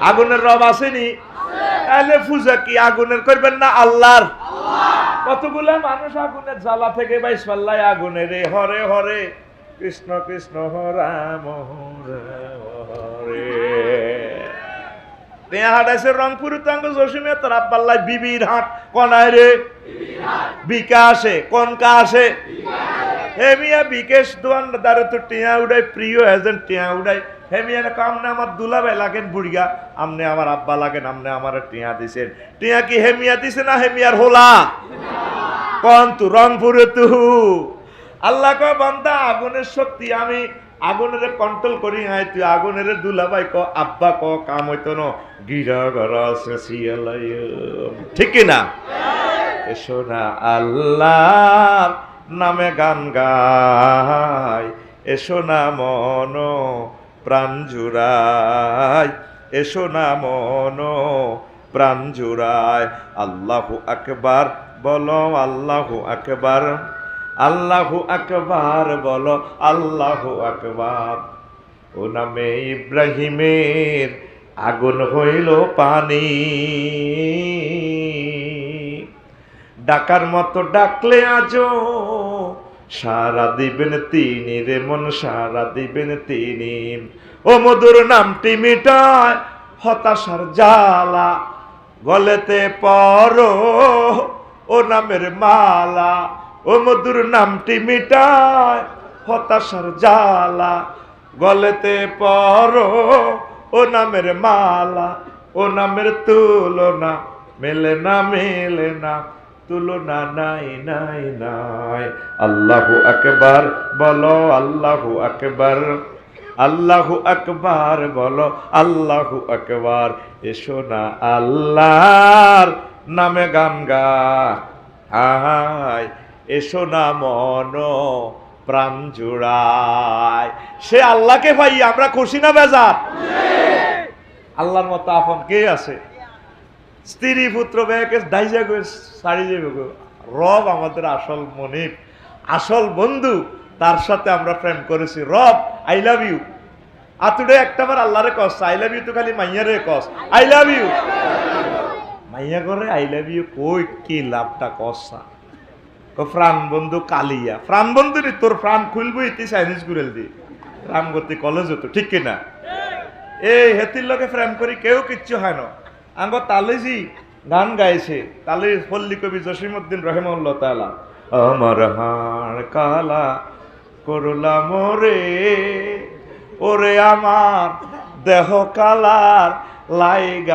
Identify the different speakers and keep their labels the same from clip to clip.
Speaker 1: আগুনের রব আসেনি? তাহলে পূজা কি আগুনের করবেন না আল্লাহর? কতগুলা মানুষ আগুনের জ্বালা থেকে বাইশ পাল্লায় আগুনের হরে হরে কৃষ্ণ কৃষ্ণ রাম হরে। হাটাইছে রংপুর তাঙ্গ জসিমে তার আব্বাল্লায় বিবির হাট কনায় রে বিকাশে কনকা আসে হেমিয়া বিকেশ দোয়ানদারে তো টিয়া উড়াই প্রিয় এজেন্ট টিয়া উড়াই হেমিয়া না কামনে আমার দুলাভাই লাগেন বুড়িয়া আমনে আমার আব্বা লাগেন আমনে আমার টিয়া দিছেন টিয়া কি হেমিয়া দিছে না হেমিয়ার হোলা কোন তু রংপুরে তু আল্লাহ কয় বান্দা আগুনের শক্তি আমি আগুনের কন্ট্রোল করি হাই তুই আগুনের দুলাভাই ক আব্বা ক কাম হইতো না গিরা গরা শেষিয়ালাই ঠিক না এসো না আল্লাহর নামে গান গাই এসো না মন প্রাণ জুড়াই এসো না মন প্রাণ জুড়াই আল্লাহু আকবার বলো আল্লাহু আকবার আল্লাহু আকবার বলো আল্লাহু আকবার ও নামে ইব্রাহিমের আগুন হইল পানি ডাকার মতো ডাকলে আজও সারা দিবেন তিনি রে মন সারা দিবেন তিনি ও মধুর নামটি মিটায় হতাশার জ্বালা গলেতে পরো ও নামের মালা ও মধুর নামটি মিটায় হতাশার জ্বালা গলেতে পরো ও নামের মালা ও নামের তুলনা মেলে না তুলনা নাই নাই নাই আল্লাহু আকবার বলো আল্লাহু আকবার আল্লাহু আকবার বলো আল্লাহু আকবার এসো না আল্লাহর নামে গান গাই এসো না মন প্রাণ জুড়ায় সে আল্লাহকে ভাই আমরা খুশি না বেজার আল্লাহর মতো আপন কে আছে স্ত্রী পুত্র ব্যাকে দাইজা গো সারি যাবে গো রব আমাদের আসল মনিব আসল বন্ধু তার সাথে আমরা প্রেম করেছি রব আই লাভ ইউ আতুড়ে একটাবার আল্লাহরে কস আই লাভ ইউ তো খালি মাইয়ারে কস আই লাভ ইউ মাইয়া করে আই লাভ ইউ কই কি লাভটা কসা প্রাণ বন্ধু কালিয়া প্রাণ বন্ধু রে তোর প্রাণ খুলবো ইতি চাইনিজ গুরেল দি রামগতি কলেজ হতো ঠিক কিনা এই হেতির লোকে প্রেম করি কেউ কিচ্ছু হয় না আঙ্গ তালেজি গান গাইছে তালে পল্লী কবি জসিমউদ্দিন রহিমাহুল্লাহ তাআলা আমার হাড় কালা করলা মোরে ওরে আমার দেহ কালার লাইগারি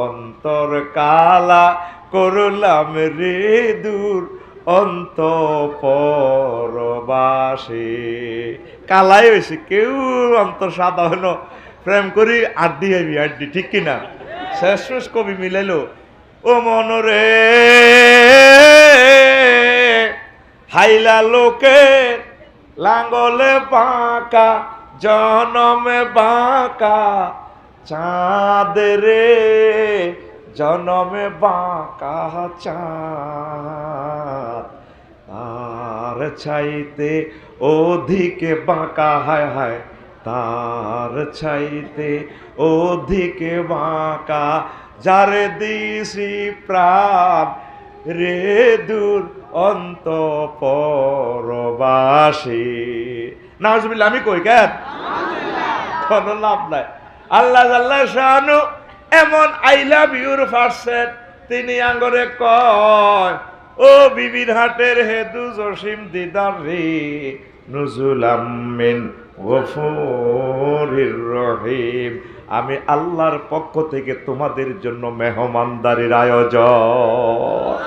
Speaker 1: অন্তর কালা করলাম রে দূর অন্ত পরবাসে কালাই হয়েছে কেউ অন্তর সাদা হলো প্রেম করি আড্ডি হইবি আড্ডি ঠিক কিনা শেষ কবি মিলাইলো ও মনরে হাইলা লোকে লাঙ্গলে বাঁকা জনমে বাঁকা চাঁদ রে জনমে বাঁকা চাঁদ তার চাইতে অধিকে বাঁকা হায় হায় তার চাইতে অধিকে বাঁকা যারে দিছি প্রাণ রে দূর অন্ত পরবাসী নাউজুবিল্লাহ আমি কই কেন কোনো লাভ নাই আল্লাহ আল্লাহ শানু এমন আই লাভ ইউর পারসেন তিনি আঙ্গরে কয় ও বিবির হাটের হেদু জসিম দিদার রে নুজুলাম মিন গফুরির রহিম আমি আল্লাহর পক্ষ থেকে তোমাদের জন্য মেহমানদারির আয়োজন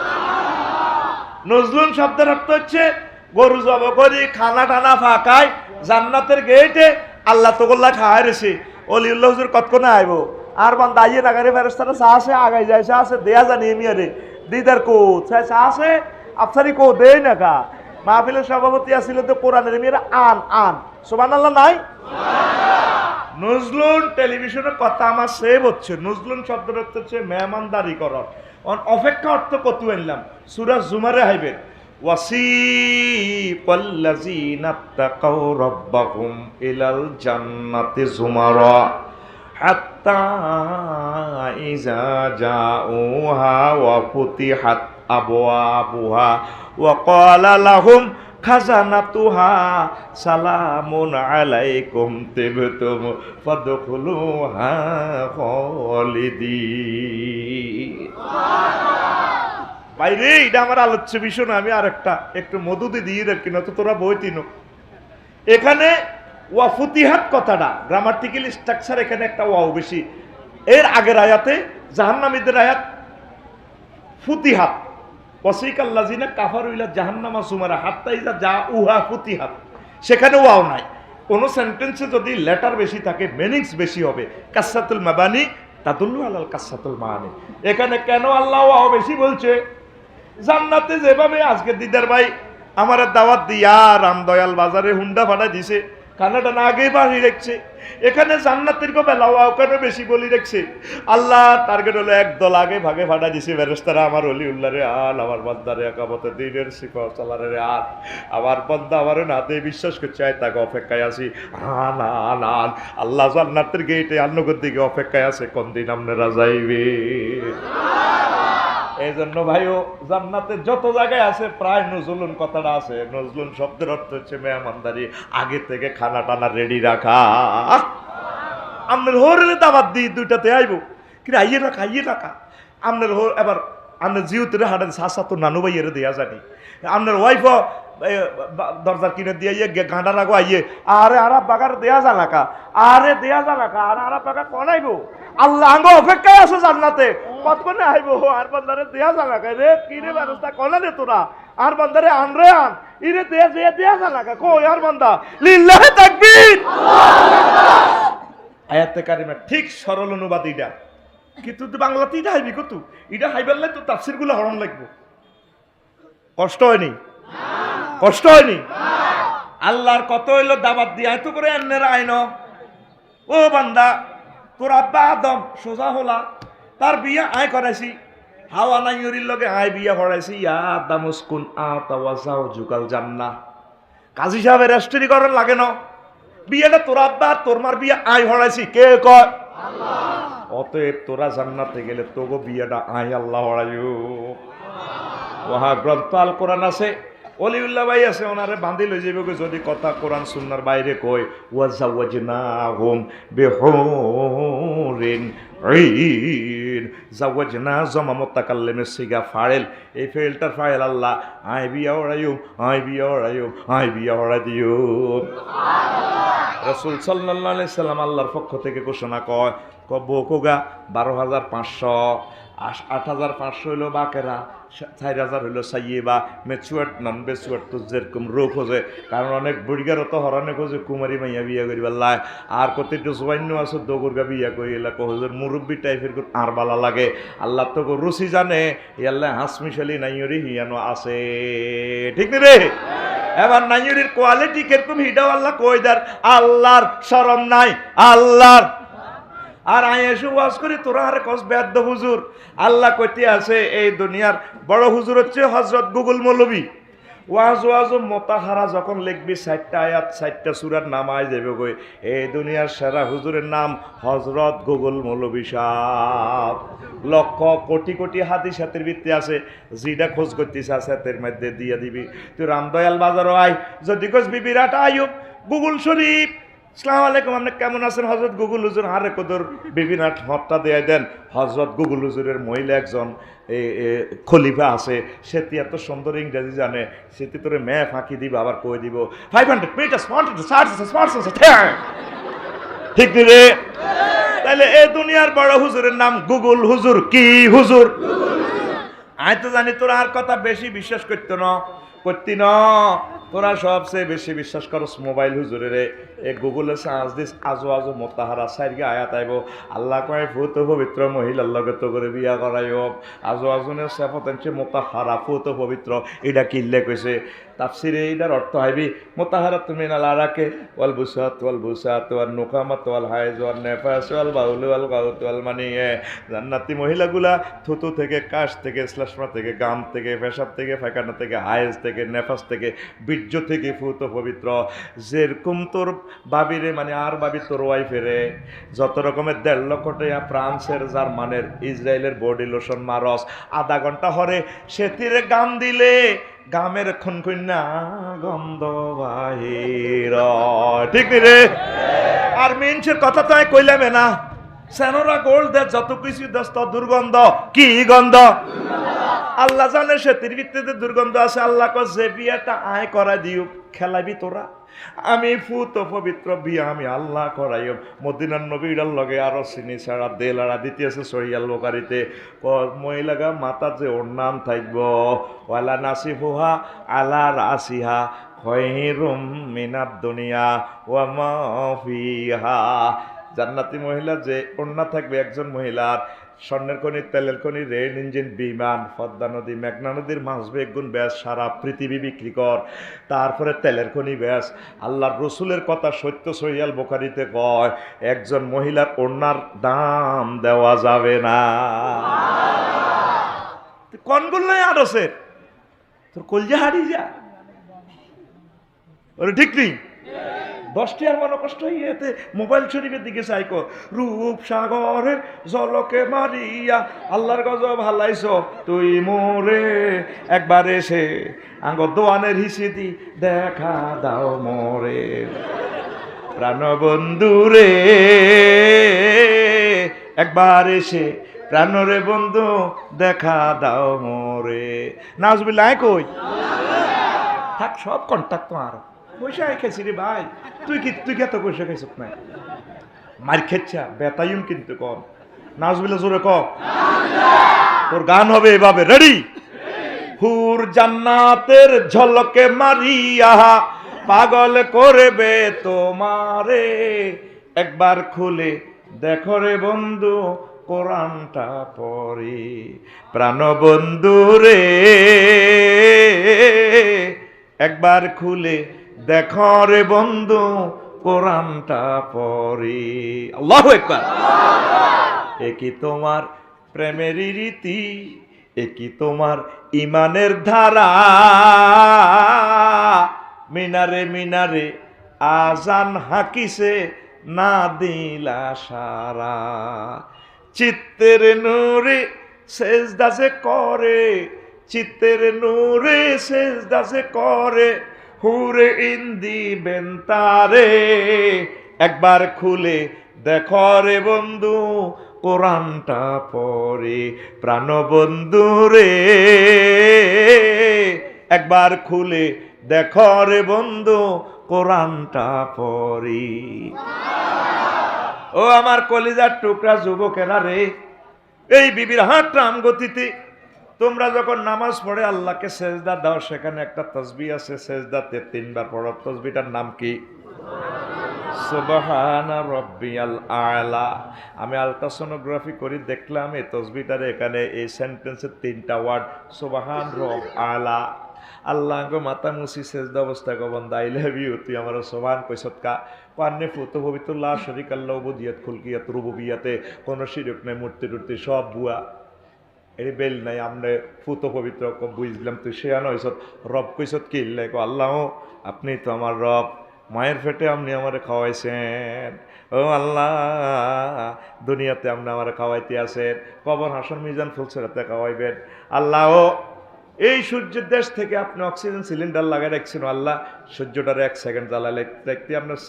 Speaker 1: নজলুন শব্দের অর্থ হচ্ছে গরু জব করি খানা টানা ফাঁকায় জান্নাতের গেটে আল্লাহ তোগোল্লা খাওয়াই রেছে অলিউল্লাহ হুজুর কতক্ষণে আইব আর বান্দা আইয়ে নাগারে ফেরেস্তারা চা আছে আগাই যায় চা আছে দেয়া জানি এমিয়ারে দিদার কো চা আছে আফসারি কো দেই না কা মাহফিলের সভাপতি আছিল তো কোরআনের এমিয়ারে আন আন সুবহানাল্লাহ নাই নজলুন টেলিভিশনে কথা আমার সেভ হচ্ছে নজলুন শব্দের অর্থ হচ্ছে মেহমানদারি করার অপেক্ষা অর্থ কত আনলাম সূরা জুমারে হাইবে ওয়াসিকাল্লাযীনা তাকাউ রাব্বাহুম ইলাল জান্নাতি যুমারা হাত্তা ইযা জাউহা ওয়া ফুতিহাত আবওয়াবুহা ওয়া ক্বালা লাহুম খাজানাতুহা সালামুন আলাইকুম তিবতুম ফাদখুলুহা খালিদিন। বাইরে এটা আমার আলোচ্য বিষয় না, আমি আর একটু মধুতে দিয়ে রাখি না তো তোরা বই তিনো। এখানে ওয়া ফুতিহাত কথাটা গ্রামাটিক্যাল স্ট্রাকচার, এখানে একটা ওয়াও বেশি। এর আগের আয়াতে জাহান্নামীদের আয়াত ফুতিহাত ওয়াসিকাল্লাযীনা কাফারু ইলা জাহান্নামা যুমারা হাত্তা ইযা জাউহা ফুতিহাত, সেখানে ওয়াও নাই। কোন সেন্টেন্সে যদি লেটার বেশি থাকে মিনিংস বেশি হবে। কাসসাতুল মাবানি তাদুল্লু আলাল কাসসাতুল মাআনি। এখানে কেন আল্লাহ ওয়াও বেশি বলছে? জান্নাতে যেভাবে আজকে দিদার ভাই আমার দাওয়াত দিয়া রামদয়াল বাজারে হুন্ডা ভাড়া দিছে, খানাটা না আগেই বাড়ি রাখছে, এখানে জান্নাতের বেলা ওখানে বেশি বলি রাখছে। আল্লাহ টার্গেট হলো একদল আগে ভাগে ভাড়া দিছে ফেরেশতারা, আমার অলি উল্লাহরে আল, আমার বান্দারে একামতে দিনের সিফা চালারে আল, আমার বান্দা আমার নাতে বিশ্বাস করছে আয় তাকে অপেক্ষায় আছি। আন আন আন আল্লাহ জান্নাতের গেটে আন্নগর দিকে অপেক্ষায় আছে, কোন দিন আপনারা যাইবে। এই জন্য ভাইও জান্নাতে যত জায়গায় আছে প্রায় নজলুন কথাটা আছে। নজলুন শব্দের অর্থ হচ্ছে মেহমানদারি, আগে থেকে খানা টানা রেডি রাখা। আপনার হোরের দাবাত দিই দুইটাতে আইব কি আইয়ে রাখা আপনার হোর। এবার আপনার জিউতে হাটেন শাসা তো নানু ভাইয়ের দেয়া জানি, আপনার ওয়াইফও দরজার কিনে দিয়ে গাঁডা রাখো আইয়ে আরে আরা বাগার দেয়া জানাকা, আরে দেয়া জানাকা, আর আরা বাগা কনাইব। আল্লাহ আঙ্গ অপেক্ষায় আছে জান্নাতে, কতক্ষণে আইব আর বান্দারে দেয়া জানাকা রে কি রে ব্যবস্থা কনা রে তোরা, আর বান্দারে আনরে আন ইরে দেয়া জানাকা কই আর বান্দা লিল্লাহি তাকবীর। আয়াতে কারিমা ঠিক সরল অনুবাদ এটা, কিন্তু বাংলাতে এটা হাইবি কত, এটা হাইবার লাই তো তাফসির গুলো হরণ লাগবো। কষ্ট হয়নি? কষ্ট হয়নি? আল্লাহর কত হইলো দাবাত দিয়া এত করে আন্নের আইন। ও বান্দা তোর আব্বা আদম সোজা হলা, তার বিয়া আয় করাইছি, হাওয়া নাইয়রির লগে আয় বিয়া করাইছি। ইয়া দামুসকুন আতাওয়াজাও জুকাল জান্নাহ। কাজী সাহেবের রেস্টরি করার লাগে না, বিয়েটা তোর আব্বা তোর মার বিয়া আয় হরাইছি, কে কয়? আল্লাহ। অতএব তোরা জান্নাতে গেলে তোগো বিয়েটা আয় আল্লাহ হরাইও। ওহা গ্রন্থ আল কোরআন আছে, অলিউল্লাহ ভাই আছে, ওনারে বান্ধি লই যাবে যদি কথা কোরআন সুন্নাহর বাইরে কই। ওয়াজাওয়াজনাহুম বিহুরিন আইন। জাওয়াজনা জমা মুতাকাল্লিমের সিগা ফাইল, এই ফাইলটার ফাইল আল্লাহ আই বিয়া ওরাইও, আই বিয়া ওরাইও, আই বিয়া ওরা দিও। রাসূল সাল্লাল্লাহু আলাইহি সাল্লাম আল্লাহর পক্ষ থেকে ঘোষণা কয় বউকোগা 12,500, 8,500 হইল বাকেরা, 4,000 হইল সাইয়েবা। মেচুয়ার্ড নন বেচুয়ার্ড তো যেরকম রোগ খোঁজে, কারণ অনেক বুড়িগারও তো হরানে খোঁজে কুমারী মাইয়া বিয়া করিবার লাই। আর কত একটু জোয়ান্য আছে দোগরগা বিয়া করিলা কহজের মুরব্বী টাইপের আর বালা লাগে। আল্লাহ তো রুচি জানে, ইয়াল্লা হাসমিশালি নাইয়রি হিয়ানো আছে, ঠিক নি রে? এবার নাইয়রির কোয়ালিটি কিরকম হিটাও আল্লাহ কইদার। আল্লাহর শরম নাই আল্লাহর। আর আয়েশু ওয়াজ করি তোরা আরে কস বেয়াদ্দ হুজুর। আল্লাহ কইতে আছে এই দুনিয়ার বড় হুজুর হচ্ছে হযরত গুগল মৌলভী। ওয়াজ মোতাহারা যখন লিখবি 60টা আয়াত 60টা সূরার নাম আই যাবে কই। এই দুনিয়ার সেরা হুজুরের নাম হযরত গুগল মৌলভী সাহেব। লক্ষ কোটি কোটি হাদিস হাতের ভিত্তি আছে, যেটা খোঁজ করতেছে হাতের মধ্যে দিয়ে দিবি। তুই রামদয়াল বাজারও আই, যদি কস বিবিরাট আইব গুগল শরীফ আসসালামু আলাইকুম আপনি কেমন আছেন হযরত গুগল হুজুর, হারে কদর বিভিন্ন হত্যা দিয়ে দেন। হযরত গুগল হুজুরের মহিলা একজন খলিফা আছে, সেটি এত সুন্দর ইংরেজি জানে, সেটি তোরে মেয়ে ফাঁকি দিব আবার কই দিব 500 মিটার ঠিক নি রে? তাহলে এই দুনিয়ার বড় হুজুরের নাম গুগল হুজুর। কি হুজুর? আমি তো জানি তোরা আর কথা বেশি বিশ্বাস করতো না, করতি না। তোরা সবচেয়ে বেশি বিশ্বাস করস মোবাইল হুজুরে এ গুগলে সার্চ দিস আজো আজো মোতাহারা সাইরগে আয়াত আইব আল্লাহ কয় ফুত পবিত্র মহিলার লগে তো করে বিয়া করাইব আজো আজনের সেফতেনছে মোতাহারা ফুত পবিত্র এটা কিল্লে কইছে তাফসিরে এটার অর্থ হইবি মোতাহারা তুমি না লারাকে ওয়াল বুসাত ওয়াল নুকামাত ওয়াল হাইজ ওয়াল নেফাস ওয়াল বাউল ওয়াল গাউত ওয়াল মানে জান্নাতি মহিলাগুলা থুতু থেকে কাশ থেকে শ্লেষ্মা থেকে গাম থেকে পেশাব থেকে ফায়খানা থেকে হাইজ থেকে নেফাস থেকে বীর্য থেকে ফুত পবিত্র যেরকম তোর বাবিরে মানে আর বাবি তোর ওয়াইফেরে যত রকমের 1.5 লক্ষ টাকা ফ্রান্সের জার্মানের ইসরায়েলের বডি লোশন মারস আধা ঘন্টা হরে সেতিরে গাম দিলে গামের খুনখুন্না গন্ধ বাহির ঠিক রে আর মিনছের কথা তো আমি কইলামে না সেনরা গোল্ড দে যত কিছু দস্ত দুর্গন্ধ কি গন্ধ আল্লাহ জানে সেতির ভিত্তিতে দুর্গন্ধ আছে আল্লাহ কয় যে বিয়াটা আয় করা দিও খেলাবি তোরা আমি ফুত পবিত্র বিয়া আমি আল্লাহ করাই মদিনার নবীর লগে আরো চিনি ছাড়া দেলারা দিতেছে সহিয়াল বোকারিতে মহিলাগা মাথা যে ওর নাম থাকব ওয়ালা নাসিফুহা আলা রাসিহা খয়রুম মিনাদ দুনিয়া ওয়া মা ফিহা জান্নাতি মহিলা যে ওড়না থাকবে একজন মহিলার স্বর্ণের খনি তেলের খনি রেল ইঞ্জিন বিমান পদ্মা নদী মেঘনা নদীর মাছ বেগুন ব্যাস সারা পৃথিবী বিক্রি কর তারপরে তেলের খনি ব্যাস আল্লাহর রসুলের কথা সত্য সহিয়াল বোখারিতে কয় একজন মহিলার ওড়নার দাম দেওয়া যাবে না কনগুল নাই আর আছে তোর কলজা হারিয়ে যা ওরে ঠিক নেই 10টি আর মনে কষ্ট হইয়াতে মোবাইল শরীফের দিকে চাইকো রূপ সাগরে জলকে মারিয়া আল্লাহর গজব হালাইছ তুই মোরে একবার এসে আঙ্গ দোয়ানের হিসেদি দেখা দাও মোরে প্রাণবন্ধু রে একবার এসে প্রাণরে বন্ধু দেখা দাও মোরে নাউজুবিল্লাহ কই থাক সব কন্টাক্ট তোমার পয়সা খেয়েছি রে ভাই তুই এত পয়সা খাইছ না মার খেচ্ছা বেতায়ুম কিন্তু কম নাজবিল্লা জোরে কম তোর গান হবে এভাবে রেডি হুর জান্নাতের ঝলকে মারিয়া পাগল করবে তোমারে একবার খুলে দেখো রে বন্ধু কোরআনটা পড়ি প্রাণবন্ধু রে একবার খুলে দেখো রে বন্ধু কোরআনটা পড়ি আল্লাহু আকবার একই তোমার প্রেমের রীতি একই তোমার ইমানের ধারা মিনারে মিনারে আজান হাকিছে না দিলা সারা চিত্তের নূরে সেজদা যে করে চিত্তের নূরে সেজদা যে করে হুরে ইন্দি বেন্তারে একবার খুলে দেখো রে বন্ধু কোরআনটা পড়ে প্রাণবন্ধু রে একবার খুলে দেখো রে বন্ধু কোরআনটা পড়ি ও আমার কলিজার টুকরা যুবকেরা রে এই বিবির হাট রাম গতিতে তোমরা যখন নামাজ পড়ে আল্লাহকে সেজদা দাও সেখানে একটা তসবিহ আছে সেজদাতে 3 বার পড়ো তসবিহটার নাম কি সুবহানা রাব্বিয়াল আলা আমি আলট্রাসোনোগ্রাফি করে দেখলাম এই তসবিহটার এখানে এই সেন্টেন্সের 3টা ওয়ার্ড সুবহান রব আলা আল্লাহ গো মাথা মুসি সেজদা অবস্থা গো বান্দা আই লাভ ইউ তুই আমার সুবহান কইছত কা পান্নে ফুত পবিত্রুল্লাহ শরীক আল্লাহ উবুদিয়াত খুলকিয়াত রুবুবিয়াতে কোন শিরক নাই মূর্তি টুর্তি সব বুয়া এই বেল নাই আমনে ফুত পবিত্র বুঝলাম তুই শেয়ান হইছত রব কইছত কি লেখো আল্লাহ আপনি তো আমার রব মায়ের পেটে আপনি আমারে খাওয়াইছেন ও আল্লাহ দুনিয়াতে আপনি আমারে খাওয়াইতে আছেন কবর হাসর মিজান ফুলসরাতে খাওয়াইবেন আল্লাহ এই সূর্যের দেশ থেকে আপনি অক্সিজেন সিলিন্ডার লাগাই রাখছেন আল্লাহ সূর্যটারে 1 সেকেন্ড জ্বালাইলে দেখতে আপনার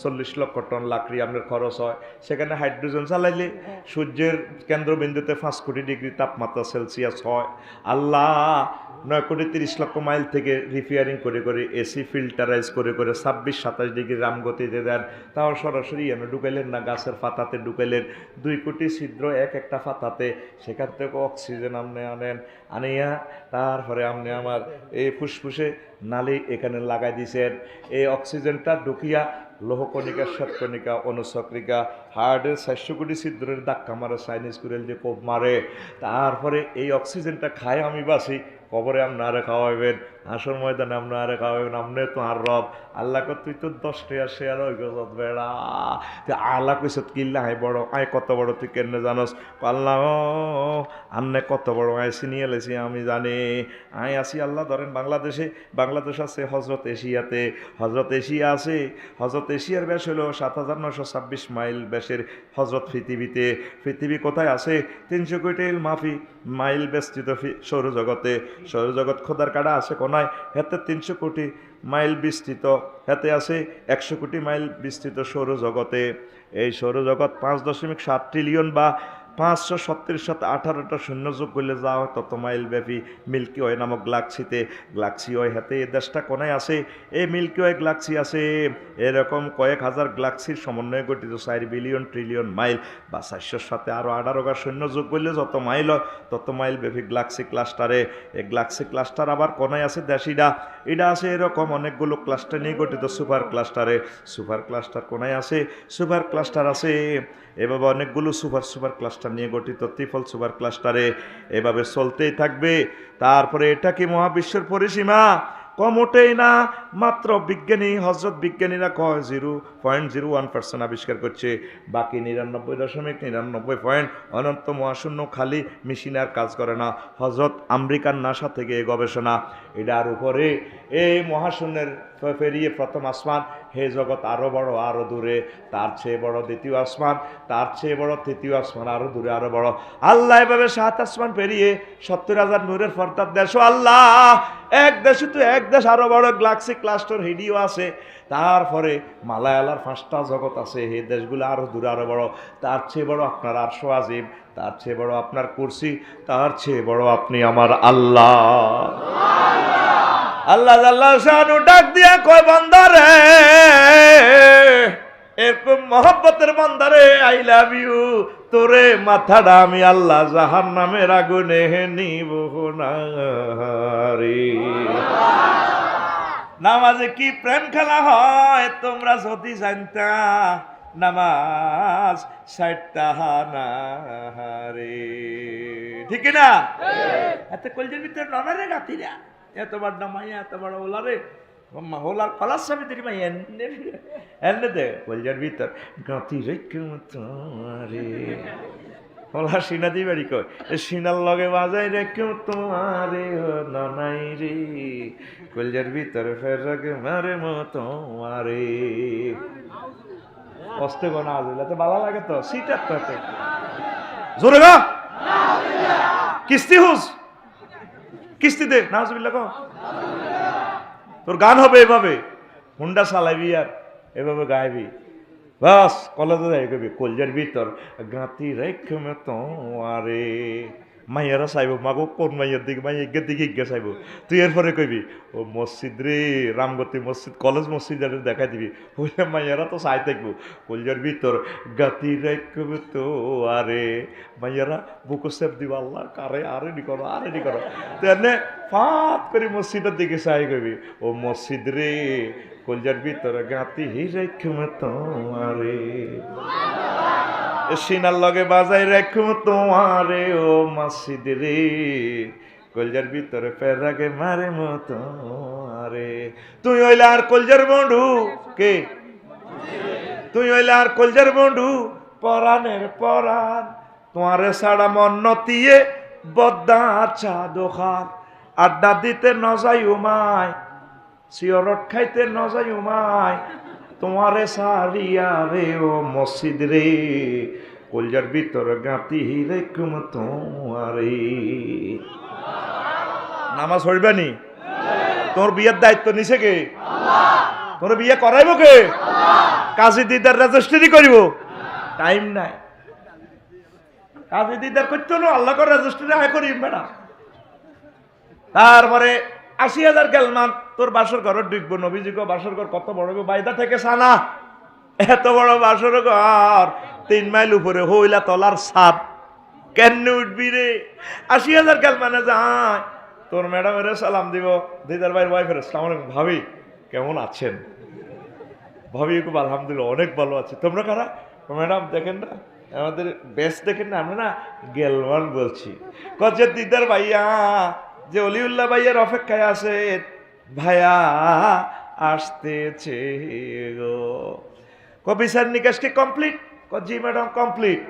Speaker 1: 40 লক্ষ টন লাকড়ি আপনার খরচ হয় সেখানে হাইড্রোজেন জ্বালাইলে সূর্যের কেন্দ্রবিন্দুতে 5 কোটি ডিগ্রি তাপমাত্রা সেলসিয়াস হয় আল্লাহ 9 কোটি 30 লক্ষ মাইল থেকে রিপেয়ারিং করে করে এসি ফিল্টারাইজ করে করে 26-27 ডিগ্রি রামগতিতে দেন তাও সরাসরি এনে ঢুকাইলেন না গাছের পাতাতে ঢুকাইলেন 2 কোটি ছিদ্র একটা পাতাতে সেখান থেকে অক্সিজেন আপনি আনেন আনিয়া তারপরে আপনি আমার এই ফুসফুসে নালি এখানে লাগাই দিয়েছেন। এই অক্সিজেনটা ঢুকিয়া লোহকণিকা, শ্বেতকণিকা, অনুচক্রিকা, হার্টের 400 কোটি ছিদ্রের ধাক্কা মারে, সাইনিস কুরেল যে কোপ মারে, তারপরে এই অক্সিজেনটা খায় আমি বাঁচি। কবরে আপনারে খাওয়াইবেন, আসর ময়দানে আপনারে খাওয়াইবেন, আপনি তো আর রব। আল্লাহ কর তুই তো 10 টাকা শেয়ার হয়ে গেছ বেড়া। তুই আল্লাহ কইস কিল্লা আয় বড়, আয় কত বড় তুই কেন জানস? আল্লাহ আন্নে কত বড় আয় চিনিয়ে লেছি আমি জানি। আয় আসি আল্লাহ ধরেন বাংলাদেশে, বাংলাদেশ আছে হজরত এশিয়াতে, হজরত এশিয়া আছে। হজরত এশিয়ার ব্যাস হলো 7926 মাইল ব্যাসের হজরত পৃথিবীতে। পৃথিবী কোথায় আছে? 300 কোটি মাফি মাইল বেষ্টিত সৌরজগতে। সৌরজগৎ খোদার কাটা আছে কোনায়, হেতে 300 কোটি মাইল বিস্তৃত, হেতে আছে 100 কোটি মাইল বিস্তৃত সৌরজগতে। এই সৌরজগৎ 5.7 ট্রিলিয়ন বা 570 সাথে 18টা শূন্য যোগ করলে যা হয় তত মাইল ব্যাপী মিল্কি ওয়ে নামক গ্লাক্সিতে। গ্লাক্সি ওয়ে হাতে এই দেশটা কোনায় আছে, এই মিল্কি ওয়ে গ্লাক্সি আছে। এরকম কয়েক হাজার গ্লাক্সির সমন্বয়ে গঠিত 4 বিলিয়ন ট্রিলিয়ন মাইল বা 400 সাথে আরও 18 শূন্য যোগ করলে যত মাইল হয় তত মাইল ব্যাপী গ্লাক্সি ক্লাস্টারে। এই গ্লাক্সি ক্লাস্টার আবার কোনায় আছে দেশিটা, এটা আছে এরকম অনেকগুলো ক্লাস্টার নিয়ে গঠিত সুপার ক্লাস্টারে। সুপার ক্লাস্টার কোনায় আছে, সুপার ক্লাস্টার আছে এভাবে অনেকগুলো সুপার ক্লাস্টার নিয়ে গঠিত ত্রিফল সুপার ক্লাস্টারে। এভাবে চলতেই থাকবে। তারপরে এটা কি মহাবিশ্বের পরিসীমা? কম ওঠেই না, মাত্র বিজ্ঞানী হজরত বিজ্ঞানীরা কয় 0.01% আবিষ্কার করছে, বাকি 99.99 অনন্ত মহাশূন্য খালি মেশিন আর কাজ করে না। হজরত আমেরিকার নাসা থেকে এই গবেষণা। এটার উপরে এই মহাশূন্যের পেরিয়ে প্রথম আসমান, হে জগৎ আরো বড় আরো দূরে, তার চেয়ে বড় দ্বিতীয় আসমান, তার চেয়ে বড় তৃতীয় আসমান, আরো দূরে আরো বড়। আল্লাহ এভাবে 7 আসমান পেরিয়ে 70,000 নূরের ফর্দার দেশ। আল্লাহ এক দেশে তো এক দেশ আরো বড় গ্লাক্সি ক্লাস্টার হিডিও আছে। তারপরে মালায়ালার 5টা জগৎ আছে, এই দেশগুলো আরো দূরে আরো বড়। তার চেয়ে বড় আপনার আরশ আজিম, তার চেয়ে বড় আপনার কুরসি, তার চেয়ে বড় আপনি আমার আল্লাহ। আল্লাহ আল্লাহ শানু ডাক দিয়া কয় বান্দারে, এরকম মহব্বতের বান্দারে, আই লাভ ইউ, তোরে মাথাটা আমি আল্লাহ জাহান্নামের আগুনে নিব না রে। নামাজে কি প্রেম খেলা হয় তোমরা যদি জানতা, নামাজ 60 টাকা না রে, ঠিক না? এত কলজের ভিতরে ননারে গাতিরা, এত বড় মাইয়া, এত বড় ওলারে হোলার কলার সামনে তেরি মাইয়া এনে দে কলজের ভিতর গাতি রেখে তোমারে হোলা সিনা দি বাড়ি কয়, সিনার লগে বাজাই রেখে তোমারে ননাই রে, কলজের ভিতর ফেরাকে মারে মতো মারে। কষ্ট গোনা আজলে তো ভালো লাগে তো সিটার তো জোরে গা কিস্তি হুস কিস্তি দে নাউজুবিল্লাহ কও। তোর গান হবে এভাবে, হুন্ডা চালাইবি আর এভাবে গাইবি, বাস কলেজে যাই কবি কলজার ভিতর গাঁতি রেখে তোমারে। মাইয়ারা চাইব মাগো কোন মাইয়ার দিকে, মাইয়ের দিকে গিয়ে চাইব। তুই এরপরে কইবি ও মসজিদ রে, রামগতি মসজিদ, কলেজ মসজিদ দেখাই দিবি। বলে মাইয়ারা তো চাই থাকবো কলজার ভিতর গাঁতি রেখে তো আরে। মাইয়ারা বুকো সেপ দিব, আল্লাহ কারে আরে নি করো, আরে নি করো। তো এনে ফাঁক করে মসজিদের দিকে চাই কইবি ও মসজিদ রে, কলজার ভিতর গাঁতি রেখে তোমারে, সিনার লগে বাজাই রেখে তোমারে ও মসজিদ রে, কলজার ভিতরে ফেরাকে মারে মতো আরে। তুই হইলে আর কলজার বন্ধু কে, তুই হইলে আর কলজার বন্ধু পরাণের পরাণ, তোমারে ছাড়া মন নতিয়ে বদ্দা চা দোকান, আড্ডা দিতে নজাই উমায়, সিয়রট খাইতে নজাই উমায়, তোমারে সারিয়া রে ও মসজিদ রে, কলজার ভিতর গাঁতি রেখে তোমারে। নামাজ পড়বানি? তোর বিয়ের দায়িত্ব নিছে কে? তোর বিয়ে করাইব কে? কাজী দিদার রেজিস্ট্রি করিব? টাইম নাই, কাজী দিদার করতে হলো আল্লাহ করে রেজিস্ট্রি আয় করি বেড়া। তারপরে 80,000 গেলমান তোর বাসর ঘর ঢুকবো। নবীজি গো বাসর ঘর কত বড় গো, বাইদা থেকে সানা এত বড় বাসর ঘর, 3 মাইল উপরে হইলা তলার ছাদ, কেন উঠবি রে? ৮০,০০০ কাল মানে যায়। তোর ম্যাডামের সালাম দিব, দিদার ভাইয়ের ওয়াইফের আসসালামু আলাইকুম, ভাবি কেমন আছেন? ভাবি খুব আলহামদুলিল্লাহ অনেক ভালো আছে। তোমরা কারা? ম্যাডাম দেখেন না আমাদের বেস্ট, দেখেন না আমরা না গেলওয়ান বলছি। কচ্ছে দিদার ভাইয়া যে অলিউল্লাহ ভাইয়ার অপেক্ষায় আছে, ভাইয়া আসতেছে গো। বিচার নিকাশ কি কমপ্লিট? জি ম্যাডাম কমপ্লিট।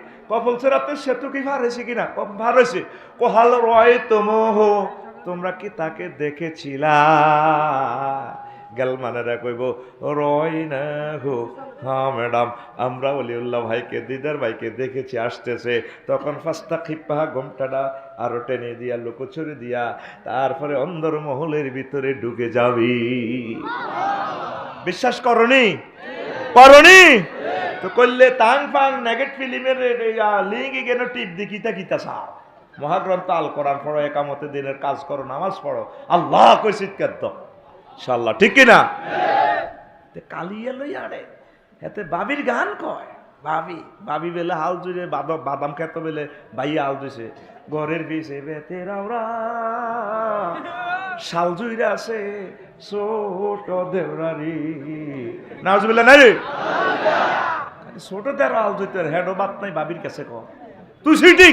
Speaker 1: বলছে রাতে সেতু কি ভার হয়েছে কিনা? ভার হয়েছে। হাল রয় তোমহ, তোমরা কি তাকে দেখেছিলা? গেলমানেরা কইব রয় না গো, হ্যাঁ ম্যাডাম আমরা অলিউল্লাহ ভাইকে দিদার ভাইকে দেখেছি আসতেছে। তখন ফাস্তা খিপ্পা ঘোমটাটা আরো টেনে দিয়া লুকোচুরি দিয়া তারপরে অন্দর মহলের ভিতরে ঢুকে যাবি। বিশ্বাস করনি? করনি তো করলে তাং ফাং নেগেট ফিল্মের লিঙ্ক কেন টিপ দি কিতা কিতা সাপ মহাগ্রন্থ আল কোরআন পড়ো, একামতে দিনের কাজ করো, নামাজ পড়ো, আল্লাহ কই চিৎকার দাও ইনশাআল্লাহ, ঠিক কিনা? কালিয়া লই আরে এতে বাবির গান কয়, ভাবি ভাবি বেলে হাল জুড়ে বাদাম খেত বেলে বাইয়া হাল দিছে ঘরের পিছে বেতে রাওরা শাল জুইরা আছে ছোট দেওরারি নাউজুবিল্লাহ নাই রে ছোট দেওরা হাল জুইতে হেডও বাত নাই বাবির কাছে ক তুই সিটিং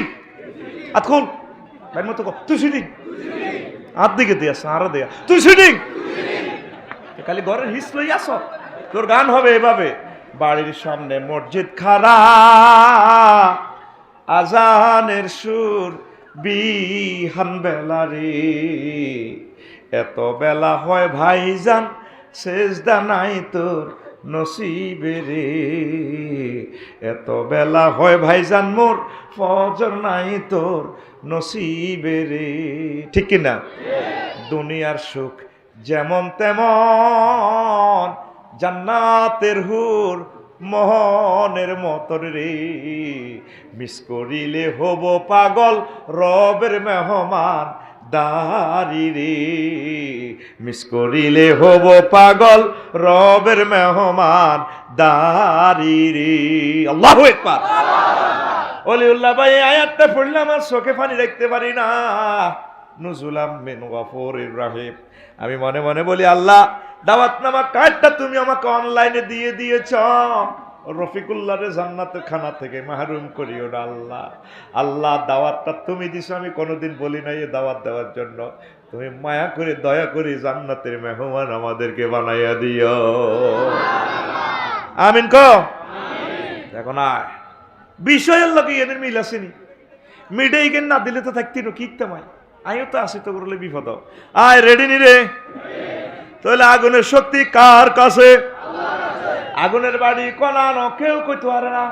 Speaker 1: আতকুল ভাই মতো ক তুই সিটিং হাত দিকে দিয়া সারা দেয়া তুই সিটিং খালি ঘরের হিস লই আস তোর গান হবে এভাবে বাড়ির সামনে মসজিদ খাড়া আজানের সুর বিহান বেলা রে এত বেলা হয় ভাইজান সেজদা নাই তোর নসিবে রে এত বেলা হয় ভাইজান মোর ফজর নাই তোর নসিবে রে ঠিক কিনা দুনিয়ার সুখ যেমন তেমন জান্নাতের হুর মোহনের মতন রে মিস করিলে হব পাগল রবের মেহমান দারি রে মিস করিলে হব পাগল রবের মেহমান দারি রে আল্লাহু আকবার ওলিউল্লাহ ভাই আয়াতটা পড়লে আমার চোখে পানি রাখতে পারি না নুজুলাম মিন গফুরির রহিম আমি মনে মনে বলি আল্লাহ দাওয়াতনামা কার্ডটা তুমি আমাকে অনলাইনে দিয়ে দিয়েছ রফিকুল্লাহরে জান্নাতের খানা থেকে মাহরুম করিও না আল্লাহ আল্লাহ দাওয়াতটা তুমি দিছো আমি কোনোদিন বলি নাই দাওয়াত দেওয়ার জন্য তুমি মায়া করে দয়া করে জান্নাতের মেহমান আমাদেরকে বানাইয়া দিও আমিন কো দেখো না বিষয়ের লোকে এদের মিল আসেনি মিডেই গেন না দিলে তো থাকতি না কিকতে মাই আমিও তো আসি তো করলে বিপদ আয় রেডি নি রে তাহলে আগুনের শক্তি কার কাছে আগুনের বাড়ি কনানো কেউ কইতে পারে না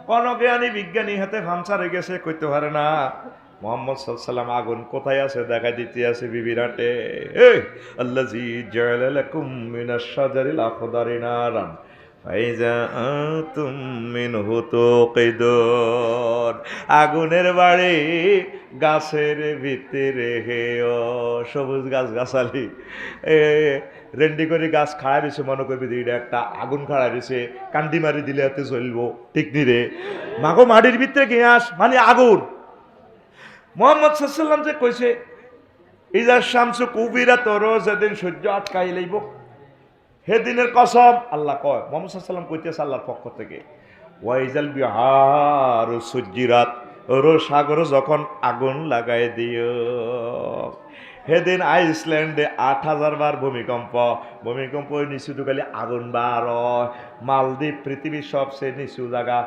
Speaker 1: কোন জ্ঞানী বিজ্ঞানী হাতে ভামসারে গেছে কইতে পারে না মুহাম্মদ সাল্লাল্লাহু আলাইহি ওয়াসাল্লাম আগুন কোথায় আছে দেখা দিতে আছে বিবিরাটে আল্লাযী জাআলা লাকুম মিনাশ শাজারিল আখদারি নারান ফাইজা আনতুম মিনহু তুকিদুন আগুনের বাড়ি গাছের ভিতরে হেও সবুজ গাছ গাছালি রেন্ডি করে গাছ খাড়া রয়েছে মনে করবি এটা একটা আগুন খাড়া রয়েছে কান্দি মারি দিলে এতে জ্বলবো ঠিক নি রে মাগো মাটির ভিতরে গ্যাস মানে আগুন মুহাম্মদ সাল্লাল্লাহু আলাইহি ওয়াসাল্লাম যে কইছে ইজা শামসু কুবিরা তোর যেদিন সূর্য আটকাই লইব সেদিনের কসম আল্লাহ কয় মুহাম্মদ সাল্লাল্লাহু আলাইহি ওয়াসাল্লাম কইতেছে আল্লাহর পক্ষ থেকে ওয়াইজাল বিহারু সুজ্জিরাত ওর সাগর যখন আগুন লাগাই দিও সেদিন আইসল্যান্ডে ৮,০০০ বার ভূমিকম্প নিচু খালি আগুন বার মালদ্বীপ পৃথিবীর সবচেয়ে নিচু জায়গা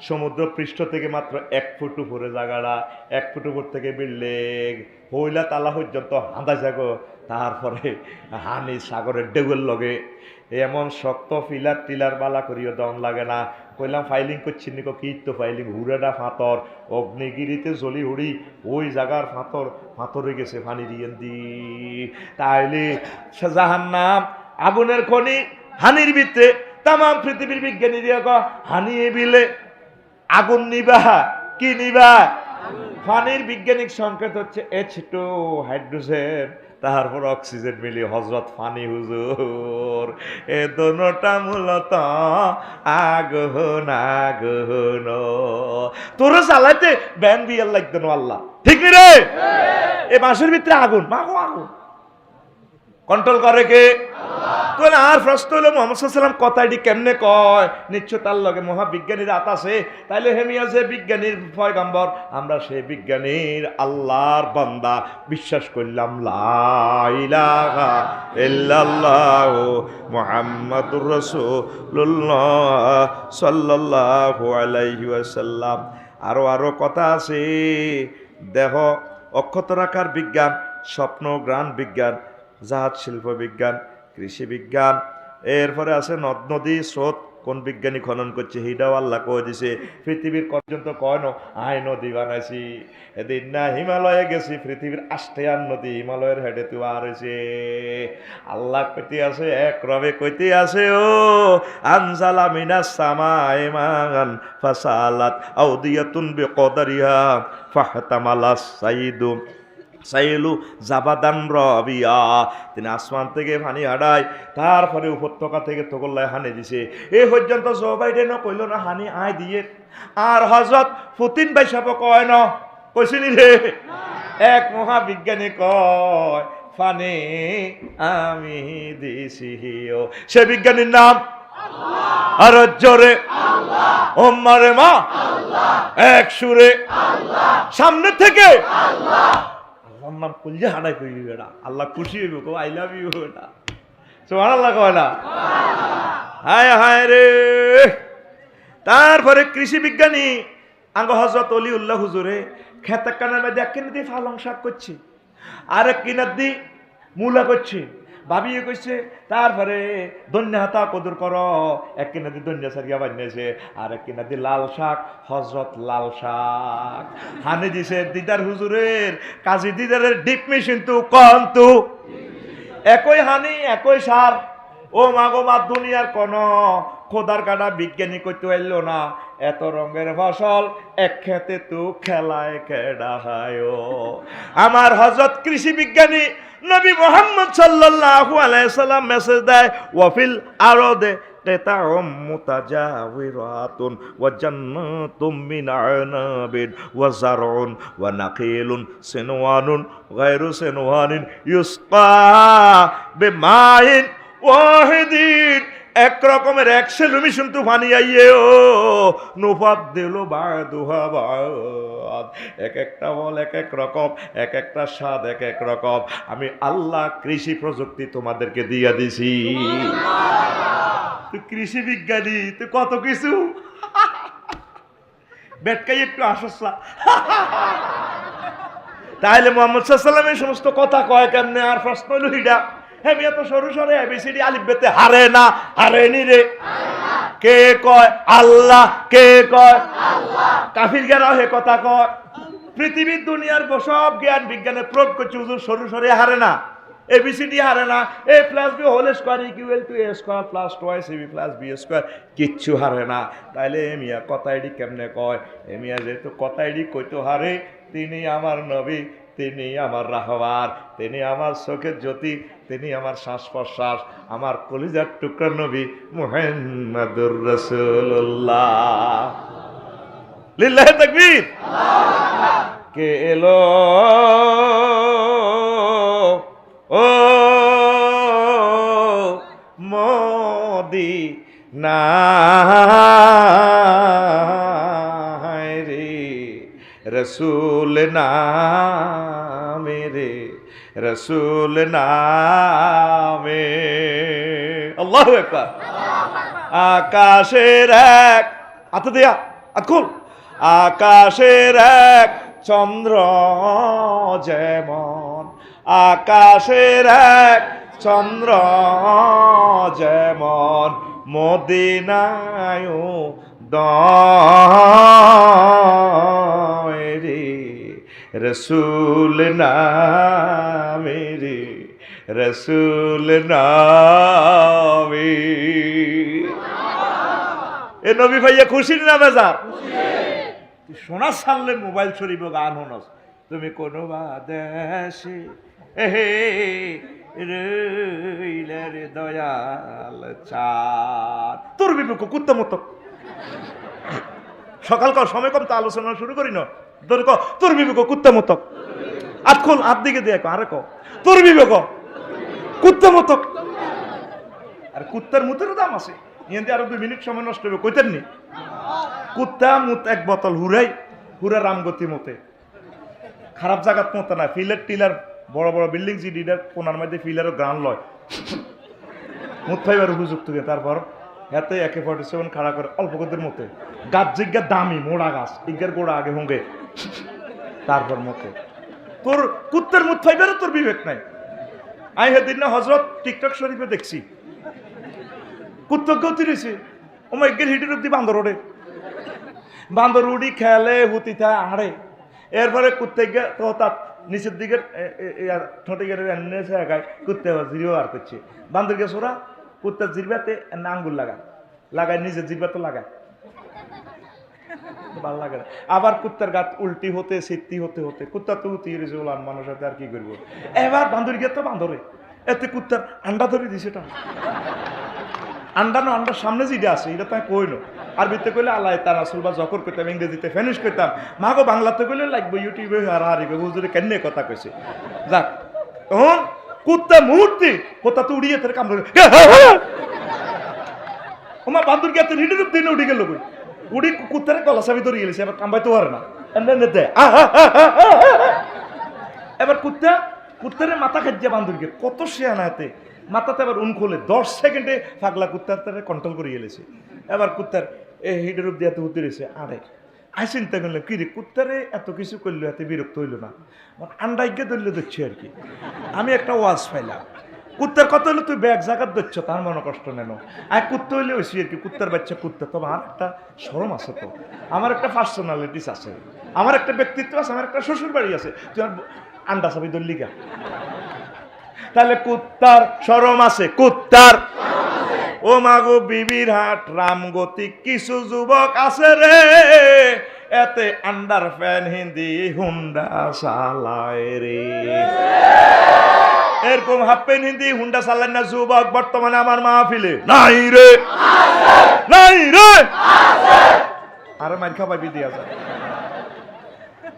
Speaker 1: সমুদ্র পৃষ্ঠ থেকে মাত্র ১ ফুট উপরে জায়গাটা ১ ফুট উপর থেকে বিল্ডিং হইলা তালা পর্যন্ত হাঁদা জাগো তারপরে হানি সাগরের ঢেউয়ের লগে এমন শক্ত ফিলার টিলার বালা করিও দম লাগে না কইলাম ফাইলিং করছি নিকো কি তো ফাইলিং হুড়াটা ফাতর অগ্নিগিরিতে জ্বলি হুড়ি ওই জায়গার ফাতর হয়ে গেছে ফানি দিয়ে দি তাইলে জাহান্নাম আগুনের খনি হানির ভিতরে তাম পৃথিবীর বিজ্ঞানী দিয়ে হানিয়ে বিলে আগুন নিবা কি নিবা ফানির বৈজ্ঞানিক সংকেত হচ্ছে H2 হাইড্রোজেন তারপর অক্সিজেন মিলি হযরত ফানি হুজুর এ দোনোটা মূলত আগুন তোরে চালাইতে ব্যান বিয়ার লাগতো না আল্লাহ, ঠিক নি রে? এই মাসের ভিতরে আগুন, মাগো আগুন কন্ট্রোল করে কে? তো আর প্রশ্ন হলো মুহাম্মদ সাল্লাল্লাহু আলাইহি ওয়াসাল্লাম কথাটি কেমনে কয়? নিশ্চয় তার লগে মহাবিজ্ঞানীর হাত আছে। তাইলে হেমিয়া যে বিজ্ঞানীর পয়গম্বর, আমরা সেই বিজ্ঞানীর আল্লাহর বান্দা বিশ্বাস করলাম লা ইলাহা ইল্লাল্লাহু মুহাম্মাদুর রাসূলুল্লাহ সাল্লাল্লাহু আলাইহি ওয়াসাল্লাম। আরো কথা আছে, দেখো অক্ষতরাকার বিজ্ঞান, স্বপ্ন গ্রাণ বিজ্ঞান, জাহাজ শিল্প বিজ্ঞান, কৃষি বিজ্ঞান, এরপরে আছে নদ নদী স্রোত, কোন বিজ্ঞানী খনন করছে হিটাও আল্লাহ কয়ে দিছে। পৃথিবীর পর্যন্ত কয় ন আই নদী বানাইছি, এদিন না হিমালয়ে গেছি, পৃথিবীর আষ্টেয়ান নদী হিমালয়ের হেডে তো আর হয়েছে। আল্লাহ কইতে আছে, এক রবে কইতে আছে, ও আনজালা মিনাস সামাই মান ফাসালাত আউদিয়াতুন বিকদারিহা ফাহতামালাস সাইদু সাইলু জাবাদান রবিয়া। তিনি আসমান থেকে পানি হাঁটায়, তারপরে উপত্যকা থেকে তোকল্লায় হানি দিছে। এই পর্যন্ত জো বাইডেনও কইল না হানি আয় দিয়ে, আর হজরত পুতিন ভাই সাহেব কয় না, কইছিনি রে? এক মহাবিজ্ঞানী কয় পানি আমি দিছি, সে বিজ্ঞানীর নাম আর জোরে ওম্মারে মা এক সুরে সামনে থেকে নাম কইলে হানাই কইবি বেটা, আল্লাহ খুশি হইব, কো আই লাভ ইউ বেটা, সুবহানাল্লাহ কয় না? হায় হায় রে। তারপরে কৃষি বিজ্ঞানী আঙ্গ হযরত অলিউল্লাহ হুজুরে খেত কানার মধ্যে এক কিনা দিয়ে পালং শাক করছে, আর এক কিনা দি মূলা করছে, ভাবিয়ে কইছে। তারপরে দন্যা হাতা কদর কর, এক কিনা দি দন্যা সারিয়া বানিয়েছে, আর এক কিনা দি লাল শাক, হজরত লাল শাক হানে দিছে দিদার হুজুরের। কাজী দিদারের ডিপ মেশিন তো কন্তু একই হানি একই সার। ও মাগো মা, দুনিয়ার কোন খোদার কাটা বিজ্ঞানী করতে পারলো না এত রঙের ফসল এক খেতে তো খেলায় খেড়ায়। আমার হযরত কৃষি বিজ্ঞানী নবী মুহাম্মদ সাল্লাল্লাহু আলাইহি সাল্লাম মেসেজ দেয়, ওয়াফিল আরদে কিতাউম মুতাজাওয়িরাতুন ওয়া জান্নাতুম মিন আনাবিন ওয়া জারউন ওয়া নাখিলুন সিনওয়ানুন গায়রু সিনওয়ানিন ইউসকা বিমাইন ওয়াহিদিন। এক রকমের এক সেলুমিশন তো পানি আইয়ে ও নুফাদ দিল বাদুহা বাদ। এক একটা বল এক এক রকম, এক একটা স্বাদ এক এক রকম। আমি আল্লাহ কৃষি প্রযুক্তি তোমাদেরকে দিয়া দিছি। তুই কৃষি বিজ্ঞানী, তুই কত কিছু বেটকাই একটু আসসা। তাহলে মুহাম্মদ সাল্লাল্লাহু আলাইহি ওয়াসাল্লাম এই সমস্ত কথা কয় কেমনে? আর প্রশ্ন হইল হিডা হেমিয়া তো সরু সরে এবিসিডি আলিফ বেতে হারে না, হারেনি রে। কে কয়? আল্লাহ। কে কয়? আল্লাহ। কাফির গেরাও হে কথা কয়। পৃথিবীর দুনিয়ার সব জ্ঞান বিজ্ঞানে প্রয়োগ করছে, হুজুর সরু সরে হারে না, এবিসিডি হারে না, A plus B whole square equal to A square plus twice A B plus B square, কিচ্ছু হারে না। তাইলে এমিয়া কথাইডি কেমনে কয়? এমিয়া যেহেতু কথাইডি কইতো হারে, তিনি আমার নবী, তিনি আমার রাহবার, তিনি আমার চোখের জ্যোতি, তিনি আমার শ্বাস প্রশ্বাস, আমার কলিজার টুকরা নবী মুহাম্মাদুর রাসূলুল্লাহ। লিল্লাহি তাকবীর। কে এলো ও মদিনায় রে, রসুল নামে রে, রসুল নামে। আল্লাহু আকবার। আকাশের এক আত দিয়া আতকুল, আকাশের এক চন্দ্র যেমন, আকাশের এক চন্দ্র যেমন, মদিনায় দয় রে, রসুল নামে রে, রসুল নামে। এ নবী ভাইয়া খুশির না বেজার? তুই শোনা ছাড়লে মোবাইল শরীফ গান হনস, তুমি কোনো বাদেশে হে রে দয়াল চাঁদ, তোর বিবেক কুত্তা মতো সকাল কর সময় কম তা আলোচনা শুরু করি না তোর ক তোর বিবেক কুত্তা মতক আত খোল হাত দিকে দিয়ে আরে ক তোর বিবেক কুত্তা মতক আর কুত্তার মুতেরও দাম আছে এতে আরো 2 মিনিট সময় নষ্ট হবে কইতেন নি কুত্তা মুত এক বোতল হুরা রামগতি মতে খারাপ জায়গাত মতো না ফিলার টিলার বড় বড় বিল্ডিং জিডিটার কোনার মধ্যে ফিলারও গ্রান লয় মুত ফাইবার উপযুক্ত তারপর হাতে AK-47 খাড়া করে অল্প কদের মতে গাছ জিজ্ঞা দামি মোড়া গাছ ইজ্ঞার গোড়া আগে হোঙ্গে তারপর মতে তোর কুত্তার মুত ফাইবারও তোর বিবেক নাই আই হেদিন না হজরত টিকটক শরীফে দেখছি কুত্তকেও তিরিছে ও মা ইজ্ঞের হিটির অব্দি বান্দর ওড়ে বান্দর উড়ি খেলে হুতি থায় আড়ে এরপরে কুত্তে গিয়ে তো তার নিচের দিকের ঠোঁটে গেলে গায় কুত্তে জিরিও আর করছে বান্দর গেছে ওরা কুত্তার জিরবাতে আঙ্গুল লাগায় নিজের জিরবাতে লাগায় ভালো লাগে না আবার কুত্তার গাত উল্টি হতে সিদ্ধি হতে কুত্তা তো উতি রেছে ওলান মানুষ হাতে আর কি করবো এবার বান্দর গিয়ে তো বান্দরে এতে কুত্তার আন্ডা ধরে দিছে এটা আন্ডার সামনে যেটা আছে এটা তো কইলো আর ভিতরে কইলে আল্লাহ তার আসল বা জকর করতাম ইংরেজিতে ফেনিশ করতাম মাগো বাংলাতে কইলে লাগবে ইউটিউবে হারিবে বুঝলে কেন কথা কইছে যাক তখন কুত্তা মুহূর্তে কোথা তো উড়িয়ে তার কামড়ে ওমা বান্দর গিয়ে তো হিডির দিনে উড়ি গেল কই উড়ি কুত্তারে গলা চাবি ধরে গেছে এবার কামবাইতে পারে না এবার কুত্তারে মাথা খাইছে বান্দর গিয়ে কত শেয়ানা হাতে মাথাতে আবার উন খোলে 10 সেকেন্ডে পাগলা কুত্তার তারে কন্ট্রোল করে গেলেছে এবার কুত্তার হিডের উপর দিয়ে এত উঠতে রয়েছে আরে আই চিন্তা করলাম কি রে কুত্তারে এত কিছু করলো এত বিরক্ত হইল না আন্ডাইকে ধরলে ধরছি আর কি আমি একটা ওয়াজ পাইলাম কুত্তার কথা হলো তুই ব্যাগ জাগাত ধরছ তার মনে কষ্ট নেন আর কুত্তা হইলে হয়েছি আর কি কুত্তার বাচ্চা কুত্তা তো আমার একটা শরম আছে তো আমার একটা পার্সোনালিটিস আছে আমার একটা ব্যক্তিত্ব আছে আমার একটা শ্বশুর বাড়ি আছে তুই আর আন্ডা চাবি ধরলি গা তাহলে কুত্তার শরম আছে কুত্তার ও মাগো বিবির হাট রামগতি কিছু যুবক আছে রে এতে আন্ডার ফ্যান হিন্দি হুন্ডা চালায় রে এরকম হাফ প্যান্ট হিন্দি হুন্ডা চালায় না যুবক বর্তমানে আমার মাহফিলে নাই রে আরে মার খাবাই দিয়া যায়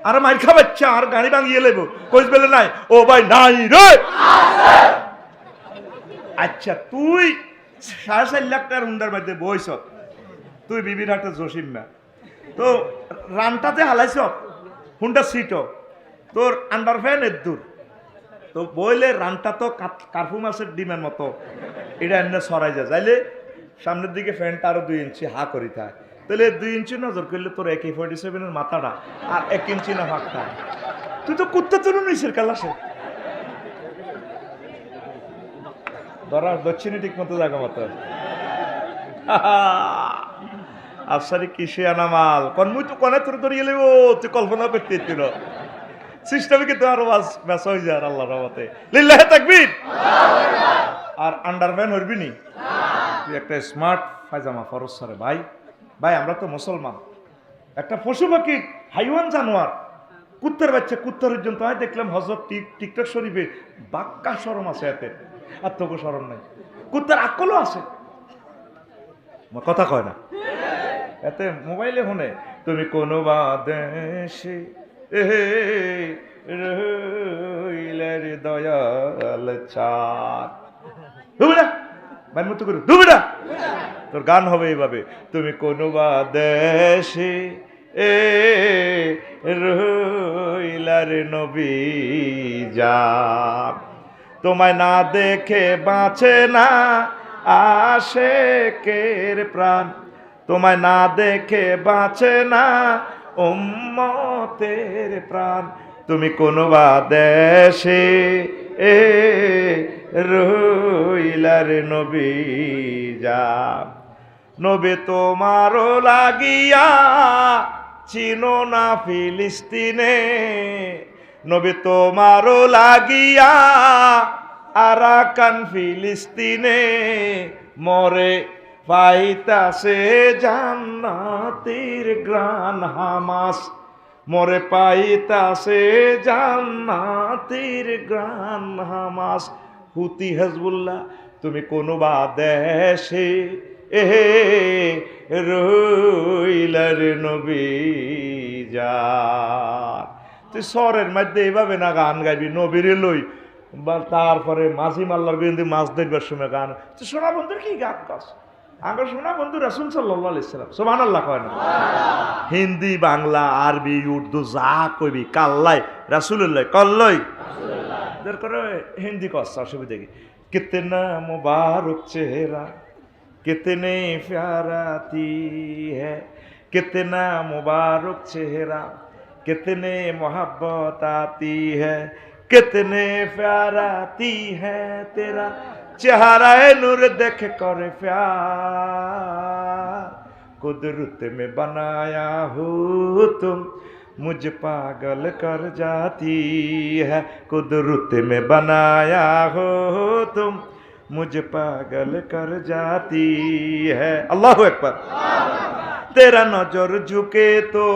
Speaker 1: আর মার খাবাচ্ছা আর গাড়ি ভাঙিয়ে লেবো কইস বেলে নাই ও ভাই নাই রে আচ্ছা তুই 4.5 লাখ টাকার হুন্ডার মধ্যে বইস তুই বিবির হাটে জসিম না তো রানটাতে হালাইছ হুন্ডা সিট তোর আন্ডার ফ্যান এর দূর তো বইলে রানটা তো কার্ফু মাছের ডিমের মতো এটা এমনি সরাই যায় যাইলে সামনের দিকে ফ্যানটা আরো 2 ইঞ্চি হা করি থাকে তাহলে 2 ইঞ্চি নজর করলে তোর AK-47 এর মাথাটা আর 1 ইঞ্চি না ফাঁকটা তুই তো কুত্তা চুরু নিছিস কালাসে ধরার দক্ষিণে ঠিক মতো জায়গা মতো আফসারি কিসে আনা মাল কন মুই তো কনে তোর ধরিয়ে লেব তুই কল্পনা করতে ছিল সিস্টেমে কিন্তু আরো ব্যাস হয়ে যায় আল্লাহর রহমতে লিল্লাহি তাকবীর আর আন্ডারম্যান হরবি নি তুই একটা স্মার্ট পায়জামা ফরজ সারে ভাই আমরা তো মুসলমান একটা পশু পাখি হাইওয়ান জানোয়ার কুত্তার বাচ্চা কুত্তার পর্যন্ত আমি দেখলাম হযরত টিকটক শরীফে বাক্কা শরম আছে এতে আর তোকে শরম নাই কুত্তার আকলও আছে কথা কয় না এতে মোবাইলে শুনে তুমি কোনো বাদেশে রইলে দয়াল চাঁদ ভাই মতো করে দুবিটা তোর গান হবে এইভাবে তুমি কোনো বাদেশে রইলার নবী জান তোমায় না দেখে বাঁচে না আশেকের প্রাণ তোমায় না দেখে বাঁচে না উম্মতের প্রাণ তুমি কোন বা দেশে রইলার নবী জান নবী তোমারও লাগিয়া চিনো না ফিলিস্তিনে নবী তোমারও লাগিয়া আরাকান ফিলিস্তিনে মরে পাইতাছে জান্নাতের গ্রান হামাস মরে পাইতাছে জান্নাতের গ্রান হামাস হুতি হিজবুল্লাহ তুমি কোন বা দেশে এহে রইলার নবী যান। তুই সরের মধ্যে এইভাবে না গান গাইবি নবীরে লই, বা তারপরে মাঝি মাল্লার বিরুদ্ধে মাছ ধরবার সময় গান। তুই সোনা বন্ধুর কি গান কাজ? আমার সোনা বন্ধু রাসূল সাল্লাল্লাহু আলাইহি সাল্লাম, সুবহানাল্লাহ কয় না? হিন্দি, বাংলা, আরবি, উর্দু যা কইবি কাল্লাই রাসূলুল্লাহ কল্লই দর করে হিন্দি কস, অসুবিধা কি? কিতনা মুবারক চেহারা कितने प्याराती है, कितना मुबारक चेहरा कितने मोहब्बत आती है, कितने प्याराती है तेरा चेहरा नूर देख कर प्यार, कुदरत में बनाया हो तुम मुझ पागल कर जाती है, कुदरत में बनाया हो तुम मुझ पागल कर जाती है। अल्लाहु अकबर। तेरा नजर झुके तो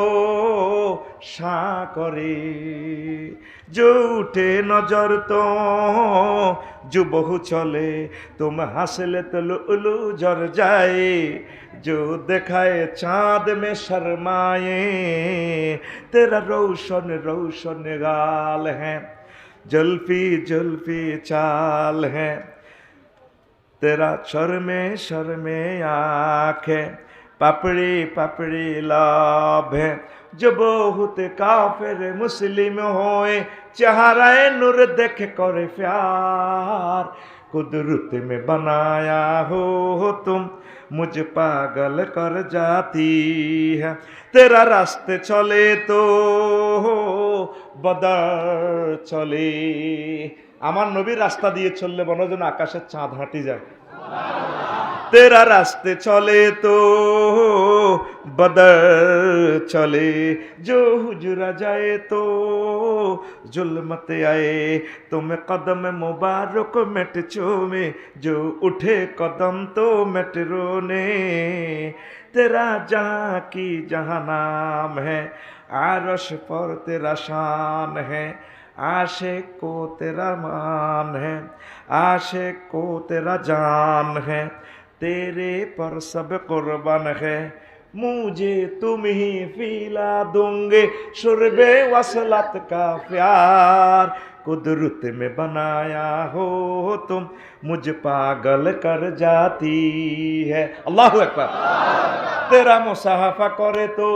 Speaker 1: शां करे, जो उठे नजर तो जो बहु चले, तुम हंसले तो लुलु जर जाए, जो दिखाए चांद में शर्माए, तेरा रोशन रोशन गाल है, जुल्फी जुल्फी चाल है, तेरा शर्मे शर्मे आँखें, पापड़ी पापड़ी लाभ है, जो बहुत काफिर मुस्लिम होए, चेहराए नूर देख कर प्यार, कुदरत में बनाया हो तुम मुझ पागल कर जाती है, तेरा रास्ते चले तो बदर चले। আমার নবী রাস্তা দিয়ে চললে মনে হয় যেন আকাশের চাঁদ হাঁটি যায়। तेरा रास्ते चले तो बदर चले, जो हुजरा जाए तो जुल्मत आए, तुम कदम मुबारक मिट चूमे, जो उठे कदम तो मिट रोने, तेरा जहाँ की जहाँ नाम है, आरश पर तेरा शान है, आशिक को तेरा मान है, आशिक को तेरा जान है, तेरे पर सब कुर्बान है, मुझे तुम ही पिला दूंगे शुरबे वसलत का प्यार, कुदरत में बनाया हो तुम मुझ पागल कर जाती है। अल्लाहु अकबर। तेरा मुसाफा करे तो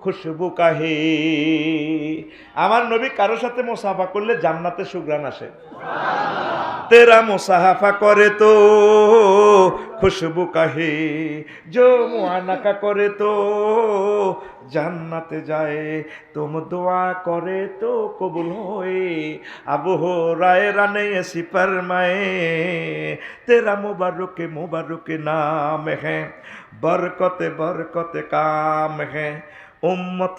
Speaker 1: খুশবু কাহে, আমার নবী কারোর সাথে মুসাফা করলে জান্নাতে সুঘ্রাণ আসে। तेरा मुसाफा करे तो खुशबू कहे, जो मुआनका करे तो जन्नत जाए, तुम दुआ करे तो कबूल होए, अबू हुरैरा ने ऐसी फरमाए, तेरा मुबारक मुबारक नाम है, बरकत बरकत काम है, उम्मत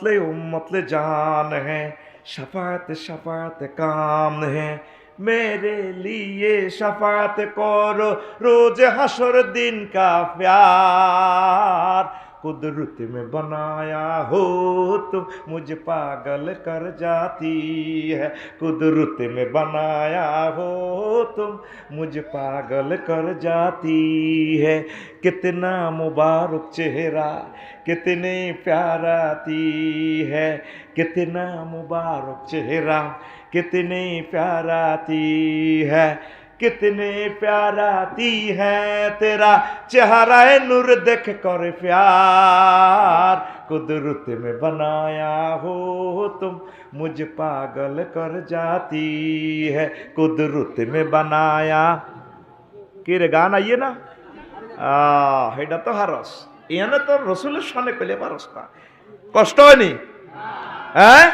Speaker 1: ले जान है, शफात शफात काम है, मेरे लिए शफात करो रोज हशर दिन का प्यार, कुदरत में बनाया हो तुम मुझ पागल कर जाती है, कुदरत में बनाया हो तुम मुझ पागल कर जाती है, कितना मुबारक चेहरा कितनी प्याराती है, कितना मुबारक चेहरा कितनी प्याराती है, कितने प्याराती है तेरा चेहरा नूर देख कर प्यार, कुदरत में बनाया हो तुम मुझ पागल कर जाती है, कुदरत में बनाया। কি রে গান আইয়ে না? এটা তো হারস, এখানে তো রসুলের সামনে পেলে পারস না, কষ্ট হয়নি? হ্যাঁ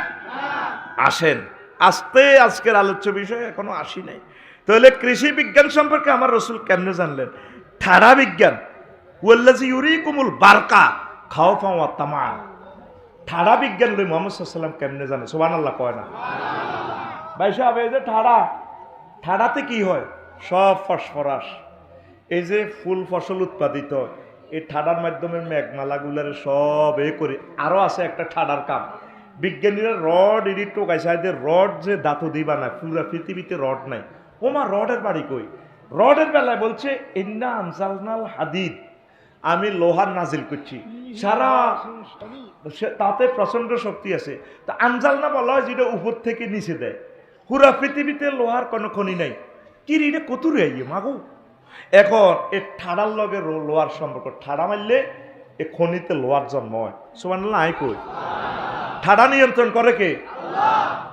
Speaker 1: আসেন আস্তে, আজকের আলোচ্য বিষয় এখনো আসি নাই। তাহলে কৃষি বিজ্ঞান সম্পর্কে আমার রসুল কেমনে জানলেন? ঠাড়া বিজ্ঞান, ওয়াল্লাযী ইউরিকুমুল বারকা খাওফা ওয়া তামা, ঠাড়া বিজ্ঞান লই মুহাম্মদ সাল্লাল্লাহু আলাইহি ওয়াসাল্লাম কেমনে জানে? সুবহানাল্লাহ কয় না? ভাই সাহেব এই যে ঠাড়া, ঠাড়াতে কি হয়? সব ফসফরাস, এই যে ফুল ফসল উৎপাদিত এই ঠাডার মাধ্যমে মেঘমালাগুলার সব এ করে। আরও আছে একটা ঠাডার কাম, বিজ্ঞানীরা রড এডিট টোকাইছে, রড যে ধাতু দিবা না, পুরা পৃথিবীতে রড নাই। ওমা রডের বাড়ি কই? রডের বেলায় বলছে ইন্না আনজালনাল হাদিদ, আমি লোহার নাজিল করছি, সারা তাতে প্রচন্ড শক্তি আছে। তা আনজালনা বলা হয় যেটা উপর থেকে নিচে দেয়। পুরা পৃথিবীতে লোহার কোনো খনি নাই। কি রে এটা কত রে মাগো। এখন এ ঠাড়ার লগে লোহার সম্পর্ক, ঠাড়া মারলে এ খনিতে লোহার জন্ম হয়। সুবহানাল্লাহ আই কই। ঠাড়া নিয়ন্ত্রণ করে কে?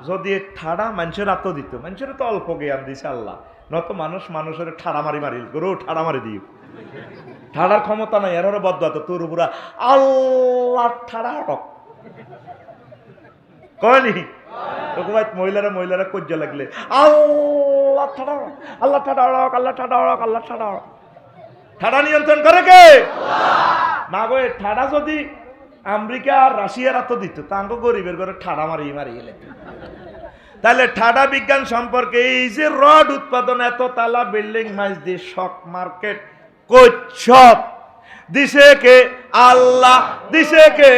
Speaker 1: যদি এ ঠাড়া মানুষের আত্ম দিত, মানুষের তো অল্প জ্ঞান দিছে আল্লাহ, নত মানুষের ঠাড়া মারি গরু ঠাড়া মারি দিও। ঠাড়ার ক্ষমতা নাই, এর বদবাত তোর উপরা আল্লাহ ঠাড়া হটক কয়নি। মহিলারা কজ্জ লাগলে আল্লাহ ঠাড়া, আল্লাহ ঠাড়া হড়ক, আল্লাহ ঠাড়া হড়ক, আল্লাহ ঠাড়া হড়ক। ঠাড়া নিয়ন্ত্রণ করে কে? না গো, ঠাড়া যদি আমেরিকা আর রাশিয়ার এত দিত, তাঙ্গ গরিবের ঘরে ঠাড়া মারি গেলে। তাহলে ঠাডা বিজ্ঞান সম্পর্কে এই যে রড উৎপাদন, এত তালা বিল্ডিং মাইজ দিয়ে শক মার্কেট কোচ্ছপ দিছে কে? আল্লাহ দিছে কে?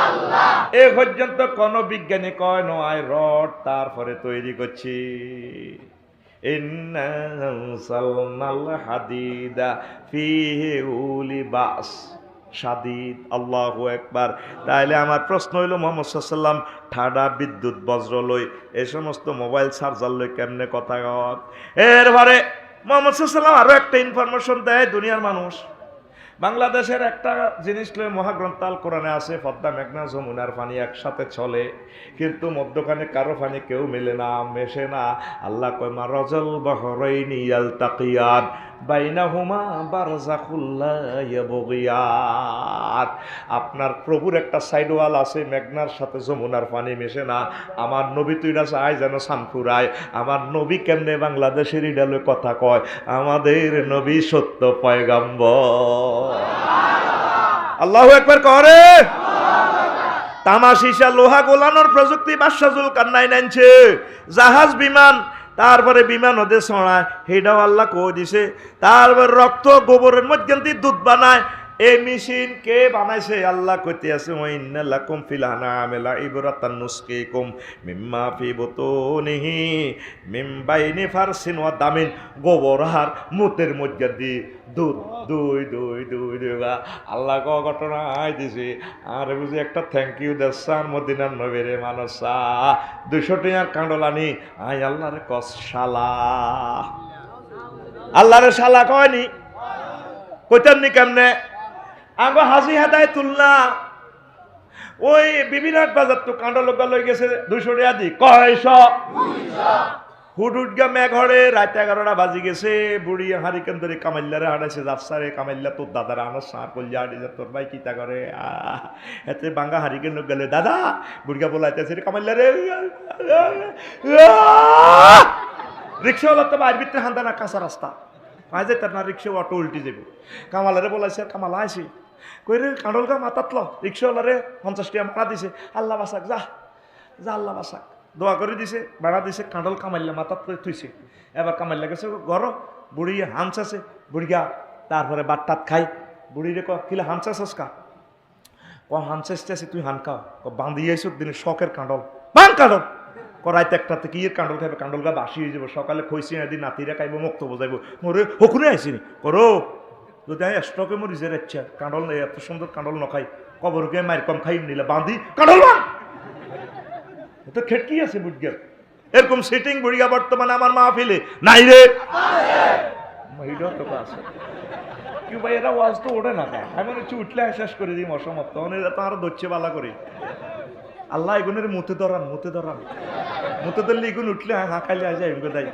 Speaker 1: আল্লাহ। এ পর্যন্ত কোন বিজ্ঞানী কয় নয় রড তারপরে তৈরি করছি। ইন্না আনসালনাল হাদিদা ফিহি উলিবাস শাদীদ। আল্লাহু আকবার। তাইলে আমার প্রশ্ন হইল, মুহাম্মদ সাল্লাল্লাহু আলাইহি ওয়াসাল্লাম ঠাডা, বিদ্যুৎ, বজ্র লই, এই সমস্ত মোবাইল চার্জার লই কেমনে কথা কয়? এরপরে মুহাম্মদ সাল্লাল্লাহু আলাইহি ওয়াসাল্লাম আরো একটা ইনফরমেশন দেয় দুনিয়ার মানুষ। বাংলাদেশের একটা জিনিস লই মহাগ্রন্থ আল কোরআনে আছে, পদ্মা মেঘনা যমুনার পানি একসাথে চলে, কিন্তু মধ্যখানে কারো পানি কেউ মেলে না, মেশে না। আল্লাহ কয় মারাজাল বাহরাইনি ইয়ালতাকিয়ান বাইনাহুমা বারযাখুল লা ইয়াবগিয়ান। আপনার প্রভুর একটা সাইড ওয়াল আছে, মেঘনার সাথে যমুনার পানি মেশে না। আমার নবী তুইরা চায় যেন সানপুরায়। আমার নবী কেমনে বাংলাদেশের ইডালে কথা কয়? আমাদের নবী সত্য পয়গম্বর। আল্লাহু আকবার করে। তামাশিসা লোহা গোলানোর প্রযুক্তি বাদশাহুল কান্নাই নাইছে, জাহাজ বিমান, তারপরে বিমান ওদের ছড়ায়, হেটাও আল্লাহ কই দিছে। তারপর রক্ত গোবরের মধ্যে দুধ বানায়, এই মেশিন কে বানাইছে? আল্লাহ কইতে আছে ওয়াইন্না লাকুম ফিল আনামি লাইবরাতান নুসকিকুম মিম্মা ফি বুতুনিহি মিন বাইনি ফারসিন ওয়া দামিন। গোবর আর মুতের মধ্যে দি দুধ দুই দুই দুই দুইবা আল্লাহ ক ঘটনা আই দিছে। আর বুঝি একটা থ্যাংক ইউ দেসান মদিনার নবীরে মানসা 200 টাকার কাঁডলানি আই আল্লাহরে কস শালা। আল্লাহরে শালা কয়নি, কইতেননি কেমনে? আগে হাসি হাতায় তুলনা ওই বিবিরাট বাজার তো কাঁড লোকা লই গেছে 200 টাকা দি কয়শ হুট হুট গা মেঘরে রাত 11টা বাজি গেছে। বুড়ি হারিকেন ধরে কামাইল্লারে হারাইছে, যাবসারে কামাইল্লা তোর দাদার আনার সার করলে হাড়ি যা তোর ভাই কিতা করে এতে বাঙ্গা হারিকেন লোক গেলে দাদা বুড়িয়া বলাইতেছে কামাইল্লারে। রিক্সাওয়ালা তো বাইর ভিতরে হান্দা না, কাঁচা রাস্তা আয় যাই তার না, রিক্সা অটো উল্টি যাব। কামালারে বলাইছে, কামালা আইসি কই রে কাঁডল গা মাতাতল। রিক্সাওয়ালারে 50 টাকা ভাড়া দিছে, আল্লাহ বাসাক যা যা আল্লাহ বাসাক দোয়া করে দিছে, ভাড়া দিছে। কাঁডল কামাইল্লা মাতাত করে থুইছে। এবার কামাইল্লা গেছে ঘর, বুড়ি হামসাছে, বুড়িয়া তারপরে বাট্টাত খাই। বুড়িরে কিলা হামসাছস কা? হামসাইতেছি তুই হান খাও, বাঁধিয়ে আইস দিনে শখের কাঁডল বান কাঁডল রাইতে একটাতে কি কাঁডল খাইবে, কাঁডল গা বাসি হয়ে যাবো, সকালে খইছি এদিন নাতিরা খাইব, মুক্ত বোঝাইব। মোরে হকুনে আইসিনি করো যদি আমি স্টকে মরি যে ইচ্ছা কাঁডল এত সুন্দর কাঁডল নখাই, কবরকে মায়ের কম খাই নিলে বাঁধি কাঁডল বান তো খেটকি আছে বুঝগে। এরকম সিটিং বুড়িয়া বর্তমানে আমার মাহফিলে নাই রে, আছে কি ভাই? এরা ওয়াজ তো ওঠে না, আমি মনে হচ্ছে উঠলে শেষ করে দিই অসমাপ্ত, এরা তো আরো ধরছে বালা করে। আল্লাহ এগুনের মুতে ধরান মুতে ধরলে এগুন উঠলে হাঁকাইলে আজ এগুলো দেয়।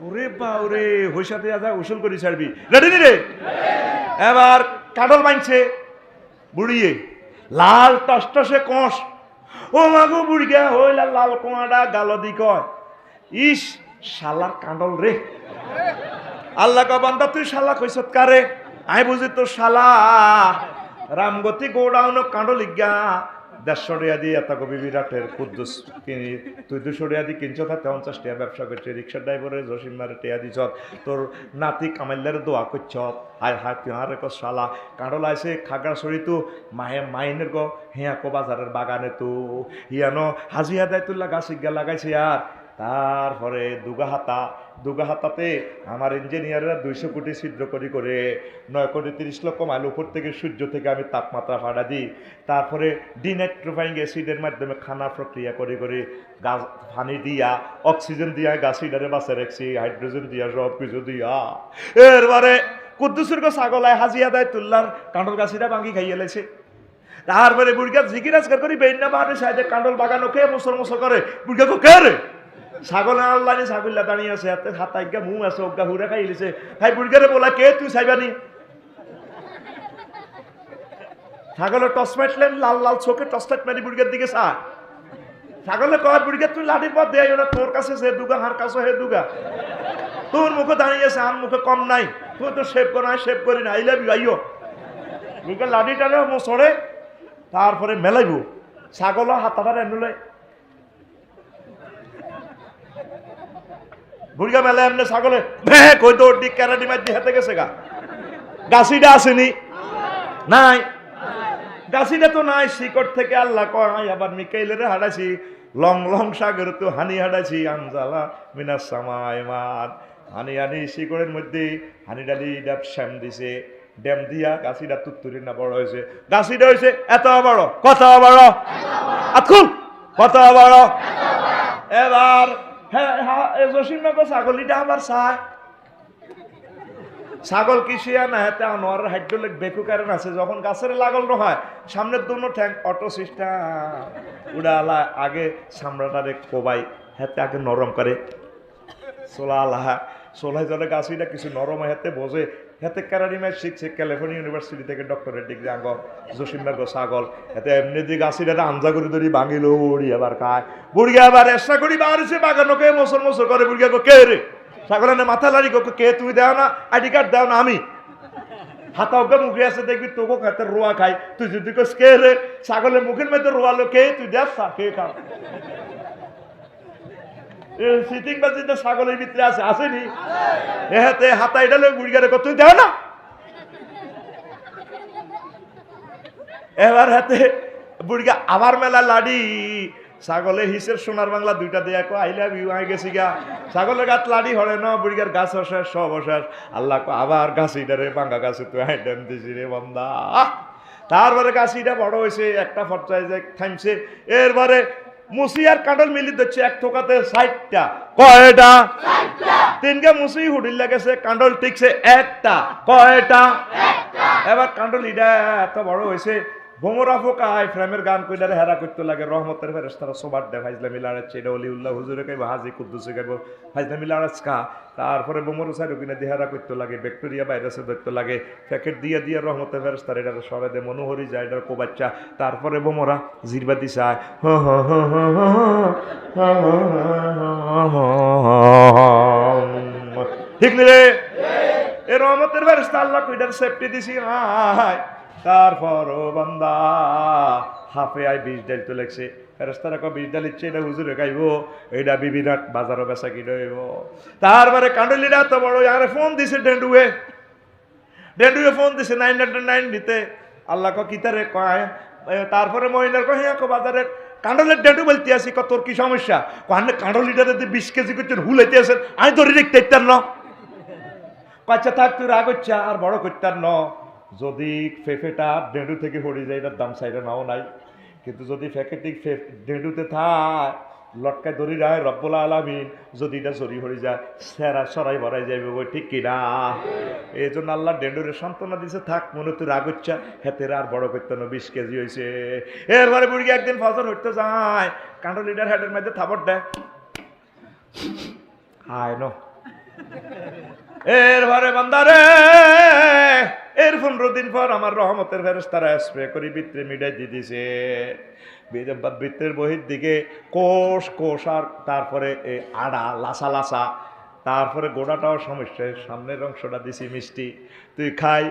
Speaker 1: ওরে বা ওরে হইসাতে আজ উসুল করি ছাড়বি, রেডি নি রে? এবার কাঁডল মানছে বুড়িয়ে লাল টসটসে কষ, ও মাগো বুড়িয়া হইলা লাল কোয়াডা গালো দি কয় ইস শালার কাঁডল রে। আল্লাহ কা বান্দা তুই শালা কইছত কারে? আই বুঝি তো শালা রামগতি গোডাউন কাঁডল ইজ্ঞা 150 টাকা দিয়ে এত কবি বিরাটের কুদ্দুস কিনি, তুই 200 টাকা দিয়ে কিনছ, 50 টাকা ব্যবসা করছে। রিক্সার ড্রাইভারের জসিমারে টেয়া দিছ, তোর নাতি কামাইল্লারে দোয়া করছ। হায় হায় তুই হারে কো শালা কাঁডল আইসে খাগড়াছড়ি তো মাইনের গো হেয়া কো বাজারের বাগানে তো ইয়ানো হাজিয়া দায় তুল্লা গাছ ইজ্ঞা লাগাইছে। আর তারপরে দুগাহাতাতে আমার ইঞ্জিনিয়াররা 200 কোটি ছিদ্র করে 9 কোটি 30 লক্ষ মাইল উপর থেকে সূর্য থেকে আমি তাপমাত্রা ফাটা দিই। তারপরে ডিনাইট্রোফাইং অ্যাসিডের মাধ্যমে খানা প্রক্রিয়া করে গাছ পানি দিয়া অক্সিজেন দিয়া গাছিডারে বাঁচা রাখছি, হাইড্রোজেন দিয়া সব কিছু দিয়া। এরপরে কুদ্দুসের ছাগলায় হাজিয়া দেয় তুল্লার কাঁঠাল গাছিটা ভাঙি খাইয়ে লেছে। তারপরে বুড়িয়া জিকিরাজগার করি বেইনা বাহারে সাইডে কাঁঠাল বাগানো কে মুসর করে বুড়িয়া কে রে ছাগল আল্লাহ ছাগল্লা দাঁড়িয়ে আছে হাতে হাতাইগা মুখ আছে ওগা হুড়া খাই লিছে। ভাই বুড়িয়ারে বলা কে তুই চাইবানি? ছাগলের টস মারলেন, লাল লাল চোখে টসটাট মারি বুড়িয়ার দিকে চা। ছাগলে কয় বুড়িয়া তুই লাঠির পর দেয় না, তোর কাছে সে দুগা হার কাছে হে দুগা, তোর মুখে দাঁড়িয়ে আছে আর মুখে কম নাই, তুই তো শেভ করা শেভ করি না, আইলাম আইও বুড়িয়া লাঠি টানে মোচড়ে। তারপরে মেলাইব ছাগল হাতাটা এনুলে বুড়িয়া মেলে এমনি ছাগলে কই দৌড় দি ক্যারাটি মার দিয়ে হাতে গেছে গা। গাছিটা আসেনি নাই, গাছিটা তো নাই, শিকড় থেকে আল্লাহ কয় আবার মিকাইলের হাঁটাইছি, লং লং সাগর তো হানি হাঁটাইছি, আনজালা মিনাস সামায় মান হানি শিকড়ের মধ্যে হানি ডালি ডাব শ্যাম দিছে, ড্যাম দিয়া গাছিটা তুত্তুরি না বড় হয়েছে। গাছিটা হয়েছে এত বড়, কত বড় আকুল, কত বড়। এবার জসিমনগর ছাগলিটা আবার চায়, ছাগল কিসিয়া না হেতে আনোয়ার হাইড্রোলিক বেকু কারণ আছে, যখন গাছের লাগল নহয় সামনের দুনো ঠ্যাং অটো সিস্টেম উড়ালা আগে সামরাটারে কোবাই হেতে আগে নরম করে সোলা আলাহা সোলাই জলে গাছিটা কিছু নরম হেতে বোঝে হেতে ক্যারাডিমায় শিখছে ক্যালিফোর্নিয়া ইউনিভার্সিটি থেকে ডক্টরেট ডিগ্রি আঙ্গ জসিমনগর ছাগল হেতে এমনি দিয়ে গাছিটা আঞ্জা করে ধরি ভাঙিল উড়ি আবার খায়। বুড়িয়া আবার এসা করি বাড়িছে বাগানোকে মোসর মোসর করে বুড়িয়া কে রে ছাগলের মাথা লাড়ি কে তুমি দেও না, আইডি কার্ড দেও না, আমি হাতা ওকে মুখে আছে দেখবি তোকে হাতের রোয়া খাই, তুই যদি কে রে ছাগলের মুখের মধ্যে রোয়ালো কে তুই দেখ কে খা সিটিং বাজিতে ছাগলের ভিতরে আছে আসেনি এতে হাতা এটা বুড়িয়ারে তুই দেও না। এবার হাতে বুড়িয়া আবার মেলা লাড়ি ছাগলে হিসের সোনার বাংলা দুইটা দিয়ে আই লাভ ইউ আই গেছি গা, ছাগলের গাছ লাড়ি হরে না বুড়িয়ার গাছ অশেষ সব অশেষ। আল্লাহ আবার গাছিটারে বাঙ্গা গাছে তুই আইটেম দিছি রে বন্দা। তারপরে গাছিটা বড় হয়েছে, একটা ফরচায় যে থামছে। এরপরে মুসি আর কাঁঠাল মিলি দিচ্ছে এক থোকাতে 60টা, কয়টা? 3টা মুসি হুডিল লাগেছে, কাঁঠাল টিকছে একটা, কয়টা? এবার কাঁঠাল ইটা এত বড় হয়েছে, ভোমরা ফোকায় ফ্রেমের গান কইলারে হেরা করতে লাগে, রহমতের ফেরেশতারা সোবার দেয় ফাইজলামি লাড়াচ্ছে, এটা অলিউল্লাহ হুজুরে কইব, হাজি কুদ্দুসে কইব ফাইজলামি লাড়াচ্কা। তারপরে বোমর সাইড ওখানে দিয়ে হেরা করতে লাগে, ব্যাকটেরিয়া ভাইরাসে ধরতে লাগে, প্যাকেট দিয়ে দিয়ে রহমতের ফেরেশতারা এটা সরে দেয়, মনোহরি যায় এটার কোবাচ্চা। তারপরে বোমরা জিরবাতি চায়, ঠিক রে এ রহমতের ফেরেশতা আল্লাহ কইটার সেফটি দিছি হায়। তারপর ও বান্দা হাফে আই 20 ডাল তো লাগছে, ফেরেশতারা কয় 20 ডাল ইচ্ছে এটা হুজুরে খাইব, এটা বিবিরাট বাজারও বেচা কি রইব। তারপরে কান্ডলিরা তো বড় আরে ফোন দিছে ডেন্ডুয়ে ফোন দিছে 909 দিতে। আল্লাহ কয় কিতারে কয়, তারপরে মহিলার কয় হ্যাঁ বাজারে কাঁডলের ডেন্ডু বলতে আসি, কত তোর কি সমস্যা? কয় কাঁডলিটারে 20 কেজি করছেন হুলাইতে আছেন, আমি ধরে দেখতে ইত্যার ন কচ্ছা থাক তুই রাগ হচ্ছে আর বড় করতার ন। যদি ফেফেটা ডেঁডু থেকে হরি যায় এটার দাম চাইটা নাও নাই, কিন্তু যদি ফেকেটিক ডেঁডুতে থাক লটকায় দড়ি রায় রব্বুল আলামিন, যদি এটা জড়ি হরি যায় সেরা সরাই ভরাই যাইবে বই, ঠিক কিনা? এই জন্য আল্লাহ ডেন্ডুরে সান্ত্বনা দিছে, থাক মনে তুই রাগ হচ্ছা হেতের আর বড় করতে 20 কেজি হয়েছে। এরপরে বুড়ি একদিন ফজর হইতে যায়, কাঁটো লিডার হেডের মধ্যে থাপড় দেয়, হায় ন এরপরে বান্দারে এর 15 দিন পর আমার রহমতের ফেরেশতারা স্প্রে করে ভিতরে মিডাই দিয়ে দিছে, বৃত্তের বহির দিকে কোষ কোষ আর তারপরে আড়া লাসা লাসা, তারপরে গোড়াটাও সমস্যা, সামনের অংশটা দিছি মিষ্টি, তুই খাই।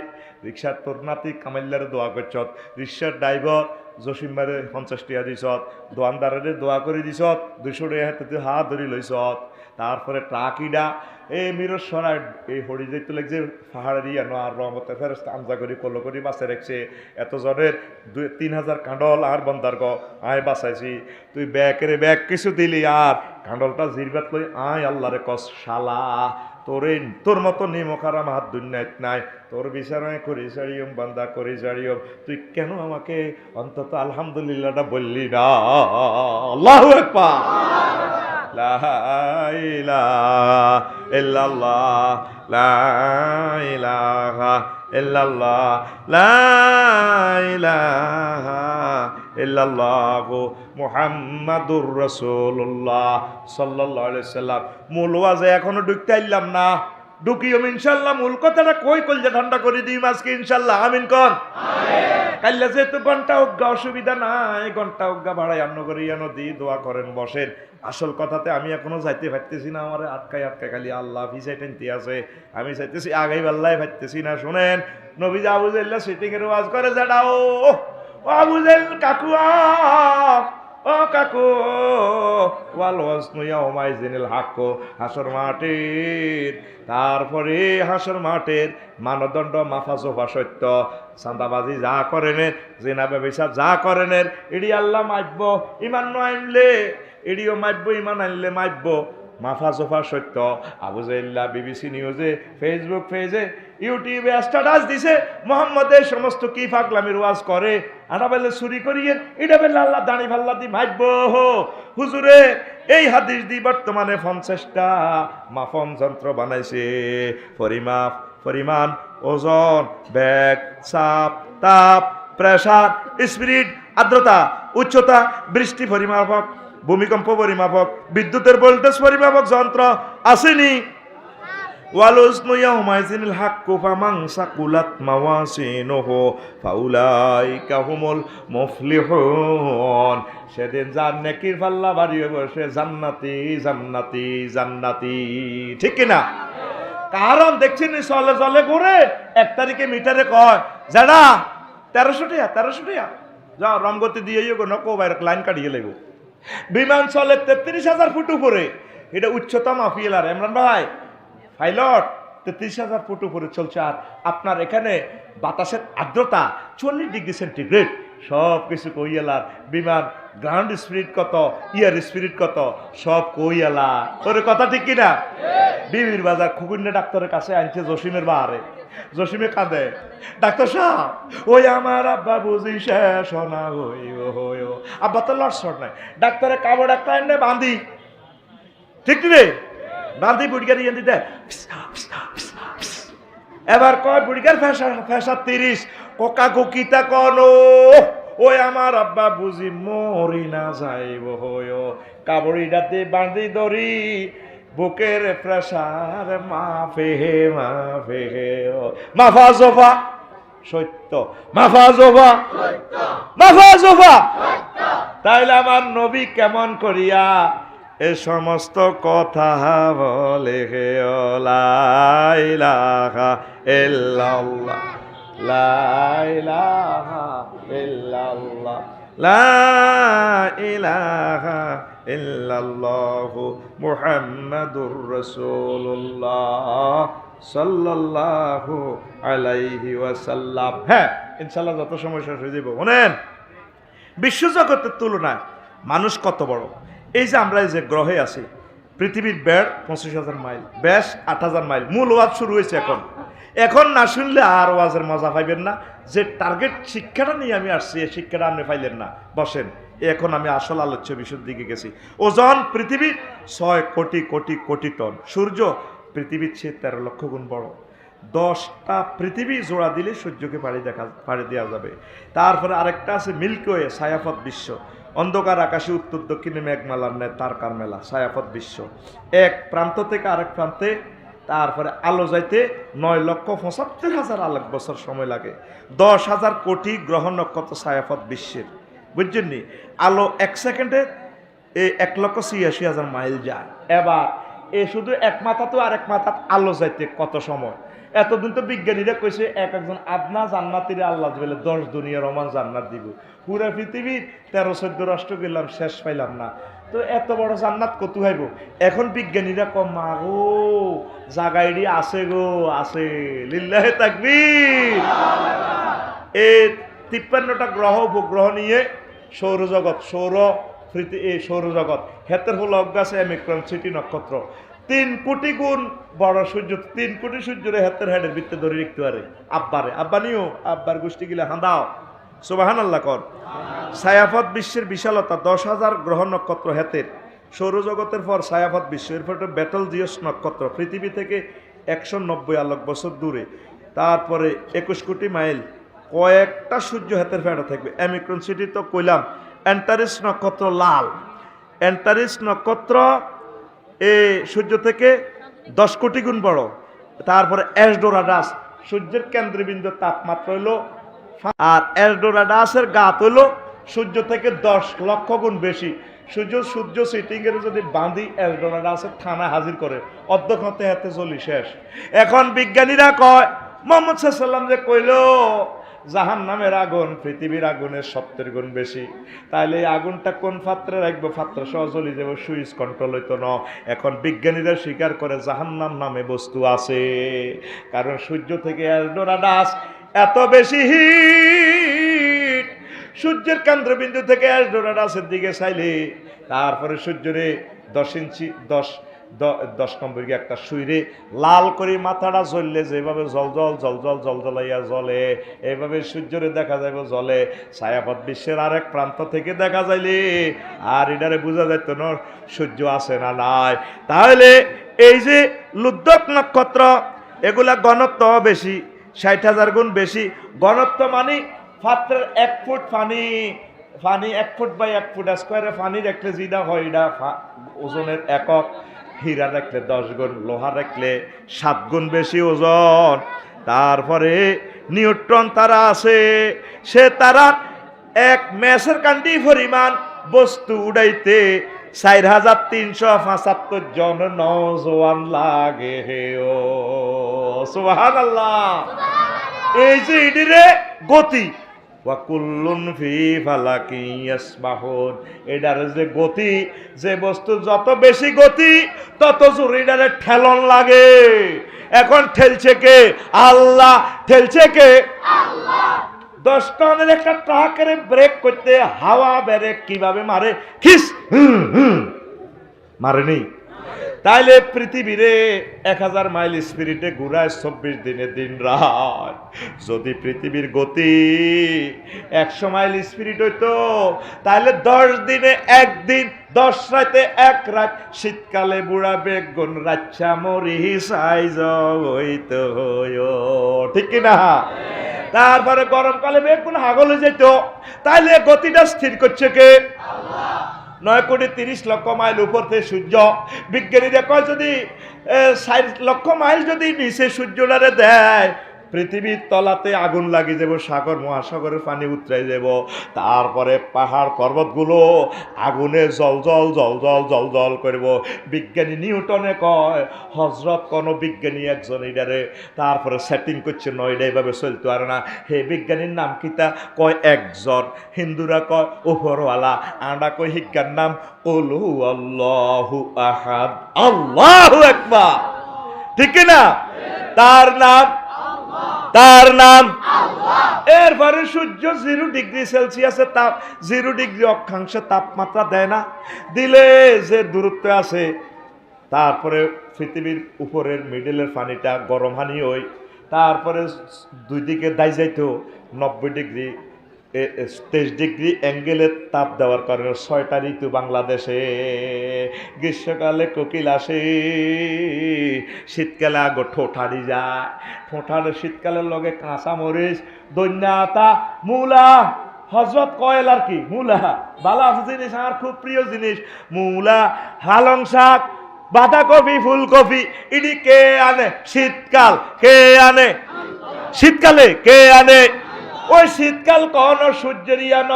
Speaker 1: রিক্সার তোর নাতি কামাইল্লারে দোয়া করছত, রিক্সার ড্রাইভার জসিমবারে 50 টাকা দিছত, দোয়ানদারে দোয়া করে দিছত, 200 টাকা হাতে তুই হাত ধরি লইছত। তারপরে ট্রাকিডা এই মিরর সরাই এই হরি যাইতে লাগছে পাহাড়ের ইয়ানো আর রহমতে ফেরেস্তা আমজা করি কল্লো করি বাঁচে রাখছে এতজনের 3,000 কাঁডল আর বন্দার গ আয় বাঁচাইছি তুই ব্যাকেরে ব্যাগ কিছু দিলি আর কাঁডলটা জিরবাত লই আয় আল্লাহরে কস শালা তোর মতো নিমখারাম হাত দুনিয়াত নাই তোর বিচারায় করি সারিয়ম বান্দা করি সারিয়ম তুই কেন আমাকে অন্তত আলহামদুলিল্লাহটা বললি না আল্লাহু আকবার লা ইলাহা ইল্লাল্লাহ লা ইলাহা ইল্লাল্লাহ লা ইলাহা ইল্লাল্লাহ মুহাম্মাদুর রাসূলুল্লাহ সাল্লাল্লাহু আলাইহি সাল্লাম। মূল ওয়াজে এখনো ঢুকতে আইলাম না, ঢুকিয়ম ইনশাআল্লাহ। মূল কথাটা কই কইলে ঠান্ডা করে দিই আজকে ইনশাআল্লাহ। আমিন কোন আমিন। কাইলে যেহেতু ঘন্টা অজ্ঞা অসুবিধা নাই, ঘন্টা অজ্ঞা ভাড়াই আন্ন করে ইয়ানো দি দোয়া করেন বসেন। আসল কথাতে আমি এখনো যাইতে পারতেছি না, আমার আটকায় খালি আল্লাহ ফিসাই টেনতে আছে। আমি চাইতেছি আগাই পাল্লাই পারতেছি না। শোনেন নবী আবু জাহল সিটিং এর ওয়াজ করে যাডাও ও আবু জাহল কাকু ও কাকু ওয়াল ওয়াজনু ইয়াউমাইজিনিল হক হাসর মাঠের, তারপরে হাসর মাঠের মানদণ্ড মাফাজোফা সত্য। চাঁদাবাজি যা করেনের, জিনা ব্যবসা যা করেনের, এডি আল্লাহ মাইব। ইমান নইলে এডিও মাইব, ইমান আনলে মাইব। মাফাজোফা সত্য। আবু জাহল বিবিসি নিউজে, ফেসবুক পেজে, ইউটিউবে স্ট্যাটাস দিছে মোহাম্মদের সমস্ত কি পাগলামির ওয়াজ করে। আটা বেলে চুরি করিয়ে এটা বেলে আল্লাহ দাঁড়ি ফাল্লা দি ভাইব হুজুরে। এই হাদিস দি বর্তমানে 50টা মাপন যন্ত্র বানাইছে। পরিমাণ, ওজন, বেগ, চাপ, তাপ, প্রেসার, স্পিরিট, আর্দ্রতা, উচ্চতা, বৃষ্টি পরিমাপক, ভূমিকম্প পরিমাপক, বিদ্যুতের ভোল্টেজ পরিমাপক যন্ত্র আসেনি। ওয়ালুজনু ইয়াউমাইজিনিল হাক্কু ফামান সাকুলাত মাওয়াজিনুহু ফাউলাইকা হুমুল মুফলিহুন। সেদিন যার নেকির পাল্লা বাড়িয়ে বসে জান্নাতি জান্নাতি জান্নাতি, ঠিক কিনা? কারণ দেখছেন চলে চলে ঘুরে 1 তারিখে মিটারে কয় যারা 1300 টাকা যাও রমগতি দিয়ে নকো বাইরে লাইন কাটিয়ে লাগব। বিমান চলে 33,000 ফুট উপরে, এটা উচ্চতা মাফিয়েল। আর ইমরান ভাই পাইলট 33,000 ফুট উপরে চলছে। আর আপনার এখানে বাতাসের আর্দ্রতা 40 ডিগ্রি সেন্টিগ্রেড। সব কিছু কইয়ালার বিমান গ্রাউন্ড স্পিরিট কত, ইয়ার স্পিরিট কত, সব কইয়ালা। ওর কথা ঠিক কিনা? বিবির বাজার খুকুন্নে ডাক্তারের কাছে আনছে জসিমের বাহারে। জসিমে কাঁদে, ডাক্তার সাহেব ওই আমার আব্বা বুঝি শেষ না হই আব্বা তো লড়সড় নাই। ডাক্তারের কাপড় একটা এনে বাঁধি, ঠিক রে বাঁধি বুড়িগার ইয়ে দিতে। এবার কয় বুড়িগার ফেসা 30 কোকা কুকিতা কনো ওই আমার আব্বা বুঝি মরি না যাইব হইও। কাবড়িটাতে বাঁধি দড়ি বুকের প্রেসার মাফে মাফাজোফা সত্য, মাফাজোফা মাফাজোফা। তাইলে আমার নবী কেমন করিয়া এ সমস্ত কথা বলে হে লা ইলাহা ইল্লাল্লাহ লা ইলাহা ইল্লাল্লাহ লা ইলাহা ইল্লাল্লাহু মুহাম্মাদুর রাসূলুল্লাহ সাল্লাল্লাহু আলাইহি ওয়াসাল্লাম। হ্যাঁ ইনশাআল্লাহ যত সময় শেষ হয়ে যাব। শুনেন বিশ্বজগতের তুলনায় মানুষ কত বড়। এই যে আমরা এই যে গ্রহে আছি, পৃথিবীর বেড় 25,000 মাইল, ব্যাস 8,000 মাইল। মূল ওয়াজ শুরু হয়েছে এখন না শুনলে আর ওয়াজের মজা পাইবেন না। যে টার্গেট শিক্ষাটা নিয়ে আমি আসছি, এই শিক্ষাটা আপনি পাইলেন না। বসেন, এখন আমি আসল আলোচ্য বিষয়ের দিকে গেছি। ওজন পৃথিবীর 6 কোটি কোটি কোটি টন। সূর্য পৃথিবীর চেয়ে 13 লক্ষ গুণ বড়। 10টা পৃথিবী জোড়া দিলে সূর্যকে পাড়ি দেওয়া যাবে। তারপরে আরেকটা আছে মিল্কি ওয়ে, ছায়াপথ বিশ্ব। অন্ধকার আকাশে উত্তর দক্ষিণে মেঘমালার ন্যায় তারকার মেলা, ছায়াপথ বিশ্ব। এক প্রান্ত থেকে আরেক প্রান্তে তারপরে আলো যাইতে 9,75,000 আলোক বছর সময় লাগে। 10,000 কোটি গ্রহ নক্ষত্র ছায়াপথ বিশ্বের, বুঝছেন নি? আলো 1 সেকেন্ডে 1,86,000 মাইল যায়। এবার এ শুধু এক মাথা তো আরেক মাথা আলো যাইতে কত সময়? এতদিন তো বিজ্ঞানীরা কইছে একজন আদনা জান্নাতিরে আল্লাহ বলে 10 দুনিয়া রমান জান্নাত দিব। পুরা পৃথিবীর 13-14 রাষ্ট্র গেলাম, শেষ পাইলাম না। তো এত বড় জান্নাত কত হইব? এখন বিজ্ঞানীরা কম মা গো জাগাইডি আছে গো, আছে। লিল্লাহে তাকবীর। এই 53টা গ্রহ উপগ্রহ নিয়ে সৌরজগৎ, সৌরজগৎ হেতের হলো অজ্ঞাছে অ্যামিক্রন সিটি নক্ষত্র 3 কোটি গুণ বড় সূর্য, 3 কোটি সূর্যরে হেতের হেডের ভিত্তে ধরে রাখতে পারে। আব্বানিও আব্বার গোষ্ঠী গিলা হাঁদাও সুবহানাল্লাহ কর। ছায়াপথ বিশ্বের বিশালতা 10,000 গ্রহ নক্ষত্র হেতের। সৌরজগতের পর ছায়াপথ বিশ্ব, এরপর বেটল জিওস নক্ষত্র পৃথিবী থেকে 190 আলোক বছর দূরে। তারপরে 21 কোটি মাইল, কয়েকটা সূর্য হাতের ফেরা থাকবে। অ্যামিক্রন সিটি তো কইলাম। অ্যান্টারিস নক্ষত্র লাল, অ্যান্টারিস নক্ষত্র সূর্য থেকে 10 কোটি গুণ বড়। তারপরে এসডোরাডাস, সূর্যের কেন্দ্রবিন্দু তাপমাত্রা হইল, আর এসডোরাডাসের গাত হইল সূর্য থেকে 10 লক্ষ গুণ বেশি। সূর্য সিটিং এর যদি বাঁধি এসডোরাডাসের থানা হাজির করে অর্ধক্ষতে হাতে চলি শেষ। এখন বিজ্ঞানীরা কয় মুহাম্মদ সাল্লাল্লাহু আলাইহি ওয়াসাল্লাম যে কইল জাহান্নামের আগুন পৃথিবীর আগুনের 70 গুণ বেশি, তাইলে এই আগুনটা কোন পাত্রে রাখবো? পাত্র সহ জ্বলি যাব, সুইচ কন্ট্রোল হইতো না। এখন বিজ্ঞানীরা স্বীকার করে জাহান্নাম নামে বস্তু আছে, কারণ সূর্য থেকে এসডোরাডাস এত বেশি হিট। সূর্যের কেন্দ্রবিন্দু থেকে এসডোরাডাসের দিকে চাইলে তারপরে সূর্যরে 10 নম্বর একটা সুইরে লাল করে মাথাটা জ্বললে যেভাবে জলজলাইয়া জ্বলে, এইভাবে সূর্যরে দেখা যাবে জ্বলে। ছায়াপথ বিশ্বের আরেক প্রান্ত থেকে দেখা যাইলে আর এটারে বোঝা যাইত না সূর্য আছে না নাই। তাহলে এই যে লুদ্দক নক্ষত্র, এগুলা ঘনত্ব বেশি, 60,000 গুণ বেশি। ঘনত্ব মানে পাত্রের 1 ফুট পানি 1 ফুট বাই 1 ফুট স্কোয়ারে পানি রাখলে যেটা হয় এটা ওজনের একক। হীরা রাখলে 10 গুণ, লোহা রাখলে 7 গুণ বেশি ওজন। তারপরে নিউট্রন তারা আছে, সে তারা এক মেসের কান্ডি পরিমাণ বস্তু উড়াইতে 4,375 জন নওজোয়ান লাগে। হে ও সুবহানাল্লাহ। এই যে এডিরে গতি, ওয়াকুল্লুন ফি ফালাকি ইয়াসবাহুন, এটার যে গতি, যে বস্তু যত বেশি গতি তত জোরে এটারে ঠেলন লাগে। এখন ঠেলছে কে? আল্লাহ। ঠেলছে কে? আল্লাহ। 10 টনের একটা ট্রাকের ব্রেক করতে হাওয়া ব্রেক কিভাবে মারে? খিস মারেনি। তাইলে পৃথিবীরে 1000 মাইল স্পিরিটে ঘুরায় 24 দিনে দিন রাত। যদি পৃথিবীর গতি 100 মাইল স্পিরিট হইতো তাহলে 10 দিনে 1 দিন, 10 রাতে 1 রাত। শীতকালে বুড়া বেগুন রাচ্চা মরি সাইজ হইতো, ঠিক কিনা? তারপরে গরমকালে বেগুন হাগল হয়ে যেত। তাইলে গতিটা স্থির করছে কে? আল্লাহ। 9 কোটি 30 লক্ষ মাইল উপর থেকে সূর্য। বিজ্ঞানীরা কয় যদি 60 লক্ষ মাইল যদি নিচে সূর্যটারে দেয়, পৃথিবীর তলাতে আগুন লাগি যাব, সাগর মহাসাগরের পানি উতরাই যাব। তারপরে পাহাড় পর্বতগুলো আগুনে জল জল করব। বিজ্ঞানী নিউটনে কয় হজরত কোন বিজ্ঞানী একজন এটারে তারপরে সেটিং করছে, নয়টা এইভাবে চলতে পারে না। হে বিজ্ঞানীর নাম কিতা? কয় একজন। হিন্দুরা কয় উপরওয়ালা, আমরা কই হিজ্ঞার নাম কুল আল্লাহু আহাদ, আল্লাহু আকবার, ঠিক না? তার নাম আল্লাহ। এরপরে সূর্য 0 ডিগ্রি সেলসিয়াসের 0 ডিগ্রি অক্ষাংশে তাপমাত্রা দেয় না, দিলে যে দূরত্ব আছে তারপরে পৃথিবীর উপরের মিডলের পানিটা গরম হানি হয়। তারপরে 2 দিকে দায় যাইতো 90 ডিগ্রি 23 ডিগ্রি অ্যাঙ্গেলের তাপ দেওয়ার কারণে 6টা ঋতু বাংলাদেশে। গ্রীষ্মকালে কোকিল আসে, শীতকালে আগো ঠোঁঠারি যায়, ঠোঁঠারে শীতকালের লগে কাঁচা মরিচ, দৈন্যাতা, মূলা। হজরত কয়েল আর কি মূলা ভালো আছে জিনিস, আমার খুব প্রিয় জিনিস। মূলা, পালং শাক, বাঁধাকপি, ফুলকপি, ইডি কে আনে? শীতকাল। কে আনে? শীতকালে কে আনে? ওই শীতকাল কোন সূর্যেরিয়া ন।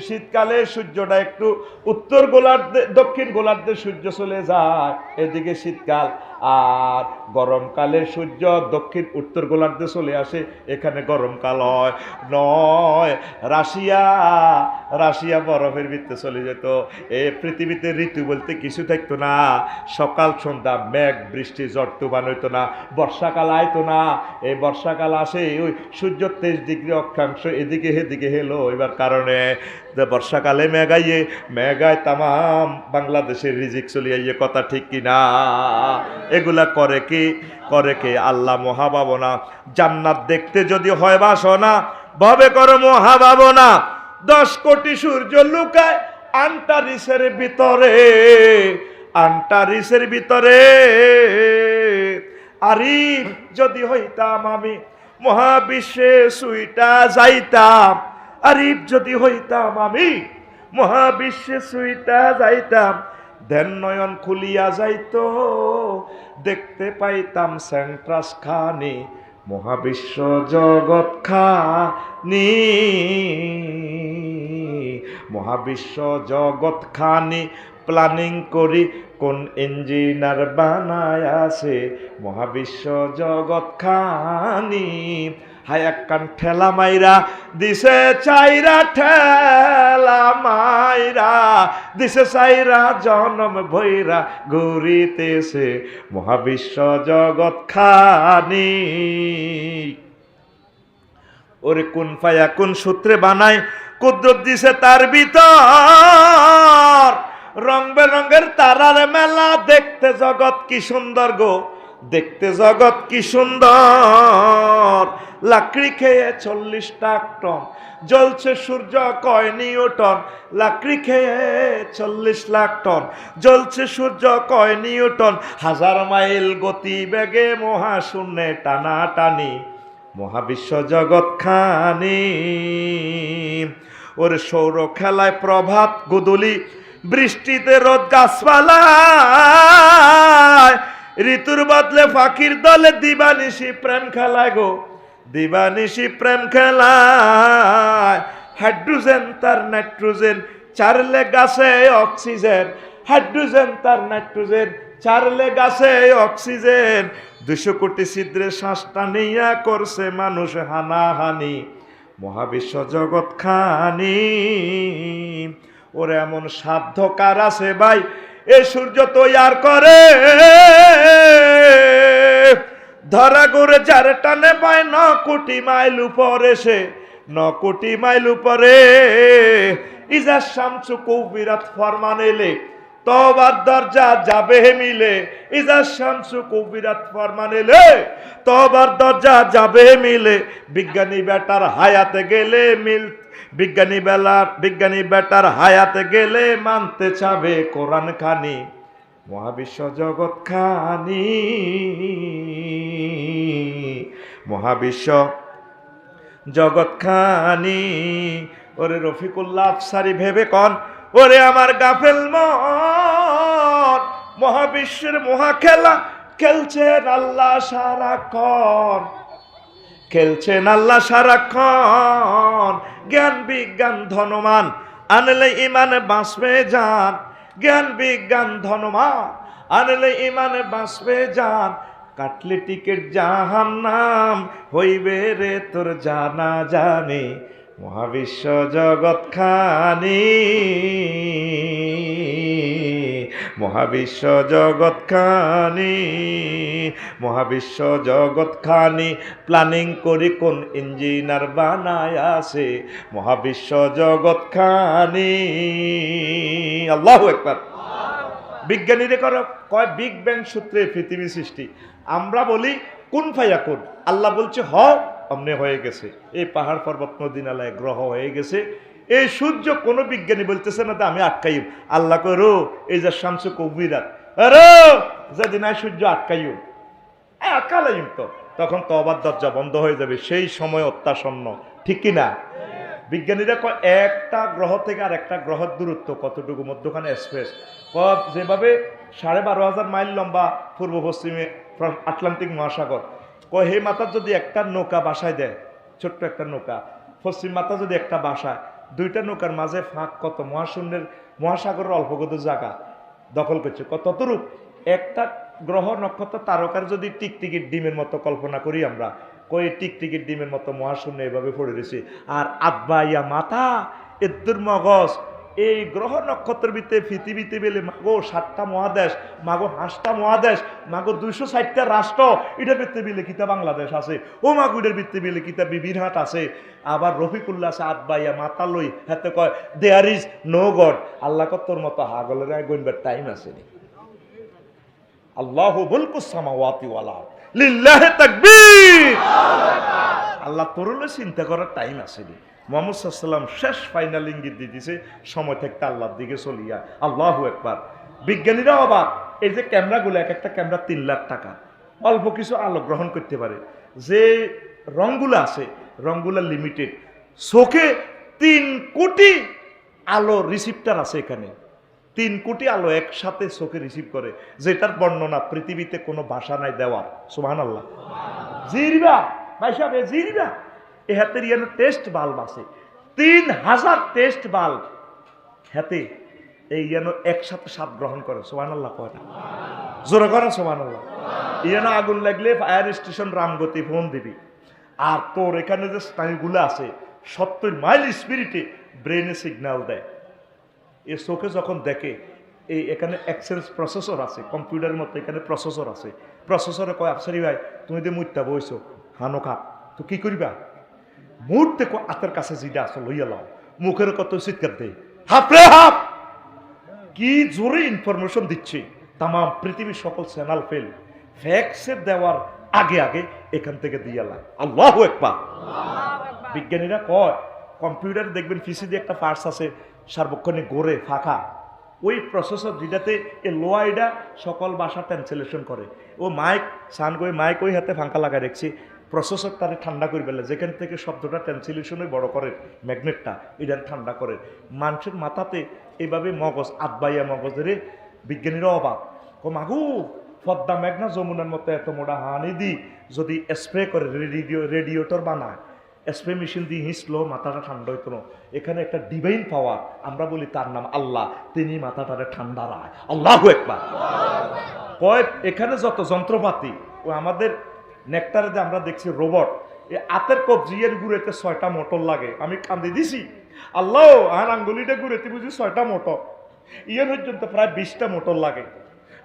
Speaker 1: শীতকালে সূর্যটা একটু উত্তর গোলার্ধে, দক্ষিণ গোলার্ধে সূর্য চলে যায়, এদিকে শীতকাল। আর গরমকালে সূর্য দক্ষিণ উত্তর গোলার্ধে চলে আসে, এখানে গরমকাল হয় নয়। রাশিয়া বরফের ভিতরে চলে যেত। পৃথিবীতে ঋতু বলতে কিছু থাকতো না। সকাল সন্ধ্যা মেঘ বৃষ্টি ঝড় তুফান হইতো না। বর্ষাকাল আইতো না। এই বর্ষাকাল আসে ওই সূর্য 23 ডিগ্রি অক্ষাংশ এদিকে হেদিকে হেলো এবার কারণে বর্ষাকালে মেঘায় তামাম বাংলাদেশের রিজিক চলে আইয়ে, কথা ঠিক কিনা? এগুলা করে কি আল্লাহ মহাভাবনা। জান্নাত দেখতে যদি হয় বাসনা, ভবে করো মহাভাবনা। 10 কোটি সূর্য লুকায় আন্টারিসের ভিতরে। আরিফ যদি হইতাম আমি মহাবিশ্বে সুইটা যাইতাম। আরিফ যদি হইতাম আমি মহাবিশ্বে সুইটা যাইতাম। ধ্যান নয়ন খুলিয়া যাইতো, দেখতে পাইতাম সেন্ট্রাস খানি, মহাবিশ্ব জগৎ খানি। মহাবিশ্ব জগৎ খানি প্ল্যানিং করি কোন ইঞ্জিনিয়ার বানায় আছে, মহাবিশ্ব জগৎ খানি। হায় একখান ঠেলা মাইরা দিছে চাইরা, ঠেলা মাইরা দিছে চাইরা, জনম ভৈরা ঘুরিতেছে মহাবিশ্ব জগৎ খানি। ওরে কোন ফায়া কোন সূত্রে বানায়, কুদরত দিছে তার ভিতর। রং বেরঙের তারার মেলা, দেখতে জগৎ কি সুন্দর গো, দেখতে জগৎ কি সুন্দর। লাকড়ি খেয়ে 40 টন জ্বলছে সূর্য কয় নিউটন। লাকড়ি খেয়ে 40 লাখ টন জ্বলছে সূর্য কয় নিউটন। 1000 মাইল গতি বেগে মহাশূন্যে টানাটানি, মহাবিশ্ব জগৎ খানি। ওর সৌর খেলায় প্রভাত গুদুলি, বৃষ্টিতে রোদ গাছপালায়, ঋতুর বদলে ফাঁকির দলে দিবানিশি প্রেম খেলায় গো, দিবানিশি প্রেম খেলায়। হাইড্রোজেন তার নাইট্রোজেন চারলে গাছে অক্সিজেন, হাইড্রোজেন তার নাইট্রোজেন চারলে গাছে অক্সিজেন। 200 কোটি ছিদ্রে শ্বাসটা নিয়া করছে মানুষ হানাহানি, মহাবিশ্ব জগৎ খানি। ওর এমন সাধ্য কার আছে ভাই, এ সূর্য তৈয়ার করে। ধরা করে যার টানে পায় 9 কোটি মাইল উপরে, সে 9 কোটি মাইল উপরে। ইজা শামসু কুবিরাত ফরমান এলে, তবার দরজা যাবে মিলে। ইজা শামসু কুবিরাত ফরমান এলে, তবার দরজা যাবে মিলে। বিজ্ঞানী বেটার হায়াতে গেলে বিজ্ঞানী বেটার হায়াতে গেলে মানতে চাবে কোরআন খানি, মহাবিশ্ব জগৎ খানি। মহাবিশ্ব জগৎ খানি। ওরে রফিকুল্লাহ আফসারি ভেবে কন, ওরে আমার গাফেল মন, মহাবিশ্বের মহাখেলা খেলছেন আল্লাহ সারাক্ষণ, খেলছেন আল্লাহ সারাক্ষণ। জ্ঞান বিজ্ঞান ধনমান আনলে ইমানে বাঁচবে জান, জ্ঞান বিজ্ঞান ধনমান আনলে ইমানে বাঁচবে জান। কাটলে টিকিট জাহান্নাম হইবে রে তোর জানা জানি, মহাবিশ্ব জগৎ খানি, মহাবিশ্ব জগৎ খানি, মহাবিশ্ব জগৎ খানি। প্ল্যানিং করি কোন ইঞ্জিনিয়ার বানায় আছে, মহাবিশ্ব জগৎ খানি। আল্লাহু আকবার। বিজ্ঞানীরা কয় বিগ ব্যাং সূত্রে পৃথিবী সৃষ্টি, আমরা বলি কোন ফায়া কোন। আল্লাহ বলছে হ, অমনে হয়ে গেছে। এই পাহাড় পর্বত নদী নালায় গ্রহ হয়ে গেছে। এই সূর্য কোনো বিজ্ঞানী বলতেছে না আমি আটকাইব। আল্লাহ কয় রো, এই যে শামসু কবিরাত রো, যেদিন সূর্য আটকাইব আটকালাইম তো, তখন তওবার দরজা বন্ধ হয়ে যাবে, সেই সময় অত্যাসন্ন, ঠিক কিনা? বিজ্ঞানীরা কয় একটা গ্রহ থেকে আর একটা গ্রহের দূরত্ব কতটুকু, মধ্যখানে স্পেস। যেভাবে 12,500 মাইল লম্বা পূর্ব পশ্চিমে আটলান্টিক মহাসাগর, কয় হে মাথার যদি একটা নৌকা বাসায় দেয়, ছোট্ট একটা নৌকা, পশ্চিম মাথা যদি একটা বাসায়, 2টা নৌকার মাঝে ফাঁক কত, মহাশূন্যের মহাসাগরের অল্পগত জায়গা দখল করছে, ততরূপ একটা গ্রহ নক্ষত্র তারকার যদি টিকটিকির ডিমের মতো কল্পনা করি আমরা, কই টিকটিকির ডিমের মতো মহাশূন্য এভাবে পড়ে রয়েছে, আর আব্বা ইয়া মাথা এদ্দুর মগজ এই গ্রহ নক্ষত্রের ভিতরে পৃথিবীতে বেলে মাগো 7টা মহাদেশ, মাগো 5টা মহাদেশ, মাগো 260টা রাষ্ট্র, এটার ভিতরে বিলে কিতা বাংলাদেশ আছে, ও মাগো এটার ভিতরে বিলে কিতা বিবিরহাট আছে, আবার রফিকুল্লাহ আছে আব্বাইয়া মাথা লই হাতে কয় দেয়ার ইজ নো গড। আল্লাহ তোর মতো হাগলের গইনবার টাইম আছে নি? আল্লাহু মুলকুস সামাওয়াতি ওয়াল আরদ লিল্লাহি তাকবীর। আল্লাহ তোর চিন্তা করার টাইম আছে নি? মুহাম্মদ সাল্লাল্লাহু আলাইহি ওয়াসাল্লাম শেষ ফাইনাল ইঙ্গিত দিয়ে দিছে সময় থাকতে আল্লাহর দিকে চলিয়া। আল্লাহু আকবার। বিজ্ঞানীরা অবাক, এই যে ক্যামেরাগুলো, এক একটা ক্যামেরা 3 লাখ টাকা, অল্প কিছু আলো গ্রহণ করতে পারে, যে রংগুলো আছে রংগুলো লিমিটেড, চোখে 3 কোটি আলো রিসিপ্টার আছে, এখানে 3 কোটি আলো একসাথে চোখে রিসিভ করে, যেটার বর্ণনা পৃথিবীতে কোনো ভাষা নাই দেওয়া। সুবহানাল্লাহ। জিরবা ভাই সাহেব, জিরবা এ হাতের ইয়ানো টেস্ট বাল্ব আছে 3000 টেস্ট বাল্ব হাতে, এই ইয়ানো একসাথে স্বাদ গ্রহণ করে। সুবহানাল্লাহ কয় না? জোরে করে সুবহানাল্লাহ। ইয়ানো আগুন লাগলে ফায়ার স্টেশন রামগতি ফোন দিবি, আর তোর এখানে যে স্নায়ুগুলো আছে 70 মাইল স্পিরিটে ব্রেনে সিগন্যাল দেয়। এ চোখে যখন দেখে, এই এখানে এক্সেন্স প্রসেসর আছে, কম্পিউটারের মতো এখানে প্রসেসর আছে, প্রসেসরে কয় আফসারি ভাই তুমি যে মুইটা বইছো হানো খা, তো কি করিবা? মুহূর্তে হাতের কাছে যেটা আসো লইয়া লাও, মুখের কত চিৎকার দেয় হাফরে হাফ, কি জোরে ইনফরমেশন দিচ্ছে। তাম পৃথিবীর সকল চ্যানেল ফেল ফ্যাক্সের দেওয়ার আগে আগে এখান থেকে দিয়া লাই। আল্লাহু আকবার। বিজ্ঞানীরা কয় কম্পিউটার দেখবেন পিসি দিয়ে একটা পার্টস আছে সার্বক্ষণিক গড়ে ফাঁকা, ওই প্রসেসর যেটাতে এ লোয়াইডা সকল ভাষা ট্রান্সলেশন করে। ও মাইক সান করে মাইক ওই হাতে ফাঁকা লাগায় রেখেছি, প্রসেসর তারে ঠান্ডা করে ফেলে, যেখান থেকে শব্দটা ট্রান্সলেশনে বড় করে ম্যাগনেটটা, এটা ঠান্ডা করে। মানুষের মাথাতে এইভাবে মগজ আদবাইয়া মগজের বিজ্ঞানীরা অবাক, ও মাগু পদ্মা মেঘনা যমুনার মতো এত মোটা হানি দি যদি স্প্রে করে রেডিয়েটর বানায়, স্প্রে মেশিন দিয়ে হিঁচলো মাথাটা ঠান্ডা হইতো না। এখানে একটা ডিভাইন পাওয়ার, আমরা বলি তার নাম আল্লাহ, তিনি মাথাটারে ঠান্ডা রায়। আল্লাহু আকবার। কয় এখানে যত যন্ত্রপাতি, ও আমাদের নেকটারে যে আমরা দেখছি রোবট, এই হাতের কবজিয়ের ঘুরেতে 6টা মোটর লাগে। আমি কান্দি দিছি, আল্লাহ আর আঙ্গুলিটা ঘুরেতে বুঝি 6টা মোটর, ইয়ে পর্যন্ত প্রায় 20টা মোটর লাগে।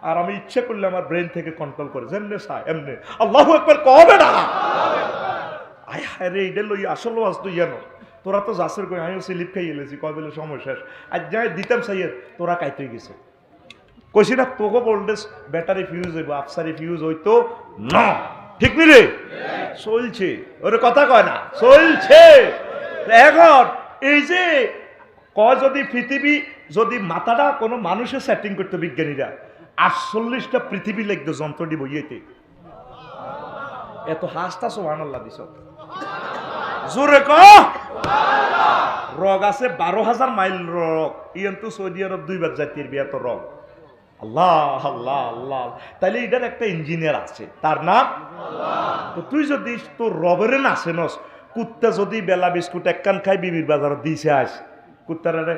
Speaker 1: আর আমি ইচ্ছে করলে আমার ব্রেন থেকে কন্ট্রোল করে যেমনি চাই এমনি। আল্লাহু আকবার কবে না? আয় হায় রে, এটা লই আসল আজ তুই জানো, তোরা তো যাসের কই আমিও স্লিপ খাই এলেছি, কয় বলে সময় শেষ, আজ যাই দিতাম সাইয়ের তোরা কাইতে গেছে। কইছি না তোকে ভোল্টেজ ব্যাটারি ফিউজ হইব, আফসারি ফিউজ হইতো না, ঠিক নি রে? চলছে, ওরে কথা কয় না, চলছে। এখন এই যে কয় যদি পৃথিবী যদি মাথাটা কোনো মানুষের সেটিং করতো বিজ্ঞানীরা, 48টা পৃথিবী লিখতো যন্ত্রটি বইয়েতে। এত হাসতা সুবহানাল্লাহ দিছ জোরে ক। রগ আছে 12,000 মাইল রগ, ইয়ন্তু সৌদি আরব 2 বার জাতির বিয়া তো রগ। আল্লাহ আল্লাহ আল্লাহ। তাইলে এটার একটা ইঞ্জিনিয়ার আছে, তার নাম আল্লাহ। তো তুই যদি তোর রবেরে না চেনস, কুত্তা যদি বেলা বিস্কুট একখান খাই বিবির বাজার দিছে আস, কুত্তারে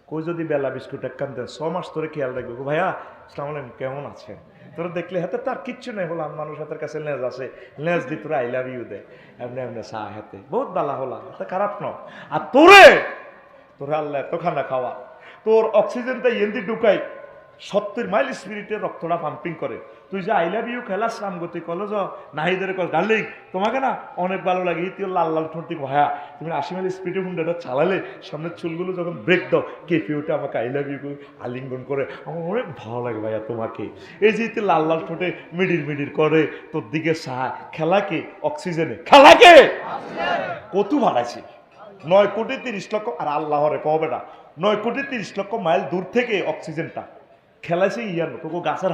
Speaker 1: কই যদি বেলা বিস্কুট একখান দেন 6 মাস ধরে খেয়াল রাখবে, ভাইয়া আসসালামু আলাইকুম কেমন আছেন, তোরা দেখলে হাতে তার কিচ্ছু নেই, হলাম মানুষ হাতের কাছে লেজ আছে, লেজ দিয়ে তোরা আই লাভ ইউ দে, এমনি এমনি চা হাতে বহুত বালা হলাম, হাতে খারাপ ন। আর তোরে আল্লাহ এত খানা খাওয়া, তোর অক্সিজেনটা এন্দি ঢুকাই 70 মাইল স্পিরিটে রক্তটা পাম্পিং করে। তুই যে আই লাভ ইউ খেলাস রামগতি কলেজ নাহিদের কল ডার্লিং তোমাকে না অনেক ভালো লাগে, তুই লাল লাল ঠোঁটি ভায়া তুমি 80 মাইল স্পিডে হুন্ডাটা চালালে সামনের চুলগুলো যখন ব্রেক দাও কেঁপে ওঠে, আমাকে আই লাভ ইউ আলিঙ্গন করে, আমার অনেক ভালো লাগে ভাইয়া তোমাকে। এই যে তুই লাল লাল ঠোঁটে মিডির করে তোর দিকে চায়, খেলাকে অক্সিজেনে, খেলাকে কত ভাড়াইছি 9 কোটি 30 লক্ষ, আর আল্লাহরে কবে না 9 কোটি 30 লক্ষ মাইল দূর থেকে অক্সিজেনটা খেলাইছে ইয়ানো তো গাছের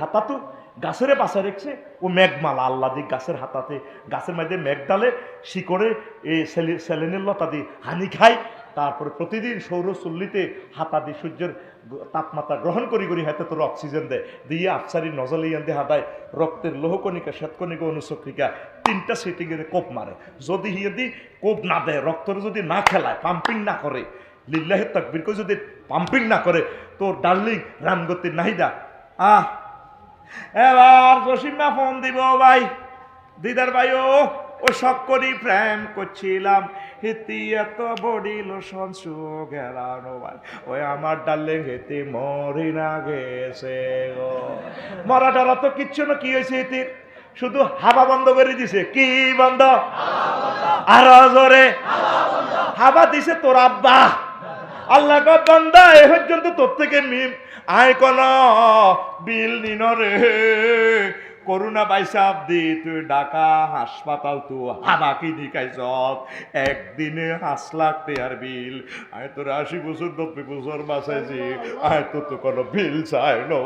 Speaker 1: হাতা তো গাছের বাসায় রেখেছে, ও মেঘমালা আল্লাহ দি গাছের হাতাতে, গাছের মধ্যে মেঘ ডালে শিকড়ে এই সেলেনের লতা দিয়ে হানি খায়, তারপরে প্রতিদিন সৌরচুল্লিতে হাতা দিয়ে সূর্যের তাপমাত্রা গ্রহণ করি হাতে তোর অক্সিজেন দেয়, দিয়ে আফসারি নজলে ইয়ান দিয়ে হাতায় রক্তের লোহকণিকা শ্বেতকণিকা অনুচক্রিকা 3টা সেটিংয়ে কোপ মারে। যদি হিয়ে কোপ না দেয়, রক্তর যদি না খেলায়, পাম্পিং না করে, লিল্লাহি তাকবীর করে যদি পাম্পিং না করে, তোর ডার্লিং রামগতির নাহিদা এবার জসিমা ফোন দিব, ভাই দিদার ভাই ও শখ করি প্রেম করছিলাম, হিতি এত বডি লোশন সুগেরানো ভাই, ওই আমার ডার্লিং হিতি মরি না গেছে গো। মরা ডরা তো কিচ্ছু না, কি হয়েছে হিতির? শুধু হাবা বন্ধ করে দিছে। কি বন্ধ? আরো জোরে হাবা দিছে তোর আব্বা। আল্লাহ বান্দা এ পর্যন্ত তোর থেকে আয় কোন বিল নিন রে, করুণা বাইসাব দি তুই ঢাকা হাসপাতাল তু হাবা কি দিকাইছ একদিনে 5 লাখ টাকার বিল। আয় তোর 80 বছর 90 বছর বাঁচাইছি, আয় তো কোনো বিল চাই না,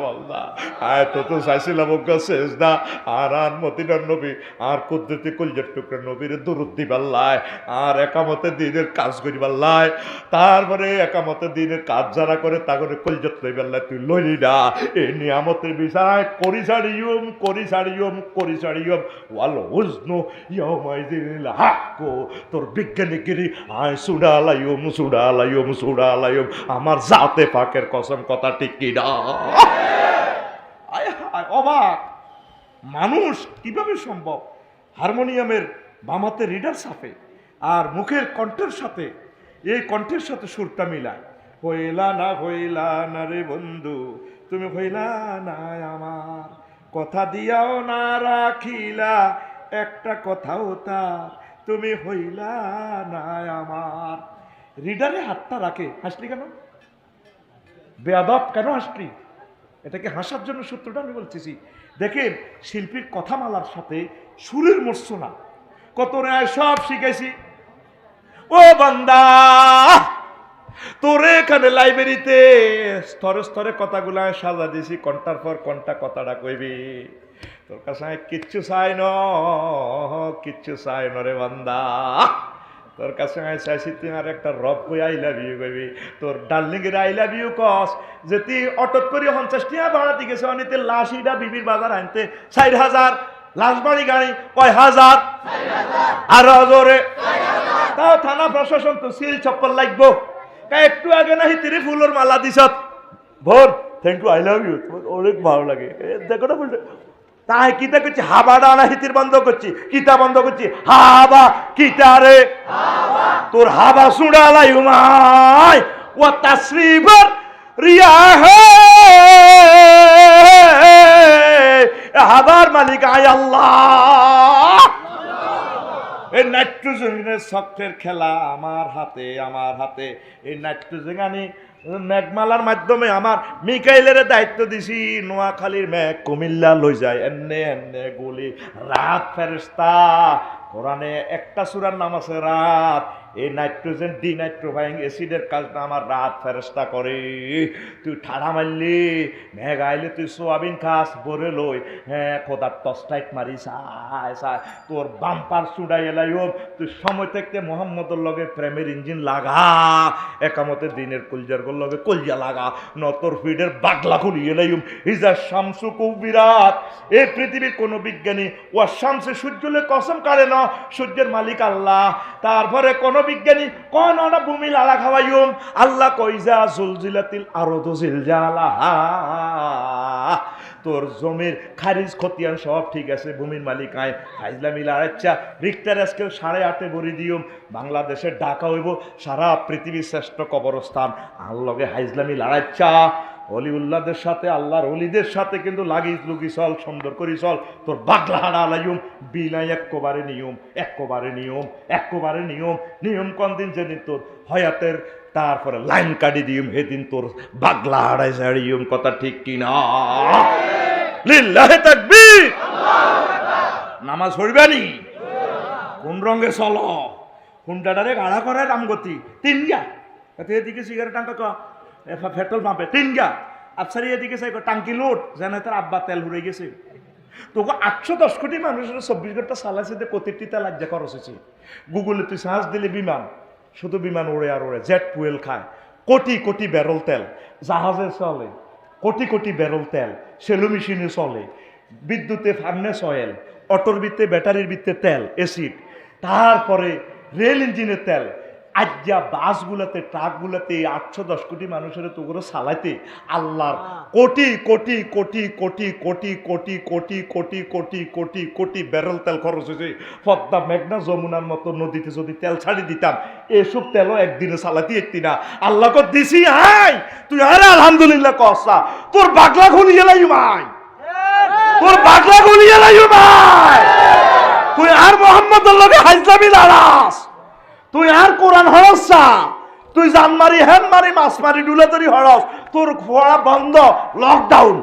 Speaker 1: আয় তো চাইছিলাম শেষ না আর মদিনার নবী আর কুদরতি কলজার টুকরা নবীর দরুদ দিবাল্লায় আর একামতে দিনের কাজ করিবাল্লায়, তারপরে একামতে দিনের কাজ যারা করে তা করে কলজাত লইবাল্লায় তুই লইলি না। এই নিয়ামতের বিষয় করি ছাড়িয়ম ওয়াল হুজনু ইয়াউমাইযিল হাক্কু। তোর বিজ্ঞানীগিরি আয় সুডালাইয়ম আমার জাতে পাকের কসম, কথা ঠিক কি না? অবাক মানুষ কিভাবে সম্ভব হারমোনিয়ামের বামাতে রিডার সাথে আর মুখের কণ্ঠের সাথে, এই কণ্ঠের সাথে সুরটা মিলায়। হইলা না রে বন্ধু, তুমি হইলা না আমার, কথা দিয়াও না রাখিলা একটা কথাও তার, তুমি হইলা না আমার। রিডারে হাতটা রাখে, হাসলি কেন? বেয়াদব কেন হাসলি? এটাকে হাসার জন্য সূত্রটা আমি বলতেছি। দেখেন শিল্পীর কথামালার সাথে সুরের মর্সনা কত রায় সব শিখেছি। ও বান্দা তোরে এখানে লাইব্রেরিতে স্তরে স্তরে কথাগুলা সাজা দিছি, ঘন্টার পর ঘন্টা কথাটা কইবি। তোর কাছে কিচ্ছু চাই ন রে বান্দা, তোর কাছে আমি চাইছি তুই আর একটা রব কই আই লাভ ইউ কইবি। তোর ডার্লিং এর আই লাভ ইউ কস যে তুই অটক করি 50 টাকা ভাড়া দিয়ে গেছে, অনিতে লাশিটা বিবির বাজার আনতে 40,000, লাশ বাড়ি গাড়ি কয় হাজার, আর জোরে তাও থানা প্রশাসন তো সিল চপ্পল লাগবো। একটু আগে না হিতিরে ফুলের মালা দিছ ভোর, thank you I love you, অনেক ভালো লাগে। দেখো না বলতে তাই কিতা করছি, হাবাটা না হিতির বন্ধ করছি, কিতা বন্ধ করছি, হাবা কিতা রে তোর হাবা সুড়ালাই উমাই ও তাসরিবার রিয়া হে হাবার মালিক আয় আল্লাহ। এই নাইট্রোজেনের সফটের খেলা আমার হাতে। এই নাইট্রোজেন মেঘমালার মাধ্যমে আমার মিকাইলের দায়িত্ব দিছি, নোয়াখালীর মেঘ কুমিল্লা লই যায় এন্নে গুলি রাত ফেরেশতা। কোরআনে একটা সূরার নাম আছে রাত। এই নাইট্রোজেন ডিনাইট্রোফাইং অ্যাসিডের কাজটা আমার রাত ফেরেশতা করে। তুই ঠাড়া মারলি মেঘ আইলে তুই সোয়াবিন খাস বরে লই, হ্যাঁ খোদার টসটাইট মারি সায় তোর বাম্পার চুড়াই এলাইম। তুই সময় থাকতে মোহাম্মদের লগে প্রেমের ইঞ্জিন লাগা, একামতে দিনের কলজার গোল লগে কলজা লাগা, নতর ফিডের বাগলা খুলি এলাইম। ইজা শামসু কুবিরাত, এই পৃথিবীর কোনো বিজ্ঞানী ও শামসে সূর্যলে কসম কাড়ে না, সূর্যের মালিক আল্লাহ। তারপরে কোন বিজ্ঞানী কোন না ভূমি লালা খাওয়াইম, আল্লাহ কইজা জুলজিলাতিল আরদু জিলজালাহা। তোর জমির খারিজ খতিয়ান সব ঠিক আছে, ভূমির মালিক আয় ফাইজলামি লাড়াচ্ছা। রিক্টার স্কেল 8.5 বড়ি দিয়ম, বাংলাদেশের ঢাকা হইব সারা পৃথিবীর শ্রেষ্ঠ কবরস্থান। আর লগে হাইজলামি লাড়াচ্ছা অলিউল্লাহদের সাথে, আল্লাহর অলিদের সাথে কিন্তু লাগিস লুকি চল, সুন্দর করি চল। তোর বাগলা হাড়া আলাইম বিলাই একবারে নিয়ম কোন দিন যেদিন তোর হয়াতের তারপরে লাইন কাটি দিম সেদিন তোর বাগলা হাড়াই ছাড়িম, কথা ঠিক কিনা? লিল্লাহি তাকবীর। নামাজ পড়বানি কোন রঙে চলো, কোনটারে গাড়া করে রামগতি 3 গা এদিকে সিগারেট টাঙ্কা পেট্রোল পাম্পে 3 গা আফসারি এদিকে চাই টাঙ্কি লোড যেন তার আব্বা তেল ঘুরে গেছে। তোকে 810 কোটি মানুষের 24 ঘন্টা চালাইছে, কোটিটি তেল আজ্ঞা খরচ হয়েছে। গুগলে তুই সার্চ দিলে বিমান, শুধু বিমান ওড়ে আর ওড়ে, জেট ফুয়েল খায়, কোটি ব্যারল তেল জাহাজে চলে, কোটি ব্যারল তেল সেলু মেশিনে চলে, বিদ্যুতে ফার্নেস অয়েল, অটোর ভিত্তে ব্যাটারির ভিত্তে তেল অ্যাসিড, তারপরে রেল ইঞ্জিনের তেল, আজ্ঞা বাসগুলাতে ট্রাকগুলাতে 810 কোটি মানুষের তো করে চালাইতে আল্লাহর কোটি কোটি কোটি কোটি কোটি কোটি কোটি কোটি কোটি কোটি কোটি ব্যারেল তেল খরচ হয়েছে। পদ্মা মেঘনা যমুনার মতো নদীতে যদি তেল ছাড়ি দিতাম এসব তেলও একদিনে চালাতে একটি না। আল্লাহকে দিছি হাই তুই আরে আলহামদুলিল্লাহ কসা তোর বাগলা খুলিয়ে লাই ভাই, তোর বাগলা খুলিয়ে লাই ভাই, তুই আর মোহাম্মদের লগে হাইজামি লাড়াস, তুই আর কোরআন হরস, তুই জান মারি হ্যান মারি মাছ মারি ডুলে তরি হরস, তোর পড়া বন্ধ, লকডাউন।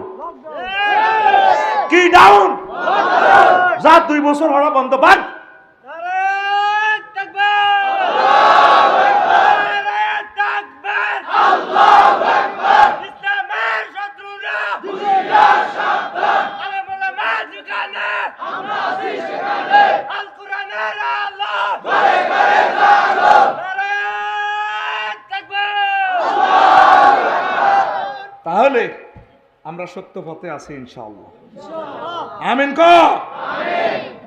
Speaker 1: কি ডাউন? যা 2 বছর হরা বন্ধ বাদ। তাহলে আমরা সত্য পথে আছি ইনশাআল্লাহ। আমিন ক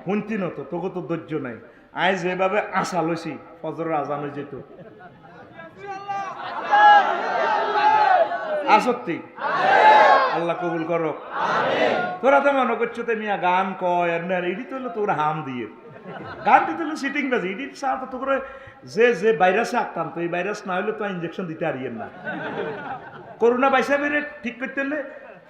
Speaker 1: শুনতি নত তোকে তো ধৈর্য নাই। আজ যেভাবে আশা লইছি ফজরের আজান হয়ে যেত আসত্তি আল্লাহ কবুল করো। তোরা তো মনে করছো তো মিয়া গান কয় এডি তো তোর হাম দিয়ে গান দিতে সিটিং বাজি ইডি সার তো করে যে যে ভাইরাসে আক্রান্ত এই ভাইরাস না হলে তো ইনজেকশন দিতে পারিয়েন না। করোনা বাইসা বেড়ে ঠিক করতে হলে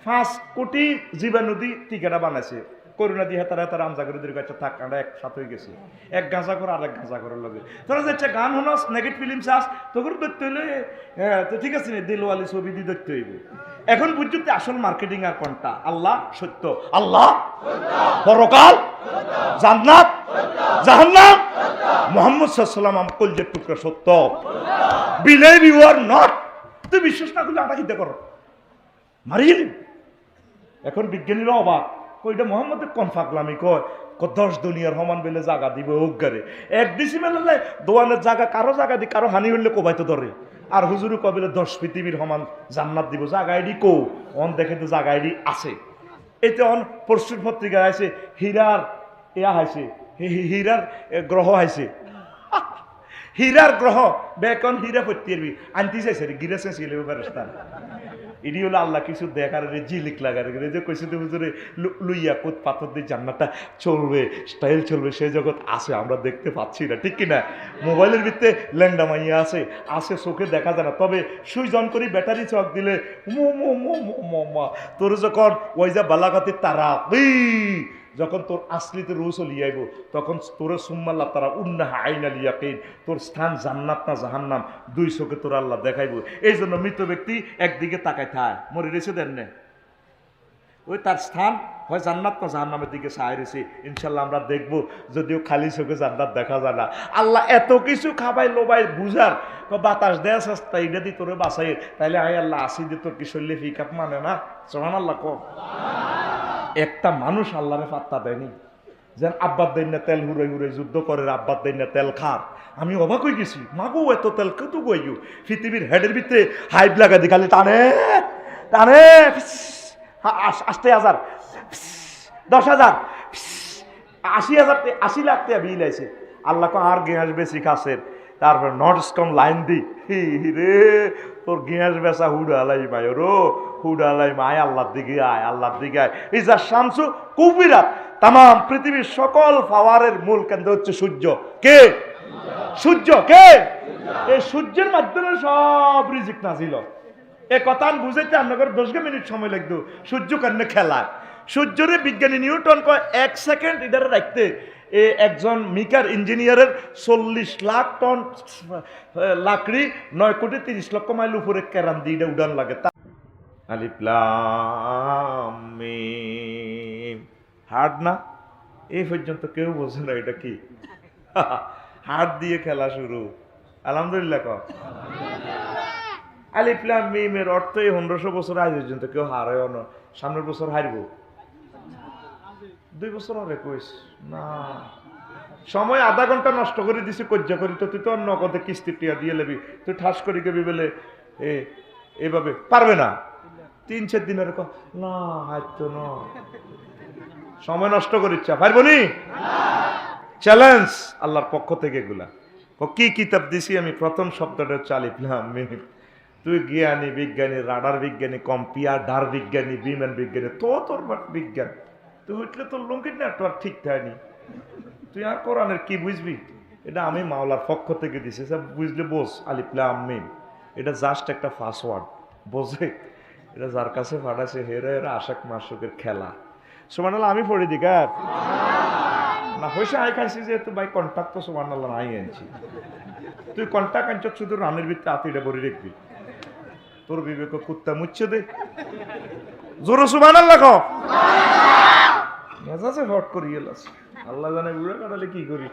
Speaker 1: 5 কোটি জীবাণু দিয়ে টিকাটা বানাইছে। করোনা দিয়ে তারা তারা আমজাগরীদের কাছে থাক আমরা একসাথে হয়ে গেছি, এক গাঁজা করে আরেক গাঁজা করার লগে। তোরা যাচ্ছে গান হনস নেগেটিভ ফিল্ম চাস তোর ধরতে হইলে হ্যাঁ তো ঠিক আছে দিলওয়ালি ছবি দিয়ে ধরতে হইব। এখন বুঝতে আসল মার্কেটিং আর কোনটা? আল্লাহ সত্য, আল্লাহ পরকাল, জান্নাত জাহান্নাম, মুহাম্মদ সাল্লাল্লাহু আলাইহি ওয়াসাল্লাম কলজের টুকরা সত্য। বিলিভ ইউ আর নট, তুই বিশ্বাস না করলে আটা কিতে করো মারিয়ে দিন। এখন বিজ্ঞানীরা অবাক কইটা মোহাম্মদের কম ফাগলামি কয় 10 দুনিয়ার সমান বেলে জায়গা দিব ওগারে 1 ডিসিমেল হলে দোয়ানের জায়গা কারো জায়গা দি কারো হানি হইলে কোবাইতে ধরে। আর হুজুরু কবিলে 10 পৃথিবীর সমান জান্নাত দিব জায়গা আইডি কো অন দেখে তো জায়গা আইডি আছে। এতে অন পরশুর পত্রিকায় আছে হীরার ইয়া হাইছে, হীরার গ্রহ হাইছে, হীরার গ্রহ বেকন হীরা পত্তিরবি আনতে চাইছে রে গিরেছে ছিল বেরেস্তান। ইডি হলো আল্লাহ কিছু দেখার রে জিলিক লাগার রে যে কইছে তো হুজুরে লুইয়া কোত পাথর দিয়ে জান্নাতটা চলবে স্টাইল চলবে সেই জগৎ আছে আমরা দেখতে পাচ্ছি না, ঠিক কি না? মোবাইলের ভিতরে ল্যাংডা মাইয়া আছে আছে চোখে দেখা যায় না, তবে সুইচ অন করি ব্যাটারি চক দিলে মো মো মো মো মো তোর যখন ওই যা বালাগাতির তারা যখন তোর আসলিতে রুহ চলিয়ে আইব তখন তোর সুম্মাল্লাহ তারা উন্নাহা আইনা লিয়াকিন তোর স্থান জান্নাত না জাহান্নাম 2 চোখে তোর আল্লাহ দেখাইব। এই জন্য মৃত ব্যক্তি একদিকে তাকায় থায় মরে রেছে দেন না ওই তার স্থান হয় জান্নাত না জাহান্নামের দিকে চাই রয়েছে। ইনশাল্লাহ আমরা দেখবো, যদিও খালি চোখে জান্নাত দেখা যায় না। আল্লাহ এত কিছু খাবাই লোবাই বুঝার বাতাস দেয়া সস্তা এটা দি তোরে বাঁচাই তাইলে আয় আল্লাহ আসি দিয়ে তোর কি শরীরে ফিকাপ মানে না সোহান আল্লাহ ক একটা মানুষ আল্লাহরে পাত্তা দেয়নি। যেন আব্বার দেন না তেল হুড়ে হুড়ে যুদ্ধ করে আব্বার দেন না তেল খার। আমি অবাক হয়ে গেছি মাগো এত তেল কত গইও পৃথিবীর হেডের ভিতরে হাইপ লাগা দি খালি টানে টানে 80,000 10,000 80,000 80 লাখ টাকা বিল আছে। আল্লাহ আর গ্যাস বেশি খাসের তারপর নটসকম লাইন দি রে তোর গ্যাস বেচা হুডালাই মায় রো হুডালাই মায় আল্লাহর দিকে আয় আল্লাহর দিকে আয়। ইজা শামসু কুবিরাত তাম পৃথিবীর সকল পাওয়ারের মূল কেন্দ্র হচ্ছে সূর্য। কে? সূর্য। কে? এই সূর্যের মাধ্যমে সব রিজিক নাজিল। এ কথা আমি বুঝাইতে আপনাদের 10 মিনিট সময় লাগতো। সূর্য কেন খেলায় সূর্যরে বিজ্ঞানী নিউটন কয় 1 সেকেন্ড ইধারে রাখতে একজন মিকার ইঞ্জিনিয়ারের 40 লাখ টন লাকড়ি 9 কোটি 30 লক্ষ মাইল উপরে কেরান দিয়ে উড়ান লাগে। আলিফ লাম মিম হার্ড না? এই পর্যন্ত কেউ বোঝে না এটা কি হাত দিয়ে খেলা শুরু। আলহামদুলিল্লাহ ক আলিফ লাম মিমের অর্থ এই 1500 বছর আগে পর্যন্ত কেউ হারায় না। সামনের বছর হারবো 2 বছর আগে কইস না সময় আধা ঘন্টা নষ্ট করে দিছি কজ্জ করি তো তুই তো নগদে কিস্তি টিয়া দিয়ে লেবি তুই ঠাস করি কেবি বলে এইভাবে পারবে না 3-4 দিনের না হয়তো না সময় নষ্ট করিচ্ছা পারবো নি চ্যালেঞ্জ আল্লাহর পক্ষ থেকে এগুলা ক ও কি কিতাব দিছি আমি, প্রথম শব্দটা হচ্ছে আলিফ লাম মিম। তুই জ্ঞানী বিজ্ঞানী, রাডার বিজ্ঞানী, কম্পিউটার বিজ্ঞানী, বিমান বিজ্ঞানী, তোর বিজ্ঞান, তুই উঠলে তোর লুঙ্গির নেটওয়ার্ক ঠিক থাকনি, তুই আর কোরআনের কি বুঝবি? এটা আমি মাওলার পক্ষ থেকে দিছি, বুঝলে বোঝ আলিফ লাম মিম, এটা জাস্ট একটা পাসওয়ার্ড, বোঝে? এটা যার কাছে পাঠাছে হেরা হেরা আশাক মাসুকের খেলা। সুবহানাল্লাহ আমি পড়ি দিক আর না হয়েছে আই খাইছি যেহেতু ভাই কন্ট্যাক্ট তো সুবহানাল্লাহ নাই আনছি, তুই কন্ট্যাক্ট আনছ শুধু রানের ভিতরে আতিটা ভরে রাখবি, তোর বিবেক কুত্তা মুচ্ছে দে, জোরে সুবহানাল্লাহ কও, মেজাজে হট করি এলাস, আল্লাহ জানে বুড়া কাটালে কি করি।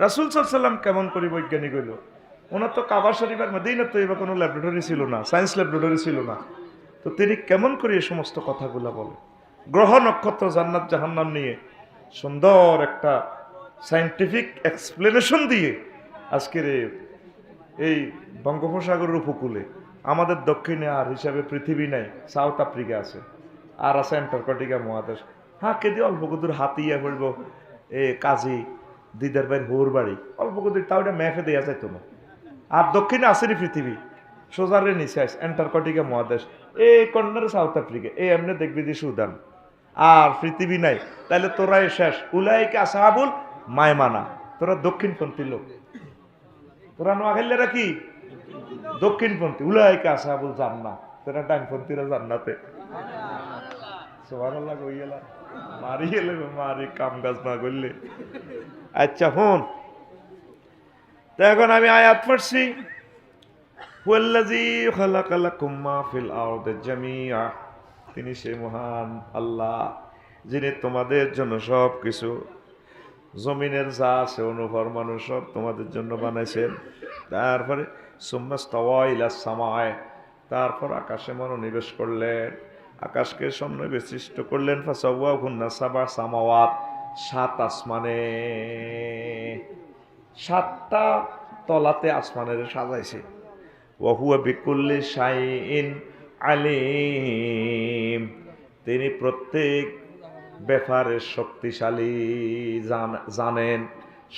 Speaker 1: রাসূল সাল্লাল্লাহু আলাইহি সাল্লাম কেমন করে বৈজ্ঞানিক হইল? ওনার তো কাবা শরীফের মধ্যেই না তো এবার কোনো ল্যাবরেটরি ছিল না, সায়েন্স ল্যাবরেটরি ছিল না, তো তিনি কেমন করে এই সমস্ত কথাগুলো বলে? গ্রহ নক্ষত্র জান্নাত জাহান্নাম নিয়ে সুন্দর একটা সায়েন্টিফিক এক্সপ্লেনেশন দিয়ে আজকের এই বঙ্গোপসাগরের উপকূলে আমাদের দক্ষিণে আর হিসাবে পৃথিবী নাই, সাউথ আফ্রিকা আছে, আর আছে অ্যান্টার্কটিকা মহাদেশ। হ্যাঁ কেদি অল্প কদূর হাতিয়া পড়ব কাজী দিদার ভাইয়ের হোর বাড়ি, অল্প কদূর, তাও এটা ম্যাপে দেওয়া যাইত না। আর দক্ষিণে আসেনি পৃথিবী, সোজারে নিচে আছে অ্যান্টার্কটিকা মহাদেশ, এই কর্নারে সাউথ আফ্রিকা, এই এমনি দেখবি যে সুদান, আর পৃথিবী নাই। তাহলে তোরাই শেষ, উলাইকা আসহাবুল মায়মানা, তোরা দক্ষিণপন্থী লোক, তোরা নোয়াখালীরা কি দক্ষিণপন্থী, উলাইকা আসহাবুল জান্নাত, তোরা ডানপন্থীরা জান্নাতে। সুবহানাল্লাহ কই গেলা, মারি গেলে মারি কাম কাজ না করলে। আচ্ছা হন, তো এখন আমি আয়াত পড়ছি, হুয়াল্লাযী খালাকা লাকুম মা ফিল আরদি জামিআ, তিনি সেই মহান আল্লাহ যিনি তোমাদের জন্য সব কিছু, জমিনের যা আছে অনুভর মানুষ সব তোমাদের জন্য বানাইছেন। তারপরে সুম্মাস্তাওয়া ইলাস সামায়, তারপর আকাশে মনোনিবেশ করলেন, আকাশকে সন্নিবেশিষ্ট করলেন, ফাসাওয়াহুন্না সাবআ সামাওয়াত, সাত আসমানে, সাতটা তলাতে আসমানের সাজাইছে। ওয়া হুয়া বিকুল্লি শাইইন আলিম, তিনি প্রত্যেক ব্যাপারে শক্তিশালী, জানেন,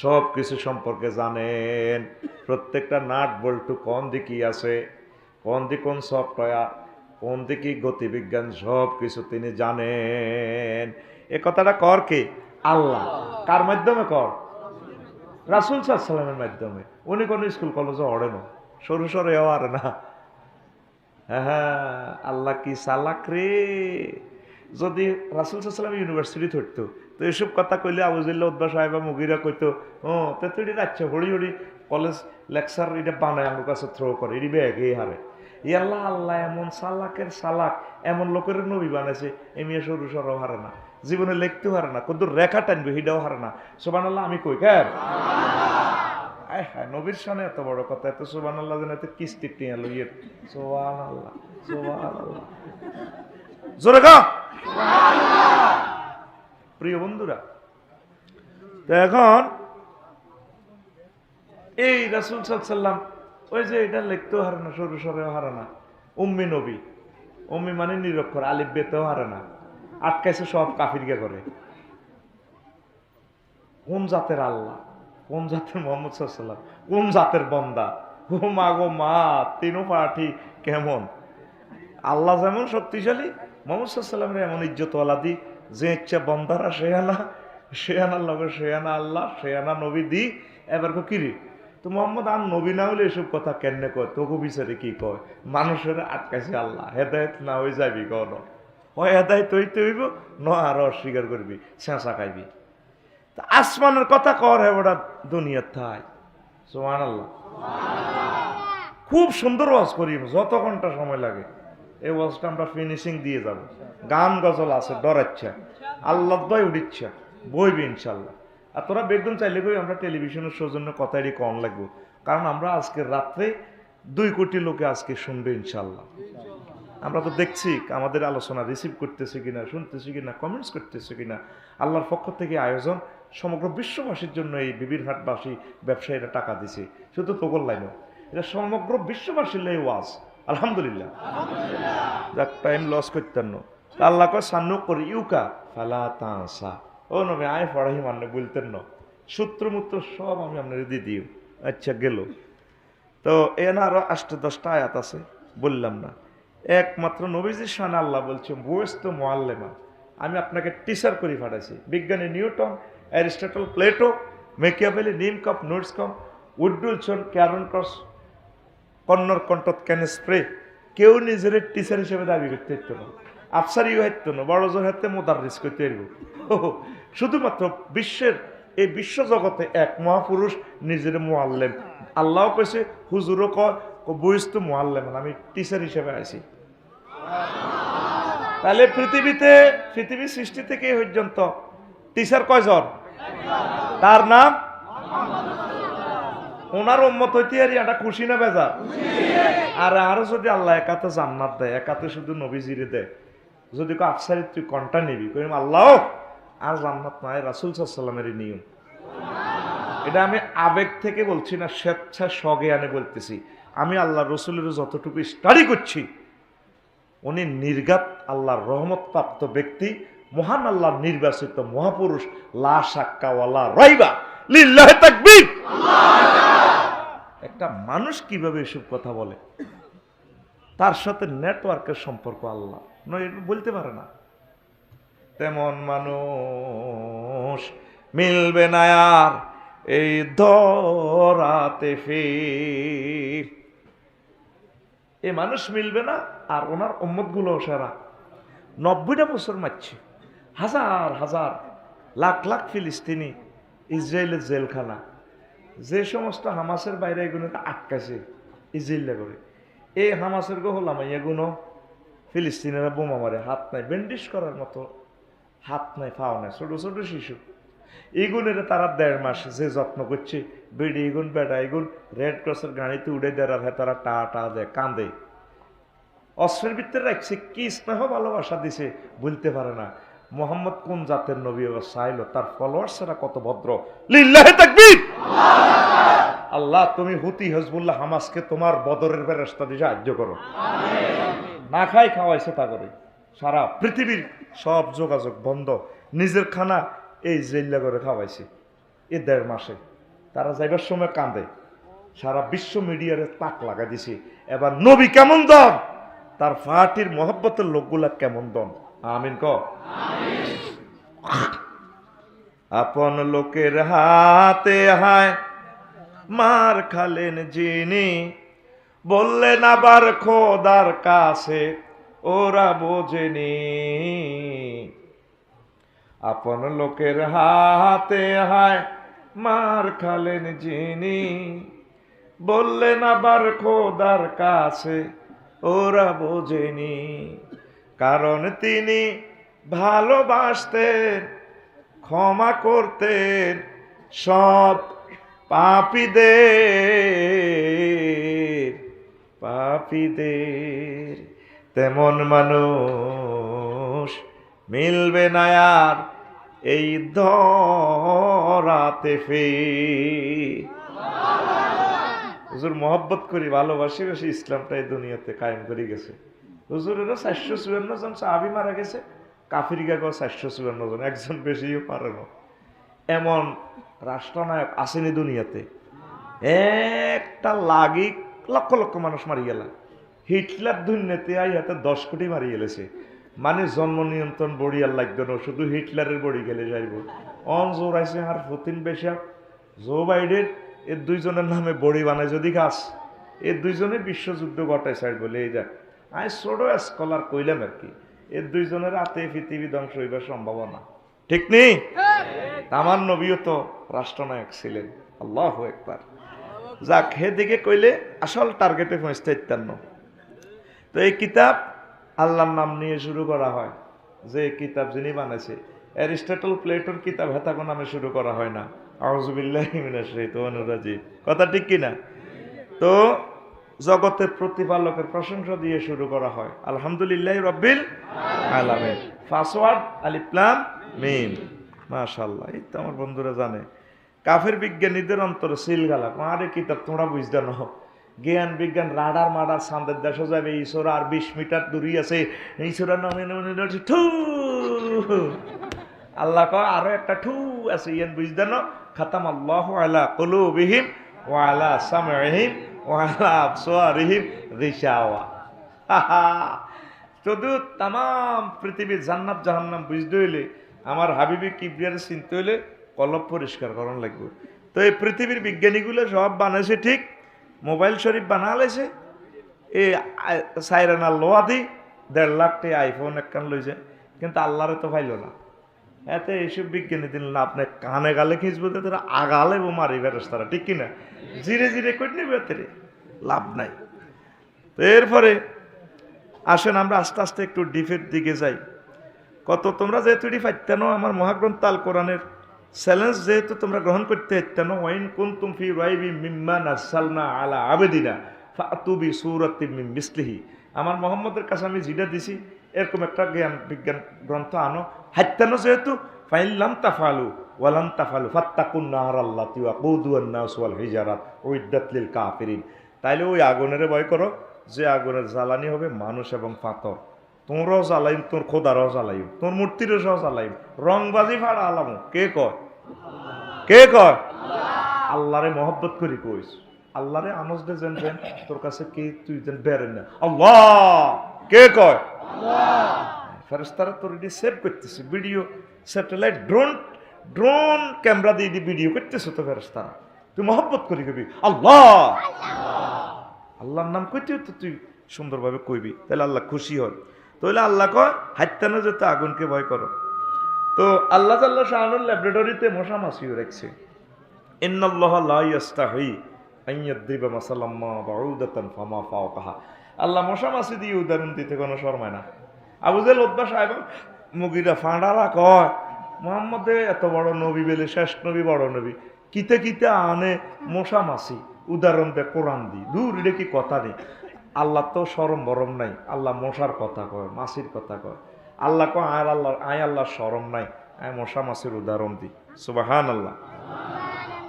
Speaker 1: সব কিছু সম্পর্কে জানেন, প্রত্যেকটা নাট বল্টু কোন দিকে আছে, কোন দিক কোন সফটওয়্যার, কোন দিকে গতিবিজ্ঞান, সব কিছু তিনি জানেন। এ কথাটা কর কে? আল্লাহ। কার মাধ্যমে কর? রাসূল সাল্লাল্লাহু আলাইহি ওয়াসাল্লামের মাধ্যমে। উনি কোন স্কুল কলেজে পড়ে না, সরু সরে আর না। হ্যাঁ, আল্লাহ কি চালাক রে! যদি রাসূল সাল্লাল্লাহু আলাইহি ওয়াসাল্লাম ইউনিভার্সিটি থাকতো তো এসব কথা কইলে আবুজুল্লাহ উদ্বা সাহেব বা মুগিরা কইতো, ও তো তুই রাখছে হড়ি হড়ি কলেজ লেকচার এটা বানায় আমার কাছে থ্রো করে, এটি ব্যাগে হারে। ই আল্লাহ, আল্লাহ এমন চালাকের চালাক, এমন লোকের নবী বানাইছে, এমিয়া সরু সরাও হারে না, জীবনে লিখতেও হারে না, কত রেখা টানবে হিটাও হারে না। সুবহানাল্লাহ আমি কই কেন? নবীর সামনে এত বড় কথা, এত সুবহানাল্লাহ যেন এত কিস্তি টিয়া লইয়ে, সুবহানাল্লাহ সুবহানাল্লাহ জোরে গা। প্রিয় বন্ধুরা, তো এখন এই রাসূল সাল্লাল্লাহু আলাইহি ওয়াসাল্লাম ওই যে এটা লিখতেও হারে না, সরু সরেও হারে না, উম্মি নবী, উম্মি মানে নিরক্ষর, আলিফ বেতেও হারে না, আটকাইছে সব কাফিরকে করে। কোন জাতের আল্লাহ, কোন জাতের মুহাম্মদ সাল্লাল্লাহু আলাইহি ওয়াসাল্লাম, কোন জাতের বান্দা, ও মা গো মা, তিনও পাঠি কেমন! আল্লাহ যেমন শক্তিশালী, মুহাম্মদ সাল্লাল্লাহু আলাইহি ওয়াসাল্লামের এমন ইজ্জতওয়ালা দি, যে ইচ্ছা বন্দারা শেয়ানা লগে শেয়ানা আল্লাহ, শেয়ানা নবী দি। এবার কিরে তো মোহাম্মদ আর নবী না হলে এসব কথা কেন কয়, তোকে বিচারে কি কয়? মানুষের আটকাইছে আল্লাহ, হেদায়েত না হয়ে যাবি কন, হয় হেদায়েত হইতে হইব, ন আরো অস্বীকার করবি, শেষা খাইবি। আসমানের কথা কর হে ওটা দুনিয়ার থাই। সুবহানাল্লাহ। খুব সুন্দর ওয়াজ করি, যত ঘন্টা সময় লাগে এই ওয়াজটা আমরা ফিনিশিং দিয়ে যাব। গান গজল আছে, ডরাচ্ছা আল্লাহ দয় উঠিচ্ছা, বইবি ইনশাল্লাহ। আর তোরা বেগুন চাইলে কই আমরা টেলিভিশনের সৌজন্য কথাই কম লাগবো, কারণ আমরা আজকের রাত্রে 2 কোটি লোকে আজকে শুনবে ইনশাল্লাহ। আমরা তো দেখছি আমাদের আলোচনা রিসিভ করতেছে কিনা, শুনতেছি কিনা, কমেন্টস করতেছে কিনা। আল্লাহর পক্ষ থেকে আয়োজন সমগ্র বিশ্ববাসীর জন্য, এই বিবির হাটবাসী ব্যবসায়ীরা টাকা দিছে, শুধু তোগল লাইনও, এটা সমগ্র বিশ্ববাসীর লাই ওয়াজ। আলহামদুলিল্লাহ, যাক টাইম লস করতেন না। আল্লাহ কয় সান্নু করি ইউকা ফালা তাসা, ও নবী আয় পড়াই মানে বলতেন না, সূত্রমূত্র সব আমি আপনার দিয়ে দিই। আচ্ছা গেল। তো এখানে আরো 8-10টা আয়াত আছে, বললাম না। একমাত্র নবীজির শানে আল্লাহ বলছে বুয়েস্তু মুআল্লিমা, আমি আপনাকে টিচার করে পাঠাইছি। বিজ্ঞানী নিউটন, অ্যারিস্টটল, প্লেটো, মেকিয়াভেলি, নিমকপ, নোটসকম, উডুলসন, ক্যারন ক্রস, কন্নর কন্টত ক্যান স্প্রে, কেউ নিজের টিচার হিসেবে দাবি করতে হইতো না, আফসারিও হইতো না, বড় জোর হাতে মোদাররিস করতে হইব। শুধুমাত্র বিশ্বের এই বিশ্ব জগতে এক মহাপুরুষ নিজের মুআল্লিম। আল্লাহ কইছে হুজুরও বুয়েস্তু মুআল্লিমান, আমি টিচার হিসেবে আইছি। তাহলে পৃথিবী সৃষ্টি থেকে এই পর্যন্ত টিচার কয়জন? তার নাম, ওনার উম্মত হইতে আর এটা খুশি না বেজার? আর আরো যদি আল্লাহ একাতে জান্নাত দেয়, একাতে শুধু নবীজিরে দেয়, যদি কো আফসারি তুই কোনটা নিবি, কইম আল্লাহ আর জান্নাত নয়, রাসূল সাল্লাল্লাহু আলাইহি ওয়াসাল্লামের নিয়ম। এটা আমি আবেগ থেকে বলছি না, স্বেচ্ছা সজ্ঞানে বলতেছি। আমি আল্লাহ রসুলের যতটুকু স্টাডি করছি, উনি নির্ঘাত আল্লাহর রহমত প্রাপ্ত ব্যক্তি, মহান আল্লাহর নির্বাচিত মহাপুরুষ, লা শাক্কা ওয়ালা রাইবা, লিল্লাহি তাকবীর। একটা মানুষ কিভাবে এসব কথা বলে, তার সাথে নেটওয়ার্কের সম্পর্ক আল্লাহ নয়, বলতে পারে না। তেমন মানুষ মিলবে না আর এই ধরাতে ফির, এই মানুষ মিলবে না। আর ওনার উম্মত গুলো সারা 90টা বছর মারছে, হাজার হাজার লাখ লাখ ফিলিস্তিনি ইসরায়েলের জেলখানা, যে সমস্ত হামাসের বাইরে এগুলোকে আটকাছে ইসরায়েল করে, এই হামাসের গো হলাম এগুলো ফিলিস্তিনিরা বোমা মারে, হাত নাই ব্যান্ডেজ করার মতো, হাত নাই পাও নাই, ছোট ছোট শিশু। এগুনের তারা 1.5 মাস যে যত্ন করছে, বেডি এগুন বেড়া এগুন রেড ক্রসের গাড়িতে উড়ে দেওয়ার হয়, তারা টা টা দেয়, কাঁদে, অস্ত্রের ভিতরে রাখছে, কি স্নেহ ভালোবাসা দিছে বলতে পারে না। মোহাম্মদ কোন জাতের নবী চাইলো, তার ফলোয়ার্সরা কত ভদ্র, লিল্লাহি তাকবীর। আল্লাহ তুমি হুতি হিজবুল্লাহ হামাসকে তোমার বদরের ফেরেশতা দিয়ে সাহায্য করো। না খাই খাওয়াইছে তা করে, সারা পৃথিবীর সব যোগাযোগ বন্ধ, নিজের খানা এই জেল্লা করে খাওয়াইছে এই 1.5 মাসে। তারা যাইবার সময় কাঁদে, সারা বিশ্ব মিডিয়ারে তাক লাগা দিছে। এবার নবী কেমন দন, তার ফাটির মহব্বতের লোকগুলা কেমন দন, আমিন ক। আপন লোকের হাতে হায় মার খালেন যিনি, বললেন আবার খোদার কাছে ওরা বোঝেনি। আপন লোকের হাতে হায় মার খালেন যিনি, বললেন আবার খোদার কাছে ওরা বোঝেনি। কারণ তিনি ভালোবাসতেন, ক্ষমা করতেন সব পাপীদের। তেমন মানুষ মিলবে না আর এই ধরাতে ফির। হুজুর মহব্বত করি, ভালোবাসি বেশি, ইসলামটা এই দুনিয়াতে কায়েম করে গেছে। হুজুরেরও 454 জন সাহাবী মারা গেছে, কাফির গাগো 454 জন, একজন বেশিও পারে না। এমন রাষ্ট্রনায়ক আসেনি দুনিয়াতে, একটা লাগি লক্ষ লক্ষ মানুষ মারি গেল। হিটলার দুনিয়াতে হাতে 10 কোটি মারি গেলেছে। মানে জন্ম নিয়ন্ত্রণ বড়ি আর লাগবে না, শুধু হিটলারের বড়ি গেলে যাইব। জোর আছে আর পুতিন বেশা, জো বাইডেন, এর দুইজনের নামে বড়ি বানায় যদি গাছ, এর দুইজনে বিশ্বযুদ্ধ ঘটায় চাই বলে এই যাক। আমি ছোট স্কলার কইলাম আর কি, এর দুইজনের হাতে পৃথিবী ধ্বংস হইবার সম্ভাবনা, ঠিক নেই? আমার নবীও তো রাষ্ট্রনায়ক ছিলেন, আল্লাহু আকবার। যাক, হেদিকে কইলে আসল টার্গেটে পৌঁছতে ইত্যান্ন। তো এই কিতাব আল্লাহর নাম নিয়ে শুরু করা হয়। যে কিতাব যিনি বানাইছে, অ্যারিস্টটল, প্লেটোর কিতাব হেতাকো নামে শুরু করা হয় না। আউযুবিল্লাহি মিনাশ শাইতানির রাজিম, কথা ঠিক কিনা? তো জগতের প্রতিপালকের প্রশংসা দিয়ে শুরু করা হয়, আলহামদুলিল্লাহি রাব্বিল আলামিন। পাসওয়ার্ড আলিফ লাম মিম, মাশাআল্লাহ। এই তো আমার বন্ধুরা জানে। কাফের বিজ্ঞানীদের অন্তরে সিল গালা, আরে কিতাব তোমরা বুঝতে না, জ্ঞান বিজ্ঞান রাডার মাডার সান্দের দেশ যাবে, ঈশ্বরা আর 20 মিটার দূরই আছে, ঈশ্বরা নামে ঠু, আল্লাহ কয় আরো একটা ঠু আছে, ইয়ান বুঝতে না, খাতামাল্লাহু আলা কুলুবিহিম ওয়া আলা সামইহিম ওয়া আলা আবসারিহিম গিশাওয়া। শুধু তাম পৃথিবীর জান্নাত জাহান্নাম বুঝতে হইলে আমার হাবিবি কিবরিয়ার চিনতে হইলে কলব পরিষ্কার করান লাগবে। তো এই পৃথিবীর বিজ্ঞানীগুলো সব বানাইছে ঠিক, মোবাইল শরীফ বানালেছে, এই সাইরানা লোয়া দি 1.5 লাখ টাকা আইফোন একখান লইছে, কিন্তু আল্লাহরে তো পাইল না। এতে এইসব বিজ্ঞানী দিন না, আপনি কানে গালে খিঁচবো তারা আগালে ও মারি বেরোস তারা, ঠিক কিনা? জিরে জিরে করে নেবে, এতে লাভ নাই। তো এরপরে আসেন আমরা আস্তে আস্তে একটু ডিফের দিকে যাই। কত তোমরা যেহেতু এটি পাইতেন, আমার মহাগ্রন্থ আল কোরআনের চ্যালেঞ্জ যেহেতু তোমরা গ্রহণ করতে পারতেন, ওয়াইন কুনতুম ফি রাইবিম মিম্মা নাযালনা আলা আবদিনা ফাতু বিসূরাতিম মিন মিসলিহি। আমার মুহাম্মদের কাছে আমি যেটা দিছি এরকম একটা জ্ঞান বিজ্ঞান গ্রন্থ আনো। হাইতানো যেহেতু ফাইন লাম তাফালু ওয়ালাম তাফালু ফাত্তাকুন নারাল্লাতী ওয়াকুদুহান নাস ওয়াল হিজারাত উইদ্দাত লিল কাফিরিন। তাইলে ওই আগুনের ভয় করো যে আগুনের জ্বালানি হবে মানুষ এবং পাথর। তোমরাও জ্বালাইম, তোর খোদারাও জ্বালাইম, তোর মূর্তিরও সহ জ্বালাইম, রংবাজি ফাড়া আলামো। কে কয়? কে কয়? আল্লাহরে মহব্বত করি কইস, আল্লাহরে আনস দে যেন তোর কাছে কে তুই যেন বেরেন না। আল্লাহ কে কয়? ফেরেশতারা তোর এটি সেভ করতেছে, ভিডিও স্যাটেলাইট ড্রোন ক্যামেরা দিয়ে ভিডিও করতেছে তো ফেরেশতারা। তুই মহব্বত করি কবি আল্লাহ, আল্লাহর নাম কইতে তো তুই সুন্দরভাবে কইবি, তাহলে আল্লাহ খুশি হন। তাহলে আল্লাহ কয় হাইতানো যেতে আগুনকে ভয় করো। তো আল্লাহ জাল্লা শাআনুর ল্যাবরেটরিতে মশা মাছিও রাখছে। ইন্নাল্লাহ লা ইয়াস্তাহি আন ইয়াদরিবা মাসালাম মা বাউদাতান ফামা ফাওকাহা। আল্লাহ মশা মাছি দিয়ে উদাহরণ দিতে কোনো শরমায় না। আবু জাহেল উতবা সাহেব মুগিরা ফাঁড়ারা কয় মুহাম্মদে এত বড় নবী বেলে, শেষ নবী, বড় নবী, কিতে কিতে আনে মশা মাছি উদাহরণ দেয় কোরআন দি। দূর এটা কি কথা নেই, আল্লাহ তো শরম বরম নাই, আল্লাহ মশার কথা কয়, মাছির কথা কয়। আল্লাহ কয় আয় আল্লাহর শরম নাই, আয় মশা মাছির উদাহরণ দি। সুবহানাল্লাহ।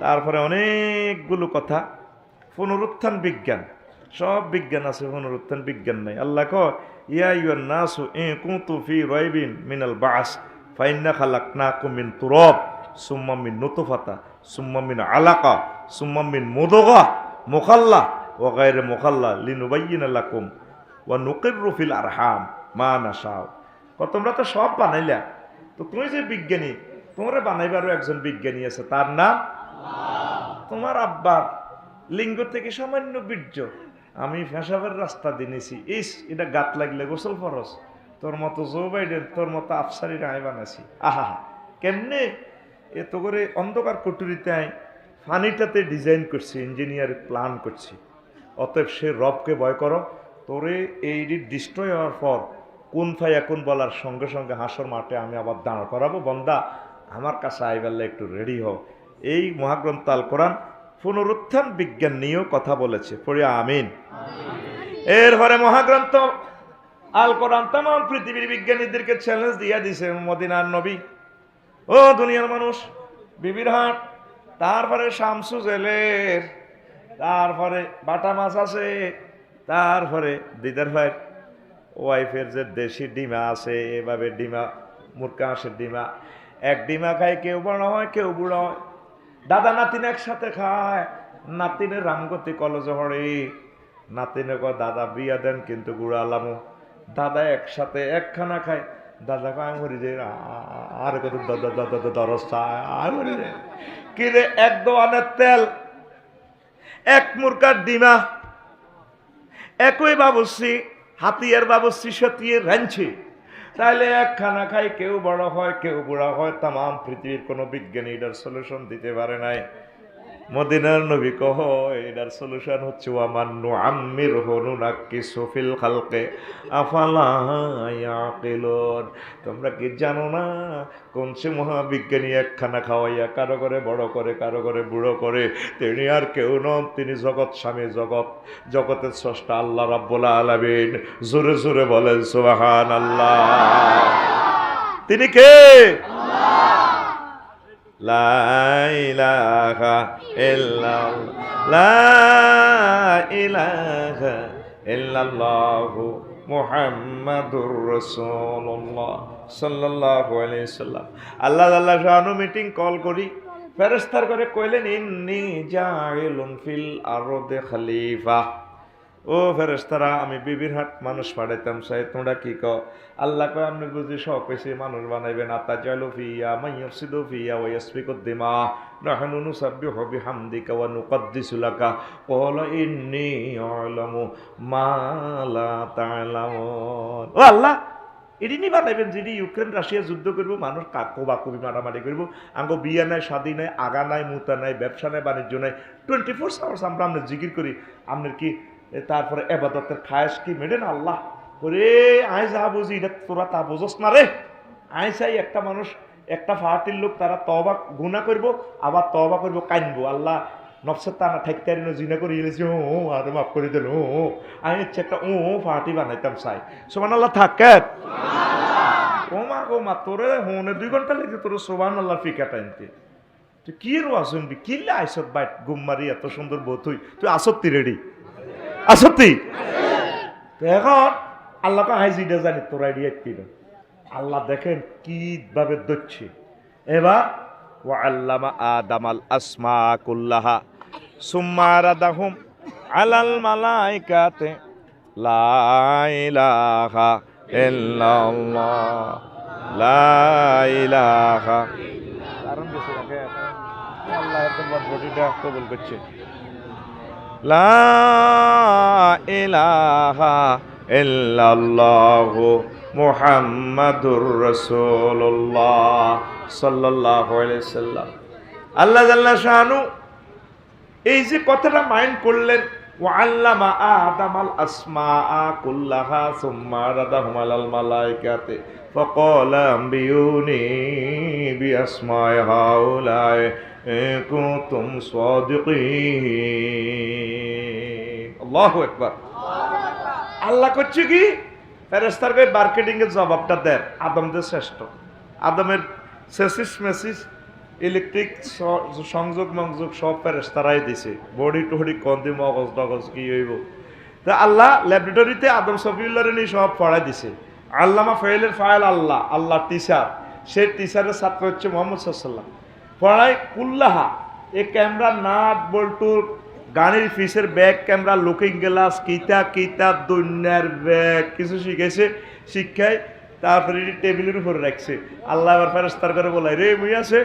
Speaker 1: তারপরে অনেকগুলো কথা, পুনরুত্থান বিজ্ঞান, সব বিজ্ঞান আছে, পুনরুত্থান বিজ্ঞান নাই। আল্লাহ কয় ইয়া আইয়ুহান নাসু ইন কুনতুম ফি রাইবিন মিনাল বা'স ফাইন্না খালাকনাকুম মিন তুরাব সুম্মা মিন নুতফাতা সুম্মা মিন আলাকা সুম্মা মিন মুদগা মুখাল্লা ওয়া গায়রে মুখাল্লা লিনুবাইয়িনা লাকুম ওয়া নুকিররু ফিল আরহাম মা নাশাউ। তোমরা তো সব বানাইলা, তো তুমি যে বিজ্ঞানী, তোমরা বানাইবারও একজন বিজ্ঞানী আছে, তার নাম তোমার আব্বার লিঙ্গ থেকে সামান্য বীর্য আমি ফেসাবের রাস্তা দিনেছি, এটা গাত লাগলে গোসল ফরস, তোর মতো জো বাইডেন, তোর মতো আফসারিরা আয় বানাইছি। আহা কেমনে এত করে অন্ধকার কুটুরিতে আয় ফানিটাতে ডিজাইন করছি, ইঞ্জিনিয়ার প্ল্যান করছি। অতএব সে রবকে ভয় করো। তোরে এই ডিস্ট্রয় হওয়ার পর কোন ফায়াকুন বলার সঙ্গে সঙ্গে হাসর মাঠে আমি আবার দাঁড় করাবো, বন্দা আমার কাছে আইবাল্লা একটু রেডি হও। এই মহাগ্রন্থ আল কোরআন পুনরুত্থান বিজ্ঞান নিয়েও কথা বলেছে, পড়ে আমিন। এরপরে মহাগ্রন্থ আল কোরআন তাম পৃথিবীর বিজ্ঞানীদেরকে চ্যালেঞ্জ দিয়া দিছে, মদিনার নবী ও দুনিয়ার মানুষ, বিবির হাট, তারপরে শামসু জেলের, তারপরে বাটা মাছ আছে, তারপরে দিদার ভাইয়ের ওয়াইফের যে দেশি ডিমা আছে, এভাবে ডিমা মুরকা হাঁসের ডিমা, এক ডিমা খায় কেউ বড় হয় কেউ বুড়ো হয়। দাদা নাতিন একসাথে খায়, নাতিনের রামগতি কলজ হরে, নাতিনে কয় দাদা বিয়া দেন কিন্তু গুড়া আলামো। দাদা একসাথে একখানা খায়, দাদা কয় মরি যে আর কত দাদা দাদা দরজ আর মরি যে কিরে, এক দোয়ানের তেল, এক মুরকার ডিমা, একই বাবুসি হাতিয়ার বাবুসি সতিয়ে রাঁধছে, তাহলে একখানা খায় কেউ বড় হয় কেউ বুড়া হয়। তাম পৃথিবীর কোনো বিজ্ঞানী এটার সলিউশন দিতে পারে নাই। মদিনার নবী কহ এটার সলিউশন হচ্ছে ওয়ামান নুআম্মিরহু নুনাক্কিসু ফিল খালকি আফালা ইয়াকিলুন। তোমরা কি জানো না কোন সে মহাবিজ্ঞানী একখানা খাওয়াইয়া কারো করে বড় করে কারো করে বুড়ো করে, তিনি আর কেউ নন, তিনি জগৎ স্বামী, জগতের স্রষ্টা আল্লাহ রাব্বুল আলামিন। জোরে জোরে বলেন সুবহানাল্লাহ। তিনি কে? লা ইলাহা ইল্লাল্লাহ, লা ইলাহা ইল্লাল্লাহু মুহাম্মাদুর রাসূলুল্লাহ সাল্লাল্লাহু আলাইহি সাল্লাম। আল্লাহ আল্লাহ শানু মিটিং কল করি, ফেরেশতার করে কইলেন ইন্নী জাইলুন ফিল আরদে খলিফা। ও ফেরেশতারা, আমি বিবির হাট মানুষ পাঠাইতাম চাই, তোমরা কি কও? আল্লাহ কয় আপনি বুঝি সব কইছি মানুষ বানাইবেন। আতাজালু ফিয়া মাইয়ুফসিদু ফিয়া ওয়া ইয়াসফিকুদ দিমা নাহনু নুসাব্বিহু বিহামদিকা ওয়া নুকদ্দিসু লাকা ক্বালা ইন্নী আ'লামু মা লা তা'লামুন। ও আল্লাহ, এদিনই বানাইবেন যিনি ইউক্রেন রাশিয়া যুদ্ধ করবো, মানুষ কাকুবাকুবি মারামারি করবো, আঙ্গো বিয়া নাই, শাদী নাই, আগা নাই, মুতা নাই, ব্যবসা নাই, বাণিজ্য নাই, 24 আওয়ার্স আমরা আপনার জিকির করি। আপনার কি তারপরে এবাদতের খায়েশ কি মেডে না আল্লাহ করে? আয় যা বুঝি এটা তোরা তা বুঝোস না রে। আয় চাই একটা মানুষ, একটা ফাহাতির লোক, তারা তওবা গুনাহ করব, আবার তওবা করব, কাইনবো, আল্লাহ নফসের টানা ঠেকতে জিনা করে এলেছি, ও আর মাফ করে দিল, ও আমি ইচ্ছে একটা ফাহাতি বানাইতাম চাই। সুবহানাল্লাহ থাকে। ও মা গো মা, তোরে হোনে 2 ঘন্টা লেগে তোর সুবহানাল্লাহ ফিকা টাইমতে তুই কি রোয়া শুনবি? কিল্লা আইসত বাইট গুম্মারি এত সুন্দর বউ, তুই আসত্তি রেডি আসত্তি। এখন আল্লাহকে হাইজিটা জানি তোর আইডিয়া কি না। আল্লাহ দেখেন কিভাবে দচ্ছে। এবার ওয়া আল্লামা আদামাল আসমা কুল্লাহা সুম্মা রাদাহুম আলাল মালাইকাতে লা ইলাহা ইল্লাল্লাহ লা ইলাহা। কারণ বেশি রাখে আল্লাহ তোমার বডিটা কবুল করছে। লা ইলাহা ইল্লাল্লাহু মুহাম্মাদুর রাসূলুল্লাহ সাল্লাল্লাহু আলাইহি সাল্লাম। আল্লাহ জাল্লা শানু এই যে কথাটা মাইন্ড করলেন, ওয়া আল্লামা আদামাল আসমাআ কুল্লাহা সুম্মা রাদাহুম আলাল মালাইকাতি ফাকালা আম্বিউনি বিআসমাই হাউলাই ইন কুনতুম সাদিকিন। আল্লাহু আকবার। আল্লাহ করছে কি? ফেরেশতার কই মার্কেটিং এর জবাবটা দেন। আদমদের শ্রেষ্ঠ, আদমের সেসিস মেসিস ইলেকট্রিক সংযোগ মংযোগ সব ফেরেশতারাই দিছে। বডি টডি কন্দি মগজ টগজ কি হইব। তা আল্লাহ ল্যাবরেটরিতে আদম সফিউল্লাহরে নিয়ে সব পড়াই দিছে। আল্লামা ফাইলের ফাইল আল্লাহ, আল্লাহ টিচার, সেই টিচারের ছাত্র হচ্ছে মোহাম্মদ সাল্লাল্লাহু আলাইহি ওয়াসাল্লাম। পড়াই কুল্লাহা, এই ক্যামেরা নাট বল্টুর, গাড়ির ফিসের ব্যাগ, ক্যামেরা, লুকিং গ্লাস, কিতা কিতা দুনিয়ার ব্যাগ কিছু শিখেছে। শিক্ষায় তারপরে টেবিলের উপরে রাখছে। আল্লাহ আবার ফেরেশতার করে বলাই রে মুই আছে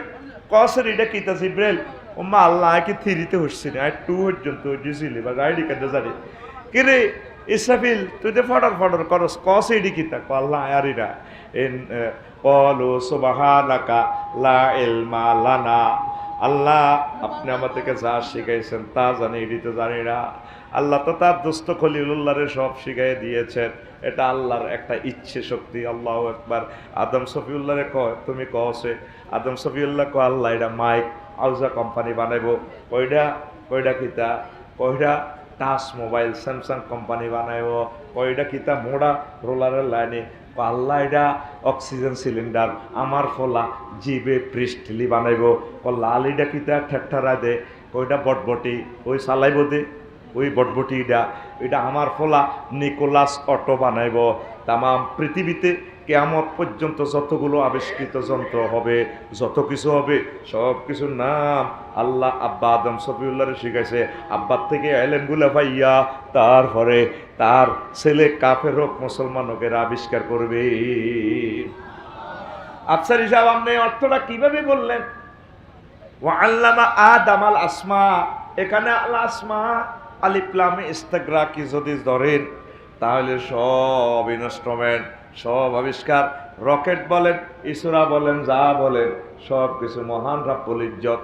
Speaker 1: কসের এটা কিতা জিব্রাইল ও মা আল্লাহ কি থ্রিতে হচ্ছে না 2 পর্যন্ত হইছিলি বা গাড়ি কাটে জানি কি রে ইসরাফিল তুই তো ফটর করস কস এডি কিতা ক আল্লাহ আরিরা ইন ক্বালু সুবহানাকা লা ইলমা লানা। আল্লাহ আপনি আমাদেরকে যা শিখাইছেন তা জানি, এটি তো জানি না। আল্লাহ তো তার দোস্ত খলিলুল্লাহরে সব শিখাই দিয়েছেন, এটা আল্লাহর একটা ইচ্ছে শক্তি। আল্লাহু আকবার। আদম সফিউল্লাহরে কয় তুমি কসে? আদম সফিউল্লাহ কয় আল্লাহ এটা মাইক আউজা কোম্পানি বানাইব। কয়টা কিতা? কয়টা টাচ মোবাইল স্যামসাং কোম্পানি বানাইব। কয়টা কিতা মোড়া রোলারের লাইনে। আল্লাহ এটা অক্সিজেন সিলিন্ডার আমার ফলা জিবে পৃষ্ঠলি বানাইব। লালিটা কিতা ঠেকঠারা দে। ওইটা বটবটি ওই চালাইব দে, ওই বটবটি এটা আমার ফলা নিকোলাস অটো বানাইব। তামাম পৃথিবীতে কিয়ামত পর্যন্ত যতগুলো আবিষ্কৃত যন্ত্র হবে, যত কিছু হবে, সব কিছুর নাম আল্লাহ আব্বা আদম সফিউল্লাহরে শিখাইছে। আব্বার থেকে এলেমগুলা পাইয়া তারপরে তার ছেলে কাফের হোক মুসলমান হোক এরা আবিষ্কার করবে। আফসার হিসাব আপনি অর্থটা কিভাবে বললেন? ওয়া আল্লামা আদামাল আসমা, এখানে আল আসমা আলিফ লাম ইস্তিগরাক কি যদি ধরেন তাহলে সব ইনস্ট্রুমেন্ট, সব আবিষ্কার, রকেট বলেন, ইসরা বলেন, যা বলেন সব কিছু মহান রাব্বুল ইজ্জত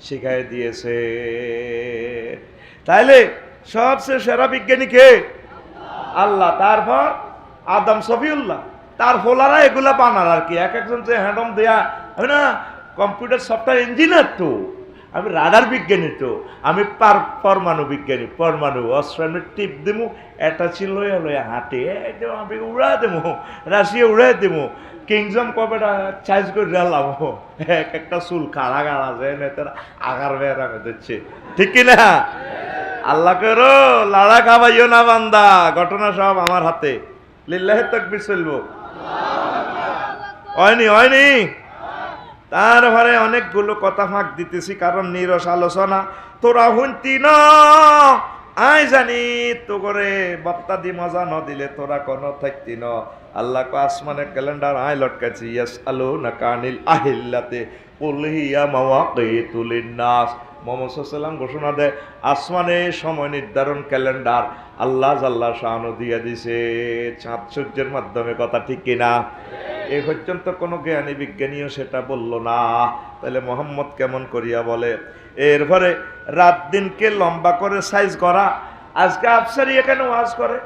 Speaker 1: শিখাই দিয়েছে। তাইলে সবচেয়ে সেরা বিজ্ঞানী কে? আল্লাহ। তারপর আদম সফিউল্লাহ, তার ফোলারা এগুলা বানার আর কি। এক একজন যে হ্যান্ডম দেয়া হয় না, কম্পিউটার সফটওয়্যার ইঞ্জিনিয়ার তো, আমি রাডার বিজ্ঞানী তো, আমি পরমাণু বিজ্ঞানী। পরমাণু অস্ত্র আমি টিপ দেবো, এটা ছিল লইয়া হাঁটে আমি উড়া দেবো, রাশিয়া উড়াই দেবো, কিংজম কবেটা চার্জ করে ডালাম। এক একটা চুল কাড়া কাড়া যায় না, তার আগার বেড়া দিচ্ছে, ঠিক কিনা? আল্লাহ করো লাড়া খাবাইও না বান্দা, ঘটনা সব আমার হাতে। লিল্লাহি তাকবীর চলবো। হয়নি তারপরে অনেকগুলো কথা ফাঁক দিতেছি, কারণ নিরস আলোচনা তোরা হুনতি না। আই জানি তো করে বত্তা দি মজা ন দিলে তোরা কোনো থাকতি ন। আল্লাহ কো আসমানের ক্যালেন্ডার আই লটকাছি, ইয়াসআলুনাকা আনিল আহিল্লাতি কুল হিয়া মাওয়াকিতু লিন্নাস। মুহাম্মদ সাল্লাল্লাহু আলাইহি ওয়াসাল্লাম ঘোষণা দেয়, আসমানে সময় নির্ধারণ ক্যালেন্ডার আল্লাহ জাল্লা শানু দিয়ে দিছে চাঁদ সূর্যের মাধ্যমে। কথা ঠিক কিনা? এই পর্যন্ত কোনো জ্ঞানী বিজ্ঞানীও সেটা বলল না, তাহলে মোহাম্মদ কেমন করিয়া বলে? এরপরে রাত দিনকে লম্বা করে সাইজ করা। আজকে আফসারি এখানে ওয়াজ করে,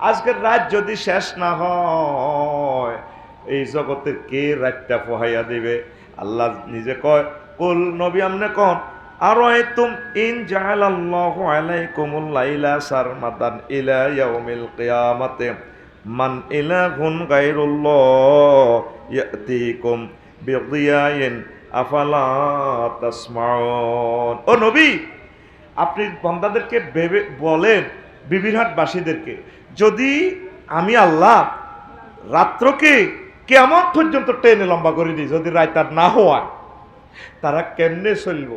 Speaker 1: আজকের রাত যদি শেষ না হয় এই জগতের কে রাতটা পোহাইয়া দিবে? আল্লাহ নিজে কয়, কুল নবী আমনে কন আরাইতুম ইন জাআলাল্লাহু আলাইকুমুল লাইলা সারমাদান ইলা ইয়াউমিল কিয়ামাতি মান ইলাহুন গায়রুল্লাহ ইয়াতিকুম বিদিয়াইন আফালা তাসমাউন। ও নবী, আপনি বান্দাদেরকে ভেবে বলেন, বিবিরহাটবাসীদেরকে, যদি আমি আল্লাহ রাত্রকে কিয়ামত পর্যন্ত টেনে লম্বা করে দিই, যদি রাত আর না হওয়ায়, তারা কেমনে চলব?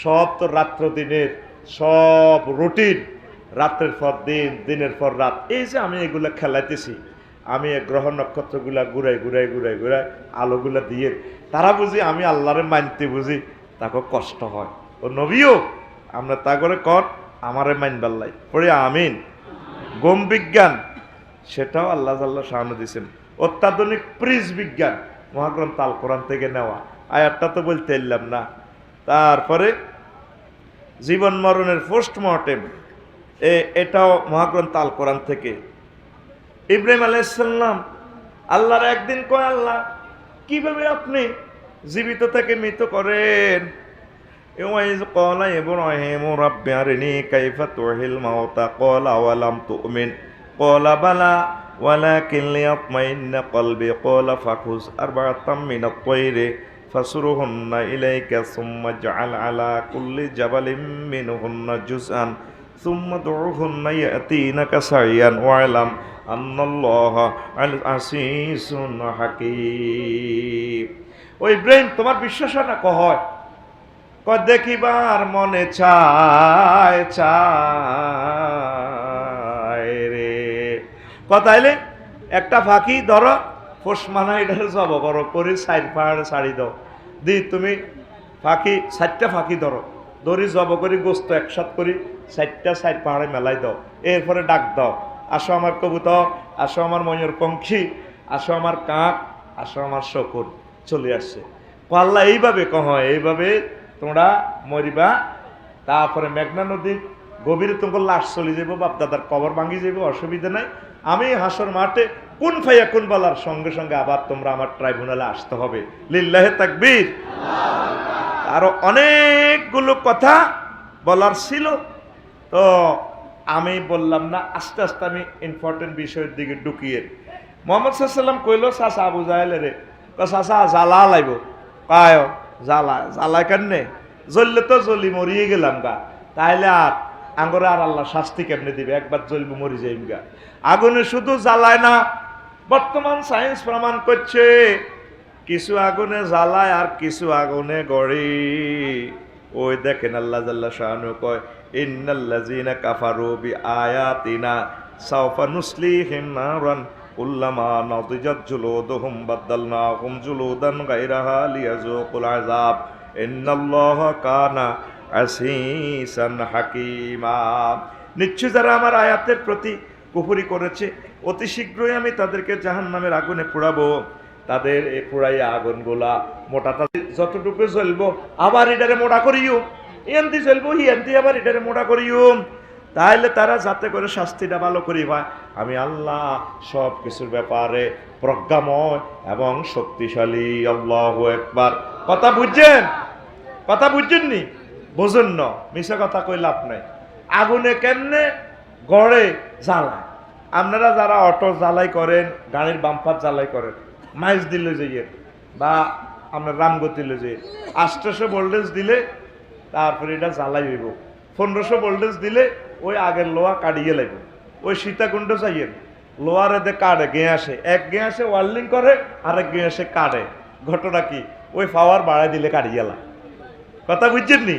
Speaker 1: সব তো রাত্র দিনের সব রুটিন, রাত্রের পর দিন, দিনের পর রাত। এই যে আমি এগুলা খেলাইতেছি, আমি গ্রহ নক্ষত্রগুলা ঘুরাই ঘুরাই ঘুরাই ঘুরাই আলোগুলা দিয়ে, তারা বুঝি আমি আল্লাহরে মানতে বুঝি তাকে কষ্ট হয়। ও নবীও আমরা তা করে কর আমারে মানবাল্লাই পড়ে আমিন। গম বিজ্ঞান সেটাও আল্লাহ আল্লাহ সামনে দিয়েছেন। অত্যাধুনিক প্রিজ বিজ্ঞান মহাগ্রন্থ আল কোরআন থেকে নেওয়া, আয়াতটা তো বলতে এলাম না। তারপরে জীবন মরণের পোস্টমর্টেম, এটাও মহাগ্রন্থ আল কোরআন থেকে। ইব্রাহিম আলাইহিস সালাম আল্লাহর একদিন কয়, আল্লাহ কিভাবে আপনি জীবিত থেকে মৃত করেন? ওয়াইজ ক্বালা ইব্রাহিমু রাব্বি আরিনি কাইফা তুহিল মাউতা ক্বালা আওয়ালাম তুমিন ক্বালা বালা ওয়ালাকিন লিয়াতমাইন্না কলবি ক্বালা ফাখুজ আরবাআতাম মিনাত তায়রি ফাসুরুহুন্না ইলাইকা সুম্মা জাআল আলা কুল্লি জাবালিন মিনহুন্না জুজআন সুম্মা দুউহুন্না ইয়াতিনাকা সাইয়ান ওয়ালাম আন্নাল্লাহা আসিসুন হাকীম। ও ইব্রাহিম, তোমার বিশ্বাস হয় না? কয় দেখিবার মনে চায় চায় রে। কথাইলে একটা ফাঁকি ধরো, ফোস মানা এটার জব করো করে সাইড পাহাড়ে ছাড়ি দাও দি, তুমি ফাঁকি 4টা ফাঁকি ধরো, ধরি জব করি গোস্ত একসাথ করি 4টা সাইড পাহাড়ে মেলাই দাও। এরপরে ডাক দাও, আসো আমার কবুতর, আসো আমার ময়ূর পঙ্খী, আসো আমার কাক, আসো আমার শকুন। চলে আসছে। আল্লাহ এইভাবে এইভাবে তোমরা মরিবা, তারপরে মেঘনা নদীর গভীরে তোমার লাশ চলে যাবো, বাপ দাদার কবর ভাঙি যাবো, অসুবিধা নাই। আমি হাসর মাঠে কোন ফাইয়া কোন বলার সঙ্গে সঙ্গে আবার তোমরা আমার ট্রাইব্যুনালে আসতে হবে। লিল্লাহে তাকবীর। আরো অনেকগুলো কথা বলার ছিল, তো আমি বললাম না, আস্তে আস্তে আমি ইম্পর্টেন্ট বিষয়ের দিকে ঢুকিয়ে। মোহাম্মদ সাল্লাল্লাহু আলাইহি ওয়াসাল্লাম কইল, চাচা আবু জাহেলের রে, চাচা জ্বালা লাইব। কায় জ্বালায় কেমনে? জ্বললে তো জ্বলি মরিয়ে গেলাম গা, তাইলে আর আঙ্গরে আর আল্লাহ শাস্তি কেমনে দিবে? একবার জ্বলবো মরি যাইম গা। আগুনে শুধু জ্বালায় না, বর্তমান সায়েন্স প্রমাণ করছে কিছু আগুনে জ্বালায় আর কিছু আগুনে গড়ে। ওই দেখেন আল্লাহ জাল্লা শানু কয়, ইন্নাল্লাযীনা কাফারু বিআয়াতিনা সাওফা নুসলিহিম নারান কুল্লামা নাদিজাত জুলুদুহুম বাদদালনাহুম জুলুদান গায়রাহা লিয়াযুকুল আযাব ইন্নাল্লাহা কানা আসিসান হাকীমা। নিশ্চয় যারা আমার আয়াতের প্রতি কুফরি করেছে, অতি শীঘ্রই আমি তাদেরকে জাহান্নামের আগুনে পোড়াবো। তাদের এই পোড়াইয়া আগুনগুলা মোটা, তাদের যতটুকু জ্বলবো আবার এটারে মোটা করিও, এনতি জ্বলবো হিয়ান্তি আবার এটারে মোটা করিও, তাহলে তারা যাতে করে শাস্তিটা ভালো করি পায়। আমি আল্লাহ সব কিছুর ব্যাপারে প্রজ্ঞাময় এবং শক্তিশালী। আল্লাহু আকবার। কথা বুঝছেন? কথা বুঝছেননি? বুঝুন না, মিশা কথা কই লাভ নাই। আগুনে কেমনে গড়ে জ্বালায়? আপনারা যারা অটো জ্বালাই করেন, গাড়ির বাম্পার জ্বালাই করেন, মাইজ দিলে যাইয়ে বা আপনার রামগতিলে যাইয়ে 800 ভোল্টেজ দিলে তারপরে এটা জ্বালাই হইব। 1500 ভোল্টেজ দিলে ওই আগের লোহা কাটিয়ে লাগবে। ওই সীতাকুণ্ড যাইয়েন, লোহার এতে কাটে গেঁ আসে, এক গেঁ আসে ওয়ার্লিং করে, আরেক গেঁ আসে কাটে। ঘটনা কি? ওই পাওয়ার বাড়াই দিলে কাটি গেলা। কথা বুঝছেন নি?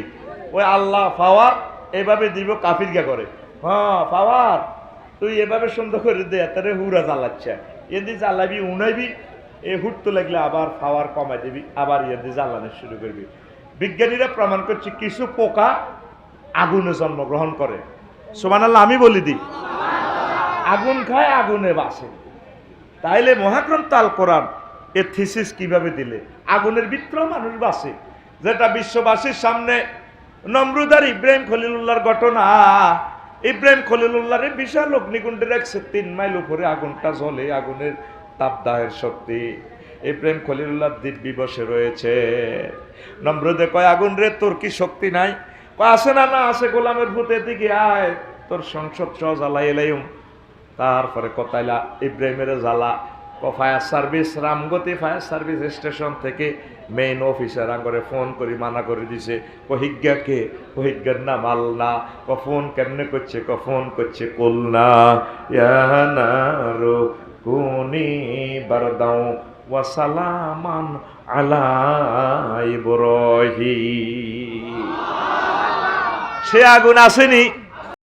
Speaker 1: ওই আল্লাহ পাওয়ার এভাবে দিব, কাফির গা করে হ্যাঁ পাওয়ার তুই এভাবে সুন্দর করে দে, তারে হুরা জ্বালাচ্ছে, এদি জ্বালাবি উনাইবি, এ হুটতে লাগলে আবার পাওয়ার কমাই দিবি, আবার এদি জ্বালানো শুরু করবি। বিজ্ঞানীরা প্রমাণ করছে কিছু পোকা আগুনে জন্মগ্রহণ করে। সুবহানাল্লাহ, আমি বলি দিই, আগুন খায় আগুনে বাসে। তাইলে মহাগ্রন্থ আল কোরআন এর থিসিস কিভাবে দিলে আগুনের ভিতরেও মানুষ বাসে, যেটা বিশ্ববাসীর সামনে নমরুদ আর ইব্রাহিম খলিলুল্লাহর ঘটনা। ইব্রাহিম খলিলুল্লাহর বিশাল অগ্নিকুণ্ডের 103 মাইল উপরে আগুনটা জ্বলে, আগুনের তাপদাহের শক্তি। ইব্রাহিম খলিলুল্লাহ দিব্যি বসে রয়েছে। নমরুদে কয় আগুন রে তোর কি শক্তি নাই? কয় আছে না, না আছে, গোলামের ভূত এদিকে আয়, তোর সংসদ সহ জ্বালাই এলাইম। তারপরে কথাইলা ইব্রাহিমের জ্বালা fire service, Ramgati fire service station থেকে মেইন অফিসার আঙ্গরে ফোন করি মানা করে দিছে। কহিজ্ঞাকে কহিজ্ঞার নাম আল্লাহ। ফোন কেমনে করছে? ফোন করছে কুলনা ইয়ানারু কুনি বারদাও ওয়া সালামান আলা ইব্রাহিম। সে আগুন আসেনি,